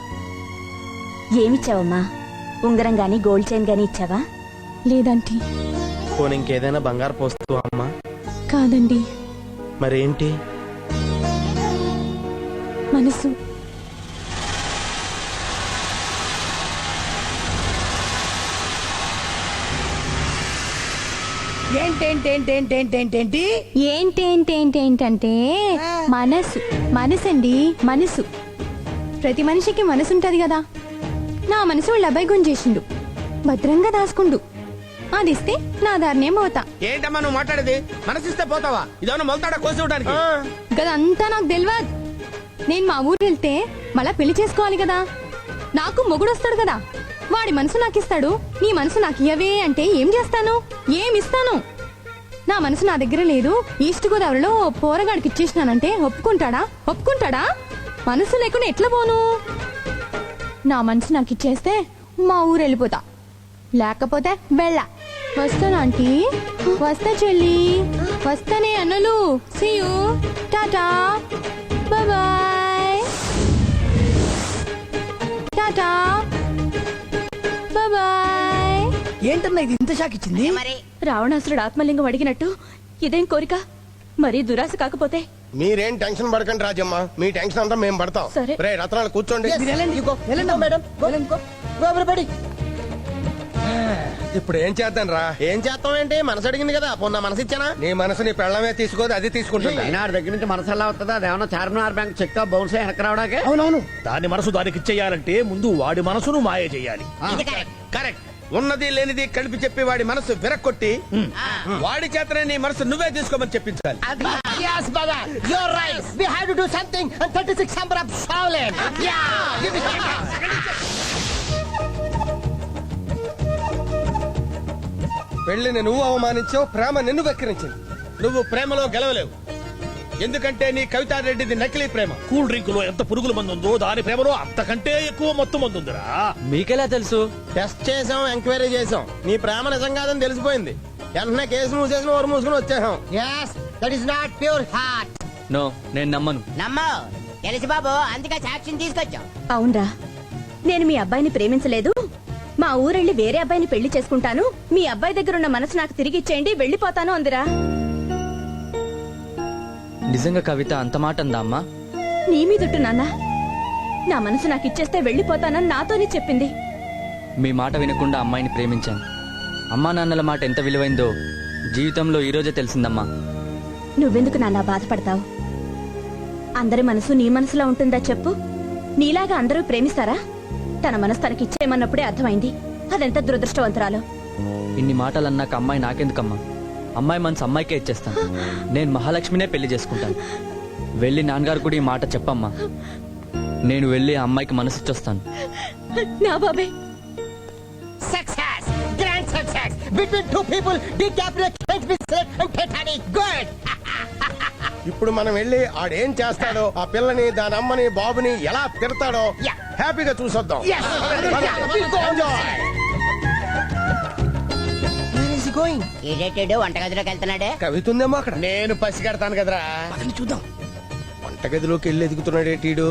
ఏమిచ్చావమ్మా? ఉంగరం గాని గోల్డ్ చైన్ గాని ఇచ్చావా? లేదంటీ. పోనీ ఇంకేదైనా బంగారు పోస్తూ అమ్మా? కాదండి. మరేంటి? మనసు. ఏంటంటే మనసు మనసండి మనసు. ప్రతి మనిషికి మనసు ఉంటది కదా. నా మనసు వాళ్ళ అబ్బాయి గుంజేసిండు, భద్రంగా దాసుకుండు. అది ఇస్తే నా దారినే పోతా. ఏంటమ్మా నువ్వు మాట్లాడేది? మనసిస్తే పోతావా? ఇదేమన్నా మొలతాడా కోసి ఇవ్వడానికి? గదంతా నాకు తెలియదు. నేను మా ఊరు వెళ్తే మళ్ళా పెళ్లి చేసుకోవాలి కదా. నాకు మొగుడు వస్తాడు కదా, వాడి మనసు నాకు ఇస్తాడు. నీ మనసు నాకు ఇయ్యవే అంటే ఏం చేస్తాను? ఏమిస్తాను? నా మనసు నా దగ్గర లేదు. ఈస్ట్ గోదావరిలో పోరగాడికి ఇచ్చేసినానంటే ఒప్పుకుంటాడా? మనసు లేకుండా ఎట్లా పోను? నా మనసు నాకు ఇచ్చేస్తే మా ఊరు వెళ్ళిపోతా, లేకపోతే వెళ్ళా. వస్తాను ఆంటీ, వస్తా చెల్లి, వస్తానే అన్నలు. See you, tata, bye, tata, bye. ఏంటన్నా ఇది ఇంత షాక్ ఇచ్చింది? రావణాసురుడు ఆత్మలింగం అడిగినట్టు ఇదేం కోరిక? మరీ దురాశ కాకపోతే? మీరేం టెన్షన్ పడకండి రాజమ్మ, మీ టెన్షన్ అంతా మేము పడతాం. సరే. రే రత్నాలు కూర్చోండి. ఇప్పుడు ఏం చేద్దాం రా? ఏం చేస్తాం ఏంటి? మనసు అడిగింది కదా, పొన్న మనసు ఇచ్చానా? నీ మనసు నీ పెళ్ళమే తీసుకోదు, అది తీసుకుంటుంది. దగ్గర నుంచి మనసు ఎలా అవుతుందా? అదేమన్నా చార్మినార్ బ్యాంక్ చెక్ బౌన్స్ వెనక్కి రావడానికి? అవునవును, దాని మనసు దానికి ఇచ్చేయాలంటే ముందు వాడి మనసును మాయ చేయాలి. కరెక్ట్. ఉన్నది లేనిది కలిపి చెప్పి వాడి మనసు విరక్కొట్టి వాడి చేతనే నీ మనసు నువ్వే తీసుకోమని చెప్పించాలి. Yes, brother, you're right. We have to do something on 36 number of Shaolin. Yeah, give me పెళ్లిని నువ్వు అవమానించావు, ప్రేమ నిన్ను వెక్కిరించింది. నువ్వు ప్రేమలో గెలవలేవు, ఎందుకంటే నీ కవితారెడ్డిది నకిలీ ప్రేమ. కూల్ డ్రింక్ లో ఎంత పురుగుల మందు ఉందో దాని ప్రేమలో అంతకంటే ఎక్కువ మొత్తం మందు ఉందిరా. మీకెలా తెలుసు? టెస్ట్ చేసాం, ఎంక్వైరీ చేసాం. నీ ప్రేమ నిజం కాదని తెలిసిపోయింది. వెంటనే కేసు మూసేసిన ఓరు మూసుకుని వచ్చేసాం. Yes, that is not pure heart. No, నేను నమ్మను. తెలుసు బాబు, అందుకే సాక్ష్యం తీసుకొచ్చాం. అవునరా, నేను మీ అబ్బాయిని ప్రేమించలేదు. మా ఊరెళ్ళి వేరే అబ్బాయిని పెళ్లి చేసుకుంటాను. మీ అబ్బాయి దగ్గర ఉన్న మనసు నాకు తిరిగి ఇచ్చేయండి, వెళ్ళిపోతాను అందిరా. నిజంగా కవిత అంత మాట అందా అమ్మా? నీ మీదుట్టు నాన్న, నా మనసు నాకు ఇచ్చేస్తే వెళ్ళిపోతానని నాతోనే చెప్పింది. మీ మాట వినకుండా అమ్మాయిని ప్రేమించాను. అమ్మా నాన్నల మాట ఎంత విలువైందో జీవితంలో ఈరోజే తెలిసిందమ్మా. నువ్వెందుకు నాన్న బాధపడతావు? అందరి మనసు నీ మనసులో ఉంటుందా చెప్పు? నీలాగా అందరూ ప్రేమిస్తారా? తన మనసు తనకి ఇచ్చేయమన్నప్పుడే అర్థమైంది అదెంత దురదృష్టవంతురాలో. ఇన్ని మాటలు అన్నాక అమ్మాయి నాకెందుకమ్మా? అమ్మాయి మనసు అమ్మాయికే ఇచ్చేస్తాను. నేను మహాలక్ష్మినే పెళ్లి చేసుకుంటాను. వెళ్ళి నాన్నగారు కూడా ఈ మాట చెప్పమ్మా. నేను వెళ్ళి ఆ అమ్మాయికి మనసు ఇచ్చొస్తాను. నా బాబే. Success, grand success. Between two people, DiCaprio can't be select and Titanic. Good. ఇప్పుడు మనం వెళ్ళి ఆడేం చేస్తాడో, ఆ పిల్లని, దాని అమ్మని, బాబుని ఎలా తిడతాడో హ్యాపీగా చూసొద్దాం. వంటగదిలోకి వెళ్తున్నాడే. కవితుందేమో అక్కడ. నేను పసిగడతాను కదరా. చూద్దాం. వంటగదిలోకి వెళ్ళి ఎదుగుతున్నాడేటీడు.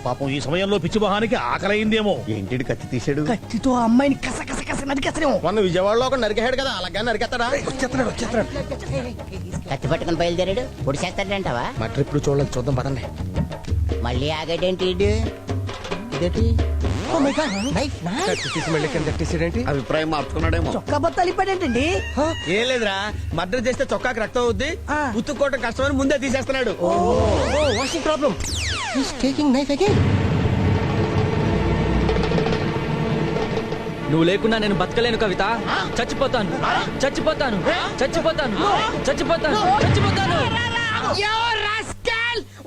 పాపం ఈ సమయంలో పిచ్చి మొహానికి ఆకలైందేమో. ఏంటి కత్తి తీసాడు? కత్తితో అమ్మాయిని కస కస కస నరికేస్తారేమో. మొన్న విజయవాడలో ఒక నరికేశాడు కదా, అలాగే నరికేస్తాడా? వచ్చేస్తున్నాడు. కత్తి పట్టుకుని బయలుదేరాడు. పొడి చేస్తాడంటావా? మటర్ ఇప్పుడు చూడలేదు, చూద్దాం పదండి. మళ్ళీ ఆగాడేంటి? ఇదేంటి? కత్తి తీసి మళ్ళీ కింద కట్టేసాడేంటి? అభిప్రాయం మార్చుకున్నాడేమో. చొక్కా బత్తాలు ఇప్పాడేంటండి? ఏం లేదురా, మర్డర్ చేస్తే చొక్కాకి రక్తం అవుద్ది, ఉత్తుకోవటం కష్టమని ముందే తీసేస్తున్నాడు. Washing problem. He's taking knife again. నువ్వు లేకుండా నేను బతకలేను కవిత. చచ్చిపోతాను.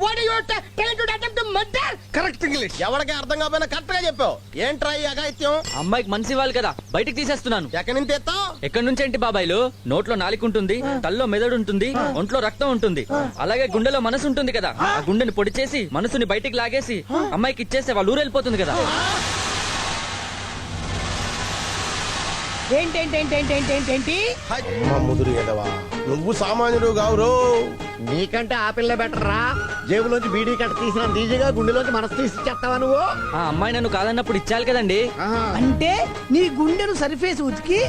What are you telling to attempt to murder? Correct English. ఎవరికి అర్థం కాకపోయినా కరెక్ట్ గా చెప్పావు. ఏంట్రా ఈ అఘాయిత్యం? అమ్మాయికి మనసు ఇవ్వాలి కదా, బయటికి తీసేస్తున్నాను. ఎక్కడి నుంచి తెస్తావు? ఎక్కడి నుంచి ఏంటి బాబాయిలు? నోట్లో నాలుక ఉంటుంది, తల్లో మెదడు ఉంటుంది, ఒంట్లో రక్తం ఉంటుంది, అలాగే గుండెలో మనసు ఉంటుంది కదా. ఆ గుండెని పొడి చేసి మనసుని బయటికి లాగేసి అమ్మాయికి ఇచ్చేస్తే వాళ్ళు ఊరు వెళ్ళిపోతుంది కదా. ఏంటి? అమ్మ ముదురు ఎదవా, నువ్వు సామాన్యుడు కావురో. నీకంటే ఆ పిల్ల బెటర్ రా. జేబులోంచి బీడీ కట్ట తీసిన ఈజీగా గుండెలోంచి మనసు తీసి ఇచ్చేస్తావా నువ్వు? ఆ అమ్మాయి నన్ను కాదన్నప్పుడు ఇచ్చాలి కదండి. అంటే నీ గుండెను సరిఫేసి ఉతికి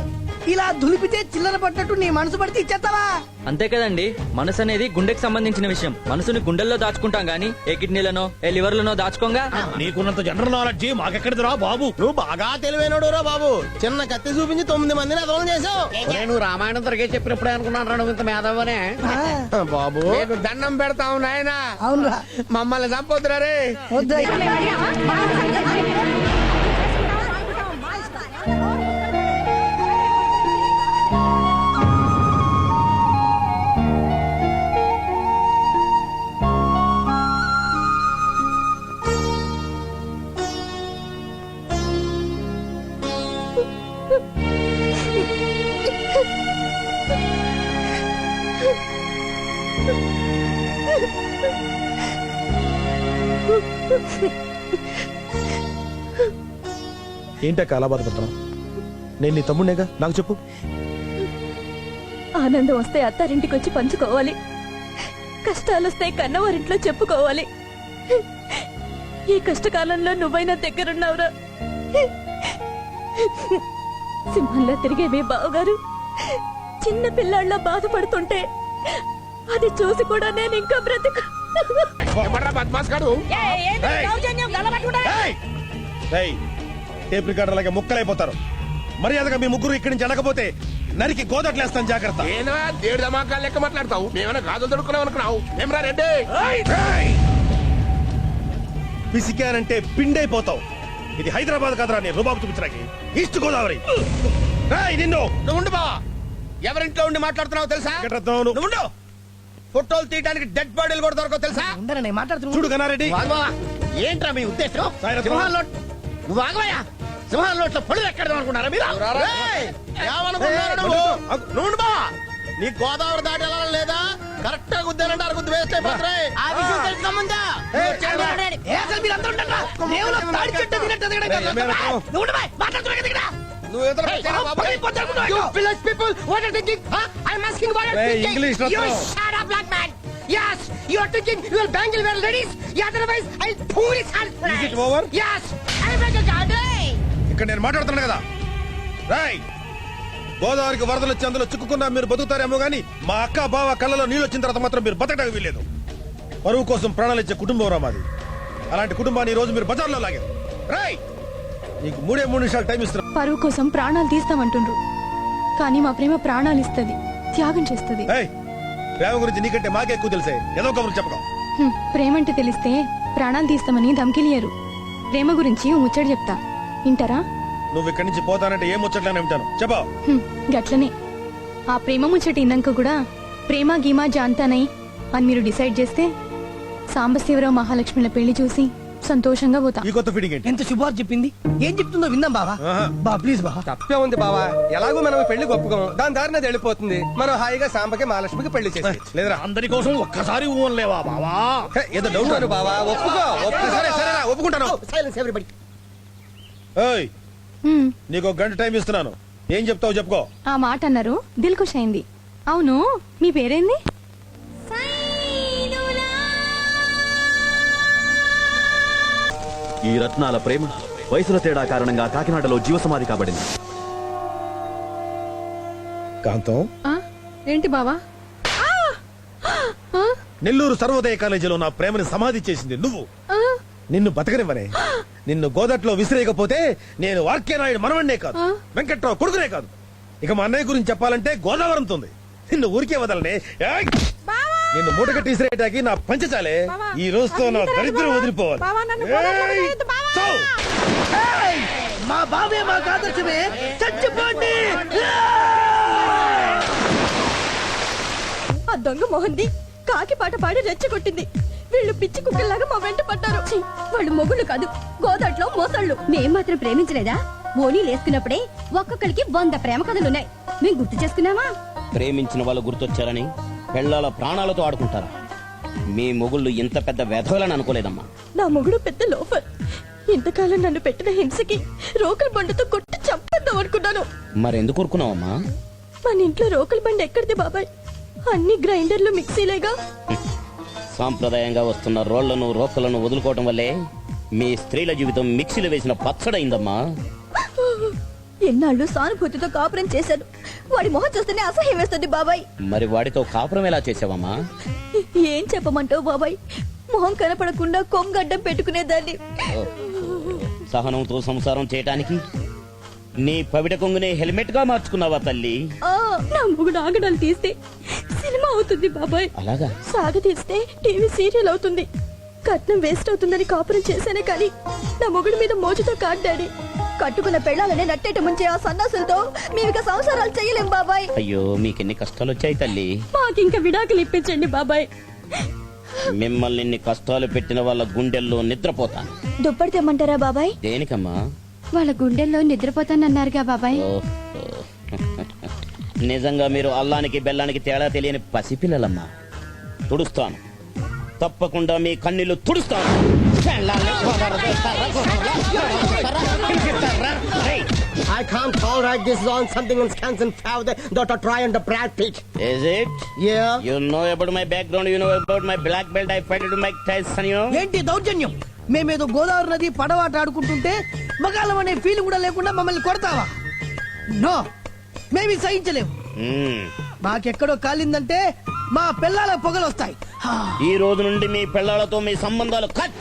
ఇలా దులిపితే చిల్లర పట్టినట్టు నీ మనసు పడితే ఇచ్చేస్తావా? అంతే కదండి, మనసు అనేది గుండెకి సంబంధించిన విషయం. మనసుని గుండెల్లో దాచుకుంటాం గానీ ఏ కిడ్నీలనో ఏ లివర్లనో దాచుకోంగా. నీకున్నంత జనరల్ నాలెడ్జ్ మాకెక్కడిది రా బాబు. నువ్వు బాగా తెలివైనడు రా బాబు. చిన్న కత్తి చూపించి 9 మందిని అదోలం చేసావు. నువ్వు రామాయణం తరగే చెప్పినప్పుడే అనుకున్నాను నువ్వు ఇంత మేధావనే. బాబు నీకు దండం పెడతావు నాయనా. అవునురా. మమ్మల్ని చంపొద్దురా రే. ఏంటక్క అలా బాధపడుతున్నావు? నేను నీ తమ్ముడేగా, నాకు చెప్పు. ఆనందం వస్తే అత్తారింటికి వచ్చి పంచుకోవాలి, కష్టాలు వస్తే కన్నవారింట్లో చెప్పుకోవాలి. ఈ కష్టకాలంలో నువ్వైనా దగ్గరున్నావురా. సింహంలో తిరిగే మీ బావగారు చిన్న పిల్లాళ్ళ బాధపడుతుంటే అది చూసి కూడా నేను ఇంకా బ్రతుకు. టేప్ రికార్డర్ లాగా ముక్కలైపోతారు. మర్యాదగా మీ ముగ్గురు ఇక్కడి నుంచి అనకపోతే నరికి గోదట్లేస్తాను, జాగ్రత్త. ఏనా దేడు దమాకాలు లెక్క మాట్లాడతావు? మేమైనా గాజులు తడుకున్నావు అనుకున్నావు? ఏమరా రెడ్డి? పిసికానంటే పిండైపోతావు. ఇది హైదరాబాద్ కాదురా, నేను రుబాబు చూపించడానికి. ఈస్ట్ గోదావరి. నిన్ను నువ్వు ఉండు బా. ఎవరింట్లో ఉండి మాట్లాడుతున్నావు తెలుసా? నువ్వు ఉండు. ఫోటోలు తీయడానికి డెడ్ బాడీలు కూడా దొరకవు తెలుసా? చూడు గన్నారెడ్డి, ఏంట్రా మీ ఉద్దేశం? సాయిరత్నం. సింహాల్లో నువ్వు ఆగవయ్యా. సింహాల్లో పళ్ళు ఎక్కడ అనుకున్నారా మీరు? ఏమనుకున్నారు నువ్వు? నువ్వు ఉండు బా. నీ గోదావరి దాటి ఎలా లేదా? కరెక్ట్ గా గుద్దానంటే అరకు వేస్ట్ అయిపోతాయి. ఆ విషయం తెలుసుకోముందా? నువ్వు ఎదురు English Yes, you are thinking you will bangle well, ladies. Otherwise, I'll pull his hands. Is it over? Yes, I beg your pardon. ఇక్కడ నేను మాట్లాడుతున్నాను కదా. రాయ్, గోదావరికి వరదలు వచ్చి అందులో చిక్కుకున్నా మీరు బతుకుతారేమో గానీ మా అక్క బావ కళ్ళలో నీళ్ళు వచ్చిన తర్వాత మాత్రం మీరు బతకడానికి వీల్లేదు. పరువు కోసం ప్రాణాలు ఇచ్చే కుటుంబం రా మాది. అలాంటి కుటుంబాన్ని ఈ రోజు మీరు బజార్లో లాగారు. రాయ్, నీకు 3 నిమిషాలు టైం ఇస్తున్నా. పరువు కోసం ప్రాణాలు తీస్తామంటుండ్రు, కానీ మా ప్రేమ ప్రాణాలు ఇస్తుంది, త్యాగం చేస్తుంది. ప్రేమ గురించి నీకంటే మాకే ఎక్కువ తెలిసే. ఏదో కబురు చెప్పడం. ప్రేమంటే తెలిస్తే ప్రాణాలు తీస్తామని ధమ్కిలియరు. ప్రేమ గురించి ఓ ముచ్చట చెప్తా, వింటారా? నువ్వు ఇక్కడి నుంచి పోతానంటే ఏం ముచ్చట్లేనే వింటాను. చెప్పా. గట్లనే ఆ ప్రేమ ముచ్చట ఇన్నాక కూడా ప్రేమ గీమా జాంతానై అని మీరు డిసైడ్ చేస్తే సాంబశివరావు మహాలక్ష్మిల పెళ్లి చూసి సంతోషంగా పోతా. ఈ కొత్త ఫీడింగ్ ఏంటి? ఎంత శుభార్త చెప్పింది, ఏం చెప్తుందో విందాం బావా. బా ప్లీజ్ బా. తప్పే ఉంది బావా. ఎలాగో మనం పెళ్లి ఒప్పుకోం, దాని దారిని అది వెళ్ళిపోతుంది. మనం హాయిగా సాంబకి మహాలక్ష్మికి పెళ్లి చేసి లేదురా, అందరి కోసం ఒక్కసారి ఊనలేవా బావా? ఏదో డౌట్ అని బావా. ఒప్పుకో. సరేరా, ఒప్పుకుంటాను. Silence everybody. ఏయ్, నీకు 1 గంట టైం ఇస్తున్నాను. ఏం చెప్తావు చెప్పుకో. ఆ మాట అన్నారు, దిల్ ఖుష్ అయింది. అవును, మీ పేరేంది? ఈ రత్నాల ప్రేమ వయసుల తేడా కారణంగా కాకినాడలో జీవ సమాధి కాబడింది. కాంతం, ఏంటి బావా? నెల్లూరు సర్వోదయ కాలేజీలో నా ప్రేమని సమాధి చేసింది నువ్వు. నిన్ను బతకనివ్వనే. నిన్ను గోదట్లో విసిరేయకపోతే నేను ఆర్కే నాయుడు మనవన్నే కాదు, వెంకట్రావు కొడుకునే కాదు, ఇక మా అన్నయ్య గురించి చెప్పాలంటే గోదావరంతుంది. నిన్ను ఊరికే వదలనే. నిన్ను మూటగట్టి విసిరేయటానికి నా పంచచాలే. ఈ రోజుతో నా దరిద్రం వదిలిపోవాలి. మా బావే మాకు ఆదర్శమే. చచ్చిపోండి. ఆ దొంగ మొహంది కాకి పాట పాడి రెచ్చగొట్టింది. వీళ్ళు పిచ్చి కుక్కల్లాగా మా వెంట పడ్డారు. వాళ్ళు మొగుళ్ళు కాదు, గోదాట్లో మోసళ్ళు. మేం మాత్రం ప్రేమించలేదా? ఓనీ లేసుకున్నప్పుడే ఒక్కొక్కరికి 100 ప్రేమ కథలున్నాయి. మేం గుర్తు చేసుకున్నామా? ప్రేమించిన వాళ్ళు గుర్తొచ్చారని పెళ్ళాల ప్రాణాలతో ఆడుకుంటారా? మీ మొగుళ్ళు ఇంత పెద్ద వెధవలని అనుకోలేదమ్మా. నా మొగుడు పెద్ద లోఫర్. ఇంతకాలం నన్ను పెట్టిన హింసకి రోకల బండితో కొట్టి చంపేద్దాం అనుకున్నాను. మరెందుకు ఊరుకున్నావమ్మా? మన ఇంట్లో రోకల బండి ఎక్కడిది బాబాయ్? అన్ని గ్రైండర్లు మిక్సీలేగా. సాంప్రదాయంగా వస్తున్న రోళ్లను రోకలను వదులుకోవటం వల్లే మీ స్త్రీల జీవితం మిక్సీలో వేసిన పచ్చడైందమ్మా. ఎన్నాళ్ళు సానుభూతితో కాపురం చేశాను. వాడి మొహం చూస్తేనే అసహ్యం వేస్తుంది బాబాయ్. మరి వాడితో కాపురం ఎలా చేసావమ్మా? ఏం చెప్పమంటావు బాబాయ్, మొహం కనపడకుండా కొంగడ్డం పెట్టుకునేదాన్ని. సహనంతో సంసారం చేయటానికి నీ పవిట కొంగునే హెల్మెట్ గా మార్చుకున్నావా తల్లి? నా మొగుడు ఆగడాలు తీస్తే సినిమా అవుతుంది బాబాయ్. అలాగా? సాగ తీస్తే టీవీ సీరియల్ అవుతుంది. కట్నం వేస్ట్ అవుతుందని కాపురం చేశానే కానీ నా మొగుడు మీద మోజుతో కాడ్డాడి. కట్టుకున్న పెళ్ళాలనే నట్టేట ముంచే ఆ సన్నాసులతో మేమిక సంసారాలు చేయలేం బాబాయ్. అయ్యో, మీకెన్ని కష్టాలు వచ్చాయి తల్లి. మాకింక విడాకులు ఇప్పించండి బాబాయ్. మిమ్మల్ని ఇన్ని కష్టాలు పెట్టిన వాళ్ళ గుండెల్లో నిద్రపోతాను. దుప్పటి తెమ్మంటారా బాబాయ్? దేనికమ్మా? వాళ్ళ గుండెల్లో నిద్రపోతానన్నారుగా బాబాయ్. నిజంగా మీరు అల్లానికి బెల్లానికి తేడా తెలియని పసిపిల్లలమ్మా. తుడుస్తాను, తప్పకుండా మీ కన్నీళ్లు తుడుస్తాను. I can't tolerate this on something in Wisconsin father that are trying to Brad Pitt. Is it? Yeah. You know about my background, you know about my black belt, I fight to Mike Tyson, you know? ఏంటి దౌర్జన్యం? మేమేదో గోదావరి నది పడవాట ఆడుకుంటుంటే మగాళ్ళం అనే ఫీలింగ్ కూడా లేకుండా మమ్మల్ని కొడతావా? నో, మేమి సహించలేము. మాకెక్కడో కాలిందంటే మా పిల్లల పొగలు వస్తాయి. ఈ రోజు నుండి మీ పిల్లలతో మీ సంబంధాలు cut.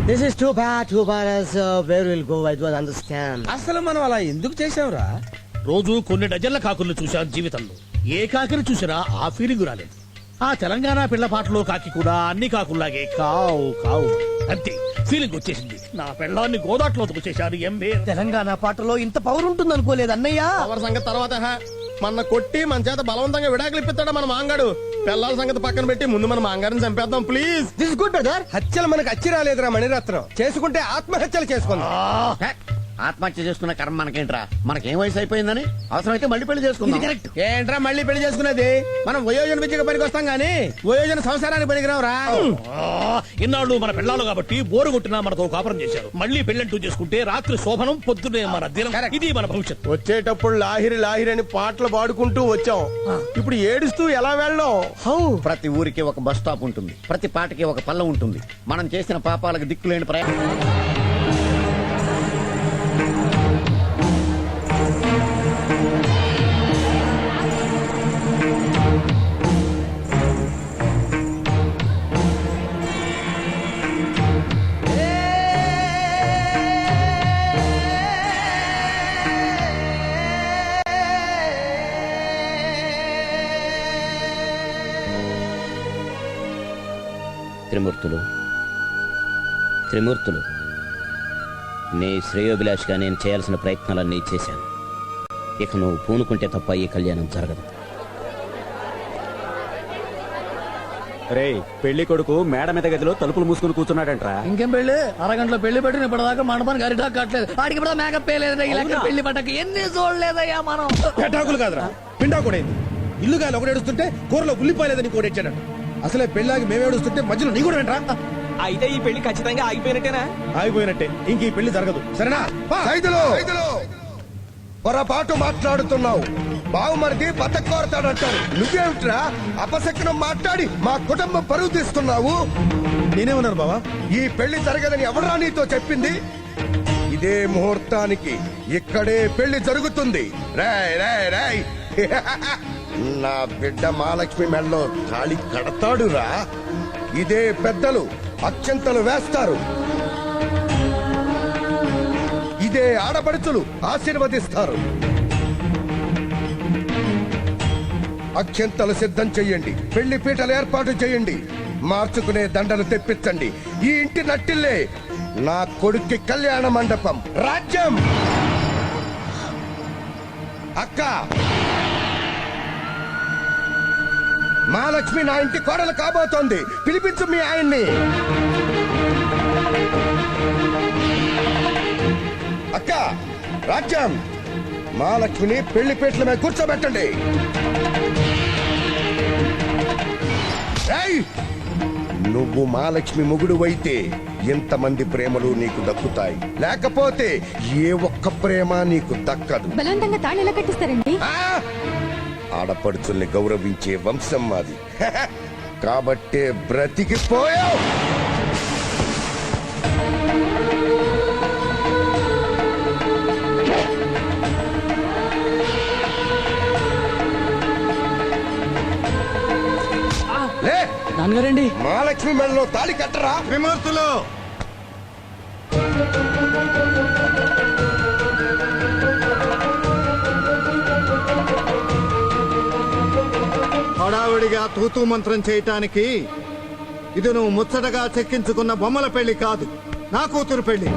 This is too bad, where we'll go, I don't understand. అసలు మనం అలా ఎందుకు చేసావురా? రోజు కొన్ని డజన్ల కాకుల్ని చూశాను జీవితంలో. ఏ కాకిని చూసినా ఆ ఫీలింగ్ రాలేదు. ఆ తెలంగాణ పిల్ల పాటలో కాకి కూడా అన్ని కాకుల్లాగే కావు కావు అంతే ఫీలింగ్ వచ్చేసింది. నా పిల్లాన్ని గోదాట్లో చేశారు. తెలంగాణ పాటలో ఇంత పవర్ ఉంటుంది అనుకోలేదు అన్నయ్య. ఎవరి సంగతి తర్వాత మన కొట్టి మన చేత బలవంతంగా విడాకులు ఇప్పిస్తాడా మన మాంగాడు? పిల్లల సంగతి పక్కన పెట్టి ముందు మన మాంగారిని చంపేద్దాం ప్లీజ్. This good brother. హత్యలు మనకు అచ్చి రాలేదురా మణిరత్నం. చేసుకుంటే ఆత్మహత్యలు చేసుకుందాం. ఆత్మహత్య చేసుకున్న కర్మ మనకేంట్రా? మనకేం వయసు అయిపోయిందని అవసరమైతే మళ్ళీ పెళ్లి చేసుకుందాం. ఏంట్రా మళ్ళీ పెళ్లి చేసుకునేది? మనం వయోజన విద్యకు పనికి వస్తాం గానీ వయోజన సంసారానికి పనికిరావురా. ఇన్నాళ్ళు మన పిల్లలు కాబట్టి బోరు కొట్టినా మనతో కాపురం చేశారు. మళ్ళీ పెళ్ళంటూ చేసుకుంటే రాత్రి శోభనం, పొద్దునే మన దినం. ఇది మన భవిష్యత్తు. వచ్చేటప్పుడు లాహిరి లాహిరి అని పాటలు పాడుకుంటూ వచ్చాం. ఇప్పుడు ఏడుస్తూ ఎలా వెళ్ళాం? ప్రతి ఊరికి ఒక బస్ స్టాప్ ఉంటుంది, ప్రతి పాటకి ఒక పల్ల ఉంటుంది. మనం చేసిన పాపాలకు దిక్కులేని ప్రయాణం. త్రిమూర్తులు, నీ శ్రేయోభిలాషిగా నేను చేయాల్సిన ప్రయత్నాలన్నీ చేశాను. ఇక నువ్వు పూనుకుంటే తప్ప ఈ కళ్యాణం జరగదు. రే, పెళ్లి కొడుకు మేడ మీద గదిలో తలుపులు మూసుకుని కూర్చున్నాడంట్రా. ఇంకేం పెళ్లి? అరగంటలో పెళ్లి పెట్టిన ఇప్పటిదాకా మండపానికి అరిటా కట్టలేదు. ఆడికి ఇప్పుడు మేకప్ వేయలేదు. ఇలా పెళ్లి పట్టక ఎన్ని చూడలేదయ్యా మనం. పెటాకులు కాదురా, పిండా కూడా ఇల్లు గాలి ఒకటి ఏడుస్తుంటే కూరలో ఉల్లిపోలేదని కూడా ఇచ్చాడంట. అసలే పెళ్ళాకి మేము ఏడుస్తుంటే మధ్యలో నీ కూడా వెంట్రా. అయితే ఈ పెళ్లి ఖచ్చితంగా ఆగిపోయినట్టేనా? ఆగిపోయినట్టే. ఇంక ఈ పెళ్లి జరగదు. సరేనా? పొరపాటు మాట్లాడుతున్నావు. బావుమరిది బతకోరతాడంటారు. నువ్వేమిట్రా అపశకునం మాట్లాడి మా కుటుంబం పరువు తీస్తున్నావు? నేనేమన్నాను బావా? ఈ పెళ్లి జరగదని ఎవరా నీతో చెప్పింది? ఇదే ముహూర్తానికి ఇక్కడే పెళ్లి జరుగుతుంది. రాయ్ రాయ్ రాయ్. నా బిడ్డ మహాలక్ష్మి మెడలో తాళి కడతాడురా. ఇదే పెద్దలు అక్షంతలు వేస్తారు. ఇదే ఆడపడుచులు ఆశీర్వదిస్తారు. అక్షంతలు సిద్ధం చెయ్యండి, పెళ్లి పీటలు ఏర్పాటు చేయండి, మార్చుకునే దండలు తెప్పించండి. ఈ ఇంటి నట్టిల్లే నా కొడుక్కి కళ్యాణ మండపం రాజ్యం. అక్క, మహాలక్ష్మి నా ఇంటి కోడలు కాబోతోంది. పిలిపించు మీ ఆయన్ని. అక్క, రాజ్యం, మహాలక్ష్మిని పెళ్లి పీటల మీద కూర్చోబెట్టండి. నువ్వు మహాలక్ష్మి మొగుడు అయితే ఎంతమంది ప్రేమలు నీకు దక్కుతాయి. లేకపోతే ఏ ఒక్క ప్రేమ నీకు దక్కదు. బలవంతంగా తాళి ఎలా కట్టిస్తారండి? ఆడపడుచుల్ని గౌరవించే వంశం మాది. కాబట్టే బ్రతికిపోయావు. నాన్నగారండి మహాలక్ష్మి మెడలో తాళి కట్టరా. త్రిమూర్తులు హడావుడిగా తూతూ మంత్రం చేయటానికి ఇది నువ్వు ముచ్చటగా చెక్కించుకున్న బొమ్మల పెళ్లి కాదు, నా కూతురు పెళ్లి.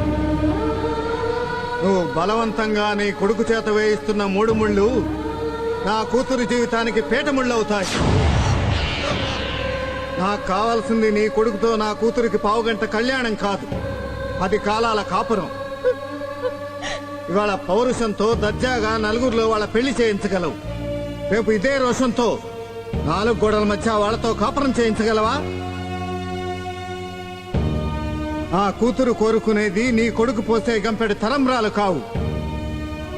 నువ్వు బలవంతంగా నీ కొడుకు చేత వేయిస్తున్న 3 ముళ్ళు నా కూతురు జీవితానికి పీట ముళ్ళు అవుతాయి. నాకు కావాల్సింది నీ కొడుకుతో నా కూతురికి పావుగంట కళ్యాణం కాదు, 10 కాలాల కాపురం. ఇవాళ పౌరుషంతో దర్జాగా నలుగురిలో వాళ్ళ పెళ్లి చేయించగలవు. రేపు ఇదే రోషంతో 4 గోడల మధ్య వాళ్ళతో కాపురం చేయించగలవా? ఆ కూతురు కోరుకునేది నీ కొడుకు పోసే గంపెడి తలంబ్రాలు కావు,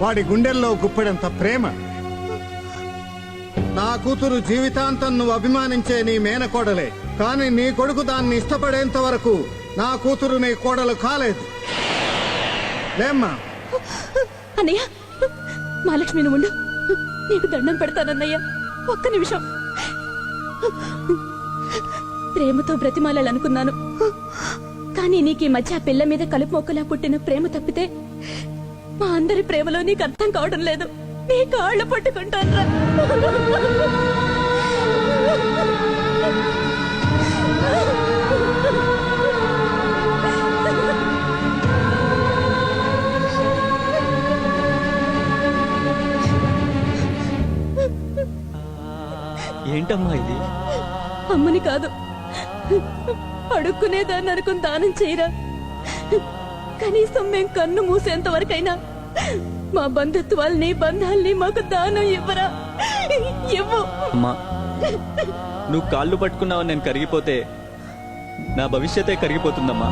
వాడి గుండెల్లో గుప్పెడంత ప్రేమ. నా కూతురు జీవితాంతం నువ్వు అభిమానించే నీ మేనకోడలే, కానీ నీ కొడుకు దాన్ని ఇష్టపడేంత వరకు నా కూతురు నీ కోడలు కాలేదు. లేమ్మా. అన్నయ్య, మహాలక్ష్మిని ఉండు, నీకు దండం పెడతానన్నయ్య. ఒక్క నిమిషం. ప్రేమతో బ్రతిమాలాలనుకున్నాను, కానీ నీకు ఈ మధ్య ఆ పిల్ల మీద కలుపు మొక్కలా పుట్టిన ప్రేమ తప్పితే మా అందరి ప్రేమలో నీకు అర్థం కావడం లేదు. నీ కాళ్ళు పట్టుకుంటాను. ఏంటమ్మా ఇది? అమ్మని కాదు, అడుక్కునేదాన్ని అనుకుని దానం చేయరా. కనీసం మేం కన్ను మూసేంత వరకైనా మా బంధుత్వాల్ని బంధాల్ని మాకు దానం ఇవ్వరా. ఇవ్వు. అమ్మా, నువ్వు కాళ్ళు పట్టుకున్నావు నేను కరిగిపోతే నా భవిష్యతే కరిగిపోతుందమ్మా.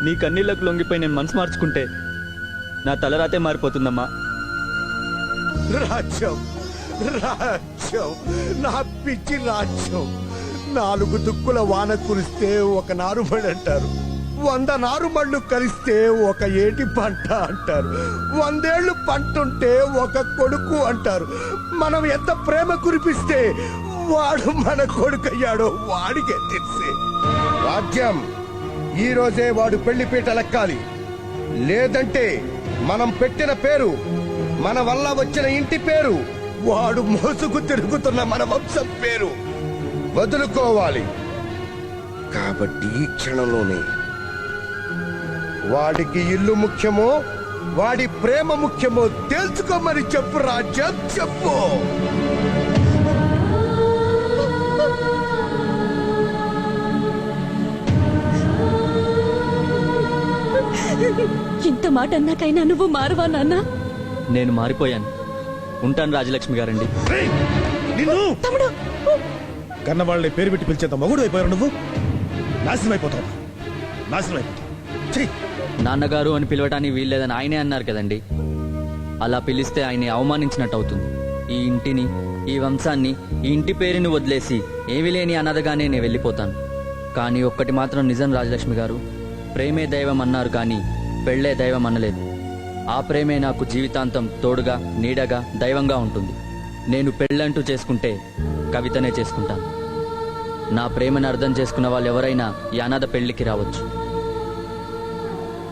నీ కన్నీళ్లకు లొంగిపోయి నేను మనసు మార్చుకుంటే నా తలరాతే మారిపోతుందమ్మా. రాజ్యం, రాజ్యం, నా పిచ్చి రాజ్యం. 4 దుక్కుల వాన కురిస్తే ఒక నారుమడి అంటారు, 100 నారుమళ్ళు కలిస్తే ఒక ఏటి పంట అంటారు, 100 ఏళ్లు పంటుంటే ఒక కొడుకు అంటారు. మనం ఎంత ప్రేమ కురిపిస్తే వాడు మన కొడుకయ్యాడో వాడికే తెలిసే. రాజ్యం, ఈ రోజే వాడు పెళ్లి పీట లెక్కాలి, లేదంటే మనం పెట్టిన పేరు, మన వల్ల వచ్చిన ఇంటి పేరు, వాడు మోసుకు తిరుగుతున్న మన వంశం పేరు వదులుకోవాలి. కాబట్టి ఈ క్షణంలోనే వాడికి ఇల్లు ముఖ్యమో వాడి ప్రేమ ముఖ్యమో తెలుసుకోమని చెప్పు రాజ్యం, చెప్పు. ఇంత మాట అన్నాకైనా నువ్వు మారవా నాన్న? నేను మారిపోయాను. ఉంటాను రాజలక్ష్మి గారండి. తమ్ముడు, కన్నవాళ్ళని పేరు పెట్టి పిలిచేంత మగుడు అయిపోయారు నువ్వు. నాశనం అయిపోతావు, నాశనం అయిపోతావు. నాన్నగారు అని పిలవటానికి వీల్లేదని ఆయనే అన్నారు కదండి. అలా పిలిస్తే ఆయన్ని అవమానించినట్టు అవుతుంది. ఈ ఇంటిని, ఈ వంశాన్ని, ఈ ఇంటి పేరుని వదిలేసి ఏమీ లేని అనాథగానే నేను వెళ్ళిపోతాను. కానీ ఒక్కటి మాత్రం నిజం రాజలక్ష్మి గారు, ప్రేమే దైవం అన్నారు కానీ పెళ్ళే దైవం అనలేదు. ఆ ప్రేమే నాకు జీవితాంతం తోడుగా, నీడగా, దైవంగా ఉంటుంది. నేను పెళ్ళంటూ చేసుకుంటే కవితనే చేసుకుంటాను. నా ప్రేమను అర్థం చేసుకున్న వాళ్ళు ఎవరైనా ఈ అనాథ పెళ్లికి రావచ్చు.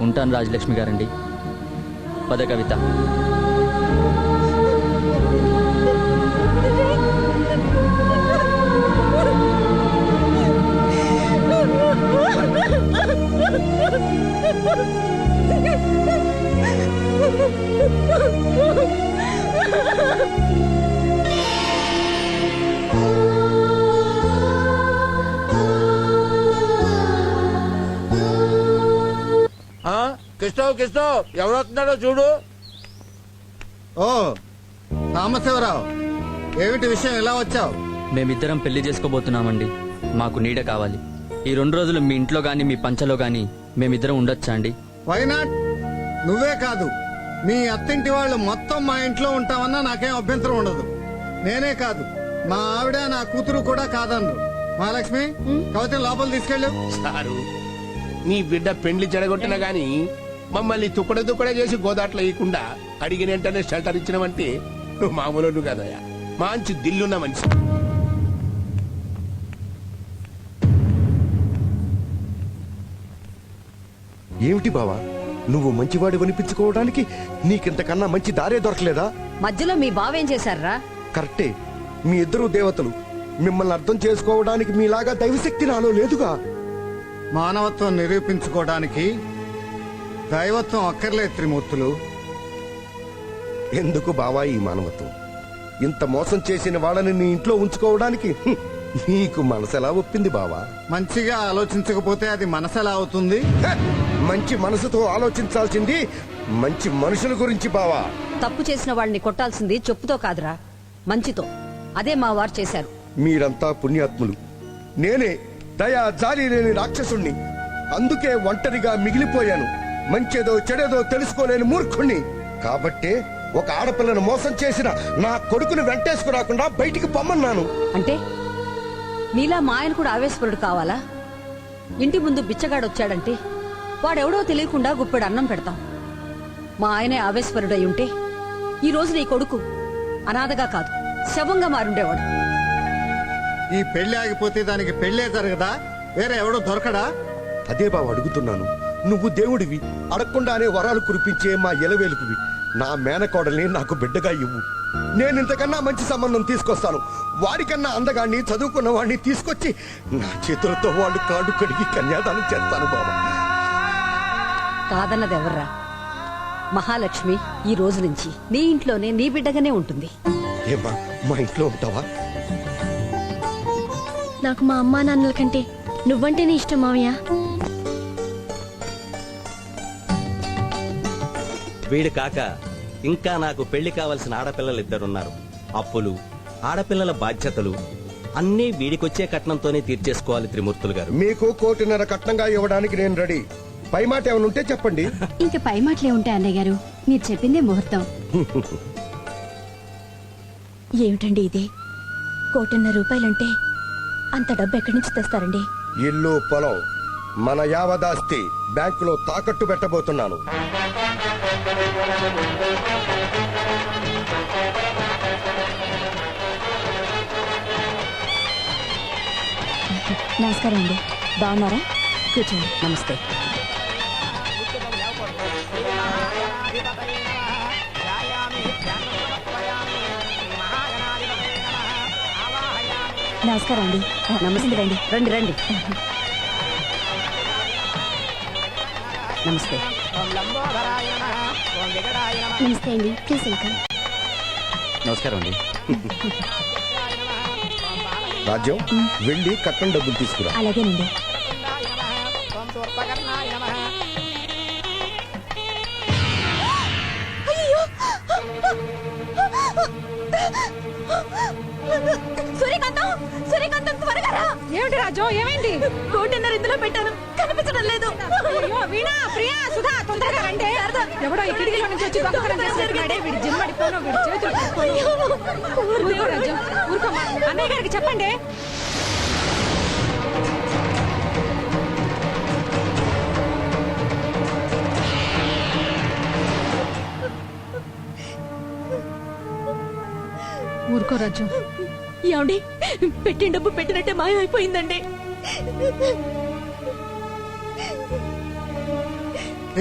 ఉంటాను రాజలక్ష్మి గారండి. పద కవిత. కృష్ణ ఎవరు వస్తున్నాడో చూడు. ఓ రామశివరావు, ఏమిటి విషయం, ఇలా వచ్చావు? మేమిద్దరం పెళ్లి చేసుకోబోతున్నామండి. మాకు నీడ కావాలి. ఈ 2 రోజులు మీ ఇంట్లో గాని మీ పంచలో గాని మేమిద్దరం ఉండొచ్చా అండి? Why not? నువ్వే కాదు, మీ అత్తింటి వాళ్ళు మొత్తం మా ఇంట్లో ఉంటామన్నా నాకేం అభ్యంతరం ఉండదు. నేనే కాదు, మా ఆవిడ, నా కూతురు కూడా కాదన్ను. మహాలక్ష్మి, కవితను లోపల తీసుకెళ్ళు. సారు, నీ బిడ్డ పెండ్లి చెడగొట్టినా గాని మమ్మల్ని తుక్కడే చేసి గోదాట్లో ఇయకుండా అడిగిన వెంటనే షెల్టర్ ఇచ్చినవంటే నువ్వు మామూలు కదయ్యా. మంచి దిల్లున్న మనిషి. ఏమిటి బావా, నువ్వు మంచివాడి అనిపించుకోవడానికి నీకింతకన్నా మంచి దారే దొరకలేదా? మధ్యలో మీ బావేం చేశారా? కరెక్టే, మీ ఇద్దరు దేవతలు. మిమ్మల్ని అర్థం చేసుకోవడానికి మీలాగా దైవశక్తి నాలో లేదుగా. మానవత్వం నిరూపించుకోవడానికి దైవత్వం అక్కర్లేదు త్రిమూర్తులు. ఎందుకు బావా ఈ మానవత్వం? ఇంత మోసం చేసిన వాళ్ళని నీ ఇంట్లో ఉంచుకోవడానికి నీకు మనసెలా ఒప్పింది బావా? మంచిగా ఆలోచించకపోతే అది మనసెలా అవుతుంది? మంచి మనసుతో ఆలోచించాల్సింది మంచి మనుషుల గురించి బావా. తప్పు చేసిన వాళ్ళని కొట్టాల్సింది చెప్పుతో కాదురా, మంచితో. అదే మా వారు చేశారు. మీరంతా పుణ్యాత్ములు. నేనే దయా జాలి లేని రాక్షసుణ్ణి. అందుకే ఒంటరిగా మిగిలిపోయాను. మంచేదో చెడేదో తెలుసుకోలేని మూర్ఖుణ్ణి. కాబట్టే ఒక ఆడపిల్లను మోసం చేసిన నా కొడుకుని వెంటేసుకురాకుండా బయటికి పొమ్మన్నాను. అంటే నీలా మా ఆయన కూడా ఆవేశపరుడు కావాలా? ఇంటి ముందు బిచ్చగాడొచ్చాడంటే వాడెవడో తెలియకుండా గుప్పెడు అన్నం పెడతాం. మా ఆయనే ఆవేశపరుడై ఉంటే ఈ రోజు నీ కొడుకు అనాథగా కాదు, శవంగా మారుండేవాడు. ఈ పెళ్లి ఆగిపోతే దానికి పెళ్లే జరగదా? వేరే ఎవడో దొరకడా? అదే బావ అడుగుతున్నాను. నువ్వు దేవుడివి, అడగకుండానే వరాలు కురిపించే మా ఎలవేలుకువి. నా మేనకోడల్ని నాకు బిడ్డగా ఇవ్వు. నేనింతకన్నా మంచి సంబంధం తీసుకొస్తాను. వాడికన్నా అందగాన్ని, చదువుకున్న వాడిని తీసుకొచ్చి నా చేతులతో వాళ్ళు కాడు కడిగి కన్యాదానం చేస్తాను బాబా. కాదన్నది ఎవర్రా? మహాలక్ష్మి ఈ రోజు నుంచి నీ ఇంట్లోనే నీ బిడ్డగానే ఉంటుంది. ఏమ్మా, మా ఇంట్లో ఉంటావా? నాకు మా అమ్మా నాన్నల కంటే నువ్వంటేనే ఇష్టం మావయ్య. వీడు కాక ఇంకా నాకు పెళ్లి కావలసిన ఆడపిల్లలు ఇద్దరున్నారు. అప్పులు, ఆడపిల్లల బాధ్యతలు అన్నీ వీడికొచ్చే కట్నంతోనే తీర్చేసుకోవాలి త్రిమూర్తులు గారు. మీకు 1.5 కోటి కట్నంగా ఇవ్వడానికి నేను రెడీ. పై మాట ఏమైనా ఉంటే చెప్పండి. ఇంకా పై మాటలే ఉంటాయి అన్నయ్య గారు, మీరు చెప్పిందే ముహూర్తం. ఏమిటండి ఇది? 1.5 రూపాయలంటే అంత డబ్బు ఎక్కడి నుంచి తెస్తారండి? ఇల్లు, పొలం, మన యావదాస్తి బ్యాంకులో తాకట్టు పెట్టబోతున్నాను. నమస్కారం అండి, బాగున్నారా? కూర్చోండి. నమస్తే. నమస్కారం అండి. నమస్తే. రండి రండి రండి. నమస్తే. నమస్తే అండి, ప్లీజ్ వెల్కమ్. నమస్కారం అండి. రాజ్యం, వెళ్ళి కట్నం డబ్బులు తీసుకురా. అలాగేనండి. సూర్యకాంతం, సూర్యకాంతం త్వరగా రా. ఏమిటి రాజు, ఏమైంది? 1.5 ఇందులో పెట్టాను, కనిపించడం లేదు. అయ్యో, వీణా, ప్రియా, సుధా, తొందరగా రండి. ఎవడో ఈ కిటికీలో నుంచి వచ్చి దొంగతనం చేస్తున్నాడే. వీడి జిమ్మడిపోను, వీడి చేతులు పట్టుకోను. ఊరుకో రాజు, ఊరుకోమ్మా. అన్నయ్య గారికి చెప్పండి. ఊరుకో రాజు. ఏమండి, పెట్టిన డబ్బు పెట్టినట్టే మాయమైపోయిందండి.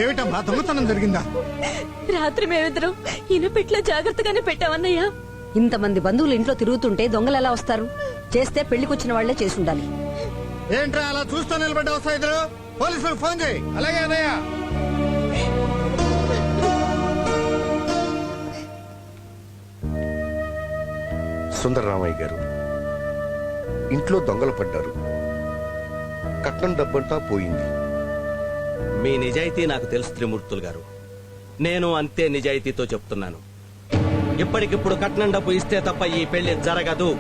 ఏమిటమ్మా, దొంగతనం జరిగిందా? రాత్రి మేమిద్దరం ఇనపెట్లో జాగ్రత్తగానే పెట్టామన్నయ్య. ఇంతమంది బంధువులు ఇంట్లో తిరుగుతుంటే దొంగలు ఎలా వస్తారు? చేస్తే పెళ్లికొచ్చిన వాళ్లే చేసుండాలి. ఏంట్రా అలా చూస్తూ నిలబడ్డావు? సైదులు, పోలీసులకు ఫోన్ చేయి. అలాగే అన్నయ్య. సుందరరామయ్య గారు, ఇంట్లో దొంగలు పడ్డారు. కట్నం డబ్బంతా పోయింది. మీ నిజాయితీ నాకు తెలుసు త్రిమూర్తులు గారు. నేను అంతే నిజాయితీతో చెప్తున్నాను. ఇప్పటికిప్పుడు కట్నం డబ్బు ఇస్తే తప్ప ఈ పెళ్లి జరగదు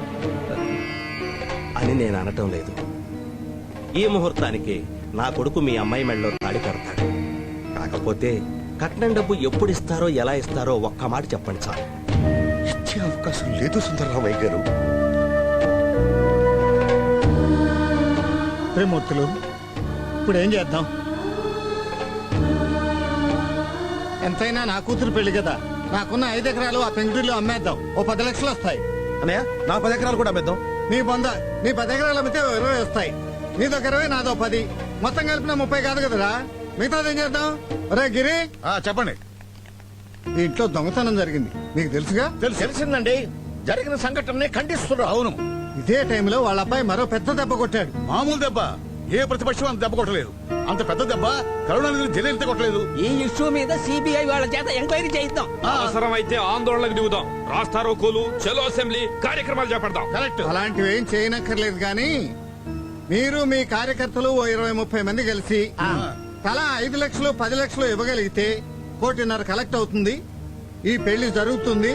అని నేను అనటం లేదు. ఈ ముహూర్తానికి నా కొడుకు మీ అమ్మాయి మెడలో తాడి కడతాడు. కాకపోతే కట్నం డబ్బు ఎప్పుడు ఇస్తారో, ఎలా ఇస్తారో ఒక్క మాట చెప్పండి చాలు. ఇచ్చే అవకాశం లేదు సుందరరామయ్య గారు. త్రిమూర్తులు, ఇప్పుడు ఏం చేద్దాం? ఎంతైనా నా కూతురు పెళ్లి కదా. నాకున్న 5 ఎకరాలు ఆ పెంకుటిలో అమ్మేద్దాం. ఓ 10 లక్షలు వస్తాయి. అన్నయ్య నా 10 ఎకరాలు కూడా అమ్మేద్దాం. నీ బొంద, నీ 10 ఎకరాలు అమ్మితే 20 వస్తాయి. నీదొక 20, నాదో 10, మొత్తం కలిపిన 30 కాదు కదరా. మిగతాది ఏం చేద్దాం? రే గిరి, చెప్పండి. ఈ ఇంట్లో దొంగతనం జరిగింది, నీకు తెలుసుగా? తెలిసిందండి. జరిగిన సంఘటనని ఖండిస్తున్నారు. అవును. ఇదే టైంలో వాళ్ళ అబ్బాయి మరో పెద్ద దెబ్బ కొట్టాడు. మామూలు దెబ్బ, ఏ ప్రతిపక్షం అంత దెబ్బ కొట్టలేదు. అంత పెద్ద దెబ్బ కరుణానిధి జైలు కొట్టలేదు. ఈ ఇష్యూ మీద సిబిఐ వాళ్ళ చేత ఎంక్వైరీ చేయిద్దాం. అవసరమైతే ఆందోళనకు దిగుదాం. రాస్తారోకోలు, చలో అసెంబ్లీ కార్యక్రమాలు చేపడదాం. కరెక్ట్. అలాంటివి ఏం చేయనక్కర్లేదు గాని మీరు మీ కార్యకర్తలు ఓ 20-30 మంది కలిసి తలా 5 లక్షలు 10 లక్షలు ఇవ్వగలిగితే 1.5 కోటి కలెక్ట్ అవుతుంది. ఈ పెళ్లి జరుగుతుంది.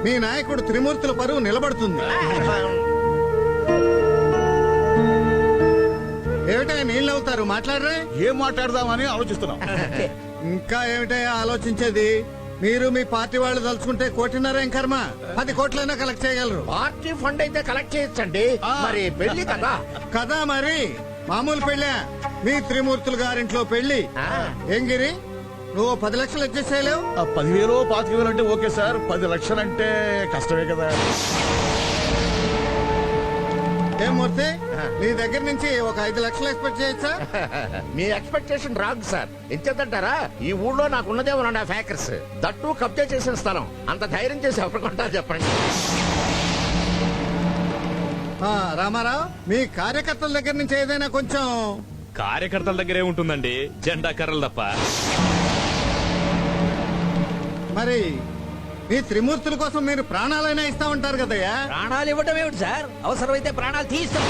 మీ నాయకుడు త్రిమూర్తుల పరువు నిలబడుతుంది. ఏమిటా నీళ్ళు అవుతారు? మాట్లాడరే. ఏం మాట్లాడదామని ఆలోచిస్తున్నాం. ఇంకా ఏమిటా ఆలోచించేది? మీరు మీ పార్టీ వాళ్ళు తలుచుకుంటే 1.5 కోటి ఏం కర్మ, 10 కోట్లైనా కలెక్ట్ చేయగలరు. పార్టీ ఫండ్ అయితే కలెక్ట్ చేయొచ్చండి. మరి పెళ్లి కదా కదా మరి మామూలు పెళ్ళా? మీ త్రిమూర్తులు గారింట్లో పెళ్లి. ఏం గిరి, నువ్వు 10 లక్షలు ఇచ్చేసేయలేవు? 10,000 25,000 అంటే ఓకే సార్. 10 లక్షలు అంటే కష్టమే కదా. ఏం మూర్తి, నీ దగ్గర నుంచి ఒక 5 లక్షలు ఎక్స్పెక్ట్ చేయొచ్చా? మీ ఎక్స్పెక్టేషన్ రాంగ్ సార్. ఎంచేద్దంటారా, ఈ ఊళ్ళో నాకు ఉన్నదే 1.5 ఏకర్స్, దట్టు కబ్జా చేసిన స్థలం. అంత ధైర్యం చేసి ఎవరు కొంటారు చెప్పండి. రామారావు, మీ కార్యకర్తల దగ్గర నుంచి ఏదైనా కొంచెం. కార్యకర్తల దగ్గరే ఉంటుందండి, జెండా కర్రలు తప్ప. మరి మీ త్రిమూర్తుల కోసం మీరు ప్రాణాలైనా ఇస్తా ఉంటారు కదయ్యా. ప్రాణాలు ఇవ్వడం ఏమిటి సార్, అవసరమైతే ప్రాణాలు తీస్తాం.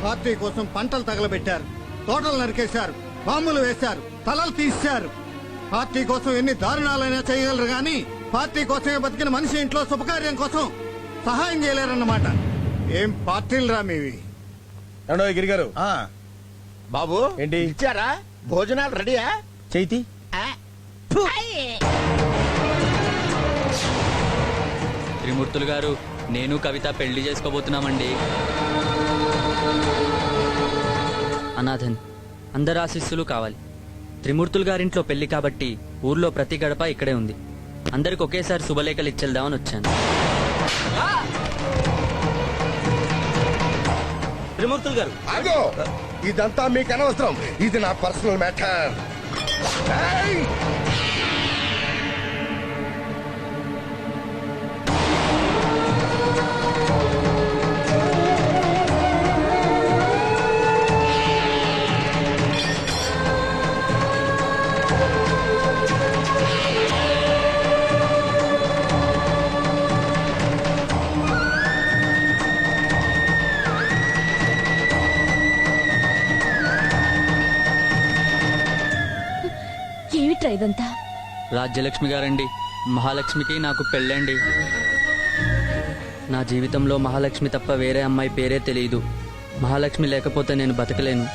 పార్టీ కోసం పంటలు తగలబెట్టారు, తోటలు నరికేశారు, బాంబులు వేశారు, తలలు తీశారు. పార్టీ కోసం ఎన్ని దారుణాలైనా చేయగలరు గాని పార్టీ కోసమే బతికిన మనిషి ఇంట్లో శుభకార్యం కోసం సహాయం చేయలేరన్నమాట. ఏం పార్టీలు రా మీవి? గిరిగారు బాబు ఏంటి ఇచ్చారా? భోజనాలు రెడీయా? చైతి త్రిమూర్తులు గారు, నేను కవిత పెళ్లి చేసుకోబోతున్నామండి. అనాథన్, అందరి ఆశీస్సులు కావాలి. త్రిమూర్తులు గారింట్లో పెళ్లి కాబట్టి ఊర్లో ప్రతి గడప ఇక్కడే ఉంది. అందరికి ఒకేసారి శుభలేఖలు ఇచ్చేద్దామని వచ్చాను. త్రిమూర్తులు గారు, ఆగో, ఇదంతా మీకు అనవసరం. ఇది నా పర్సనల్ మ్యాటర్. ఏమిట్రా ఇదంతా? రాజ్యలక్ష్మి గారండి, మహాలక్ష్మికి నాకు పెళ్ళండి. నా జీవితంలో మహాలక్ష్మి తప్ప వేరే అమ్మాయి పేరే తెలియదు. మహాలక్ష్మి లేకపోతే నేను బతకలేను.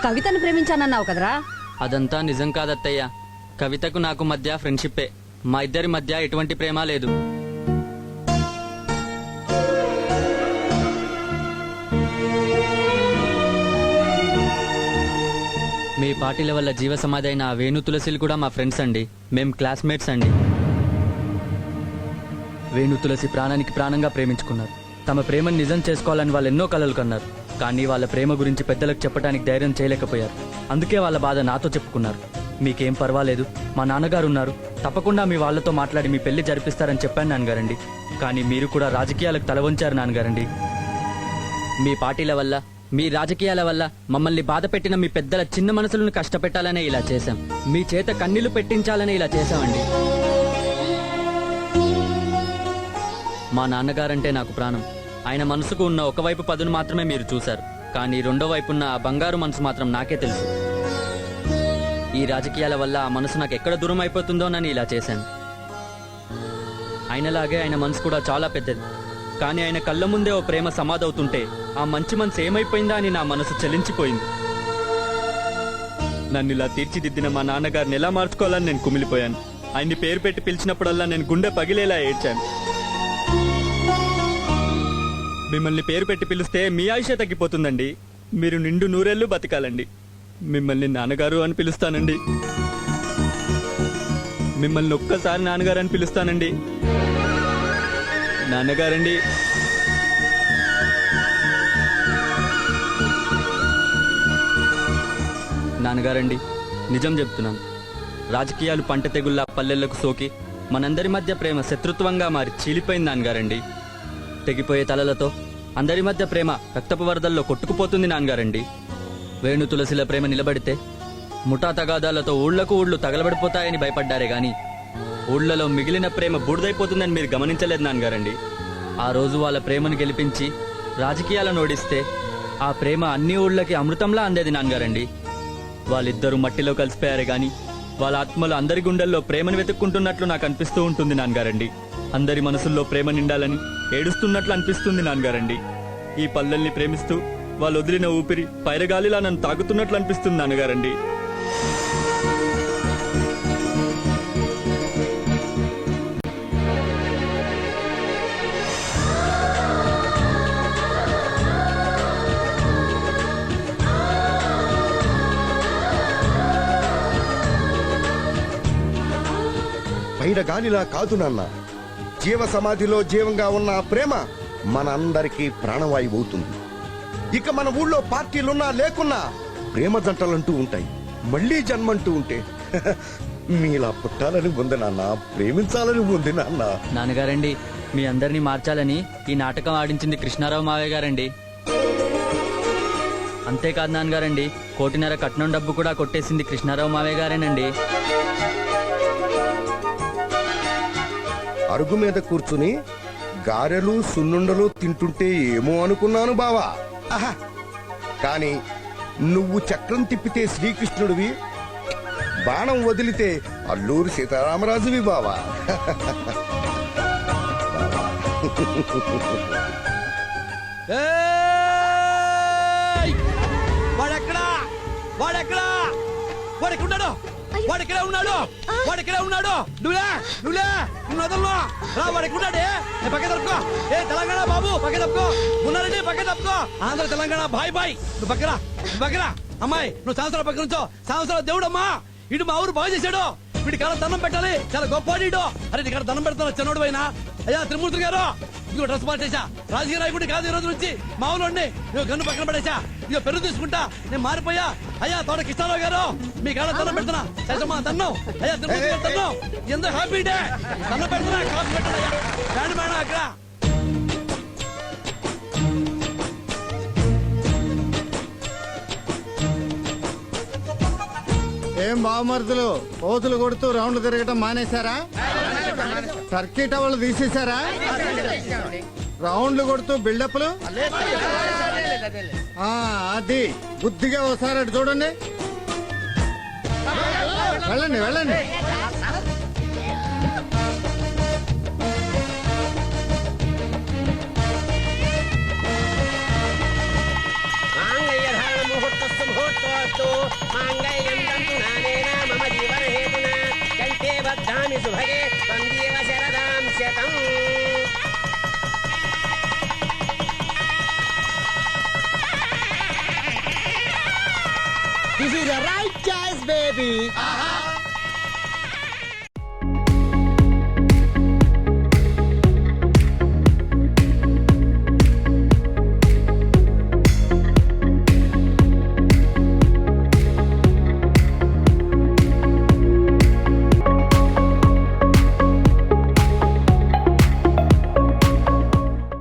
కవితను ప్రేమించానన్నావు కదరా? అదంతా నిజం కాదత్తయ్య. కవితకు నాకు మధ్య ఫ్రెండ్షిప్పే. మా ఇద్దరి మధ్య ఎటువంటి ప్రేమ లేదు. మీ పార్టీల వల్ల జీవ సమాధి అయిన వేణు తులసిలు కూడా మా ఫ్రెండ్స్ అండి. మేం క్లాస్మేట్స్ అండి. వేణు తులసి ప్రాణానికి ప్రాణంగా ప్రేమించుకున్నారు. తమ ప్రేమను నిజం చేసుకోవాలని వాళ్ళు ఎన్నో కలలు కన్నారు. కానీ వాళ్ళ ప్రేమ గురించి పెద్దలకు చెప్పడానికి ధైర్యం చేయలేకపోయారు. అందుకే వాళ్ళ బాధ నాతో చెప్పుకున్నారు. మీకేం పర్వాలేదు, మా నాన్నగారు ఉన్నారు, తప్పకుండా మీ వాళ్ళతో మాట్లాడి మీ పెళ్లి జరిపిస్తారని చెప్పాను నాన్నగారండి. కానీ మీరు కూడా రాజకీయాలకు తల వంచారు నాన్నగారండి. మీ పార్టీల వల్ల, మీ రాజకీయాల వల్ల మమ్మల్ని బాధ పెట్టిన మీ పెద్దల చిన్న మనసులను కష్టపెట్టాలనే ఇలా చేశాం. మీ చేత కన్నీళ్లు పెట్టించాలనే ఇలా చేశామండి. మా నాన్నగారంటే నాకు ప్రాణం. ఆయన మనసుకు ఉన్న ఒకవైపు పదును మాత్రమే మీరు చూశారు. కానీ రెండో వైపున్న ఆ బంగారు మనసు మాత్రం నాకే తెలుసు. ఈ రాజకీయాల వల్ల ఆ మనసు నాకు ఎక్కడ దూరం అయిపోతుందోనని ఇలా చేశాను. ఆయనలాగే ఆయన మనసు కూడా చాలా పెద్దది. కానీ ఆయన కళ్ళ ముందే ఓ ప్రేమ సమాధవుతుంటే ఆ మంచి మనసు ఏమైపోయిందా అని నా మనసు చలించిపోయింది. నన్ను ఇలా తీర్చిదిద్దిన మా నాన్నగారిని ఎలా మార్చుకోవాలని నేను కుమిలిపోయాను. ఆయన్ని పేరు పెట్టి పిలిచినప్పుడల్లా నేను గుండె పగిలేలా ఏడ్చాను. మిమ్మల్ని పేరు పెట్టి పిలిస్తే మీ ఆయుషే తగ్గిపోతుందండి. మీరు నిండు నూరేళ్లు బతకాలండి. మిమ్మల్ని నాన్నగారు అని పిలుస్తానండి. మిమ్మల్ని ఒక్కసారి నాన్నగారు అని పిలుస్తానండి. నాన్నగారండి. నాన్నగారండి, నిజం చెప్తున్నాను. రాజకీయాలు పంట తెగుల్లా పల్లెళ్లకు సోకి మనందరి మధ్య ప్రేమ శత్రుత్వంగా మారి చీలిపోయింది నాన్నగారండి. తెగిపోయే తలలతో అందరి మధ్య ప్రేమ రక్తపు వరదల్లో కొట్టుకుపోతుంది నాన్నగారండి. వేణు తులసిల ప్రేమ నిలబడితే ముఠా తగాదాలతో ఊళ్లకు ఊళ్ళు తగలబడిపోతాయని భయపడ్డారే గాని ఊళ్లలో మిగిలిన ప్రేమ బూడిదైపోతుందని మీరు గమనించలేదు నాన్నగారండి. ఆ రోజు వాళ్ళ ప్రేమను గెలిపించి రాజకీయాలను ఓడిస్తే ఆ ప్రేమ అన్ని ఊళ్ళకి అమృతంలా అందేది నాన్నగారండి. వాళ్ళిద్దరూ మట్టిలో కలిసిపోయారే గాని వాళ్ళ ఆత్మలు అందరి గుండెల్లో ప్రేమను వెతుక్కుంటున్నట్లు నాకు అనిపిస్తూ ఉంటుంది నాన్నగారండి. అందరి మనసుల్లో ప్రేమ నిండాలని ఏడుస్తున్నట్లు అనిపిస్తుంది నాన్నగారండి. ఈ పల్లెల్ని ప్రేమిస్తూ వాళ్ళు వదిలిన ఊపిరి పైరగాలిలా నన్ను తాగుతున్నట్లు అనిపిస్తుంది నాన్నగారండి. పైరగాలిలా కాదు నాన్న, జీవ సమాధిలో జీవంగా ఉన్న ఆ ప్రేమ మన అందరికీ ప్రాణవాయువు అవుతుంది. ఇక మన ఊళ్ళో పార్టీలున్నా లేకున్నా ప్రేమ జంటలంటూ ఉంటాయి. మళ్ళీ జన్మంటూ ఉంటే మీలా పుట్టాలని ఉంది నాన్న, ప్రేమించాలని ఉంది నాన్న. నాన్నగారండి, మీ అందరినీ మార్చాలని ఈ నాటకం ఆడించింది కృష్ణారావు మావయ్య గారండి. అంతేకాదు నాన్నగారండి, 1.5 కోటి కట్నం డబ్బు కూడా కొట్టేసింది కృష్ణారావు మావయ్య గారేనండి. అరుగు మీద కూర్చుని గారెలు సున్నుండలు తింటుంటే ఏమో అనుకున్నాను బావా. ఆహా, కానీ నువ్వు చక్రం తిప్పితే శ్రీకృష్ణుడివి, బాణం వదిలితే అల్లూరి సీతారామరాజువి బావా. వాడెక్కడా వాడెక్కడా వాడెక్కడున్నాడు వాడెక్కడే ఉన్నాడు వాడెక్కడే ఉన్నాడు నువ్వులే నువ్వులే నువ్వు వదలను రా. వాడెక్కడున్నాడే పక్క తప్పుకో. ఏ తెలంగాణ బాబు పక్క తప్పుకో. ఉన్నారండి పక్క తప్పుకో. Andhra Telangana bye bye. నువ్వు పక్కరా పక్కరా. అమ్మాయి నువ్వు సంవత్సరాల పక్క నుంచో. సంవత్సరాల దేవుడమ్మా, ఇటు మా ఊరు బాగా చేశాడు. వీడి కాడ దండం పెట్టాలి, చాలా గొప్పవాడు ఇడు. అరే నీ కాడ దండం పెడతాను చిన్నోడు అయినా. అయ్యా త్రిమూర్తి గారు, ఇదిగో డ్రెస్ మార్చేసా. రాజకీయ నాయకుడి కాదు ఈ రోజు నుంచి, మామూలు నువ్వు గన్ను పక్కన పడేసా. ఇదిగో పెరుగు తీసుకుంటా, నేను మారిపోయా. అయ్యా తోట కృష్ణారావు గారు, మీ కాడ దండం పెడుతున్నా. చైతమ్మా దన్నం. అయ్యా త్రిమూర్తి గారు దన్నం. ఎంతో హ్యాపీ డే. దండం పెడుతున్నా, కాఫీ పెట్టండి అయ్యా. రాండి మేడం అక్కడ. ఏం బావమరుదులు, కోతులు కొడుతూ రౌండ్ తిరగటం మానేశారా? సర్కిట్ అవలు తీసేశారా? రౌండ్లు కొడుతూ బిల్డప్లు. అది బుద్ధిగా ఒకసారి అటు చూడండి. వెళ్ళండి వెళ్ళండి. శుభగే త్వందేవ శరదాం శతం. This is the right choice, baby.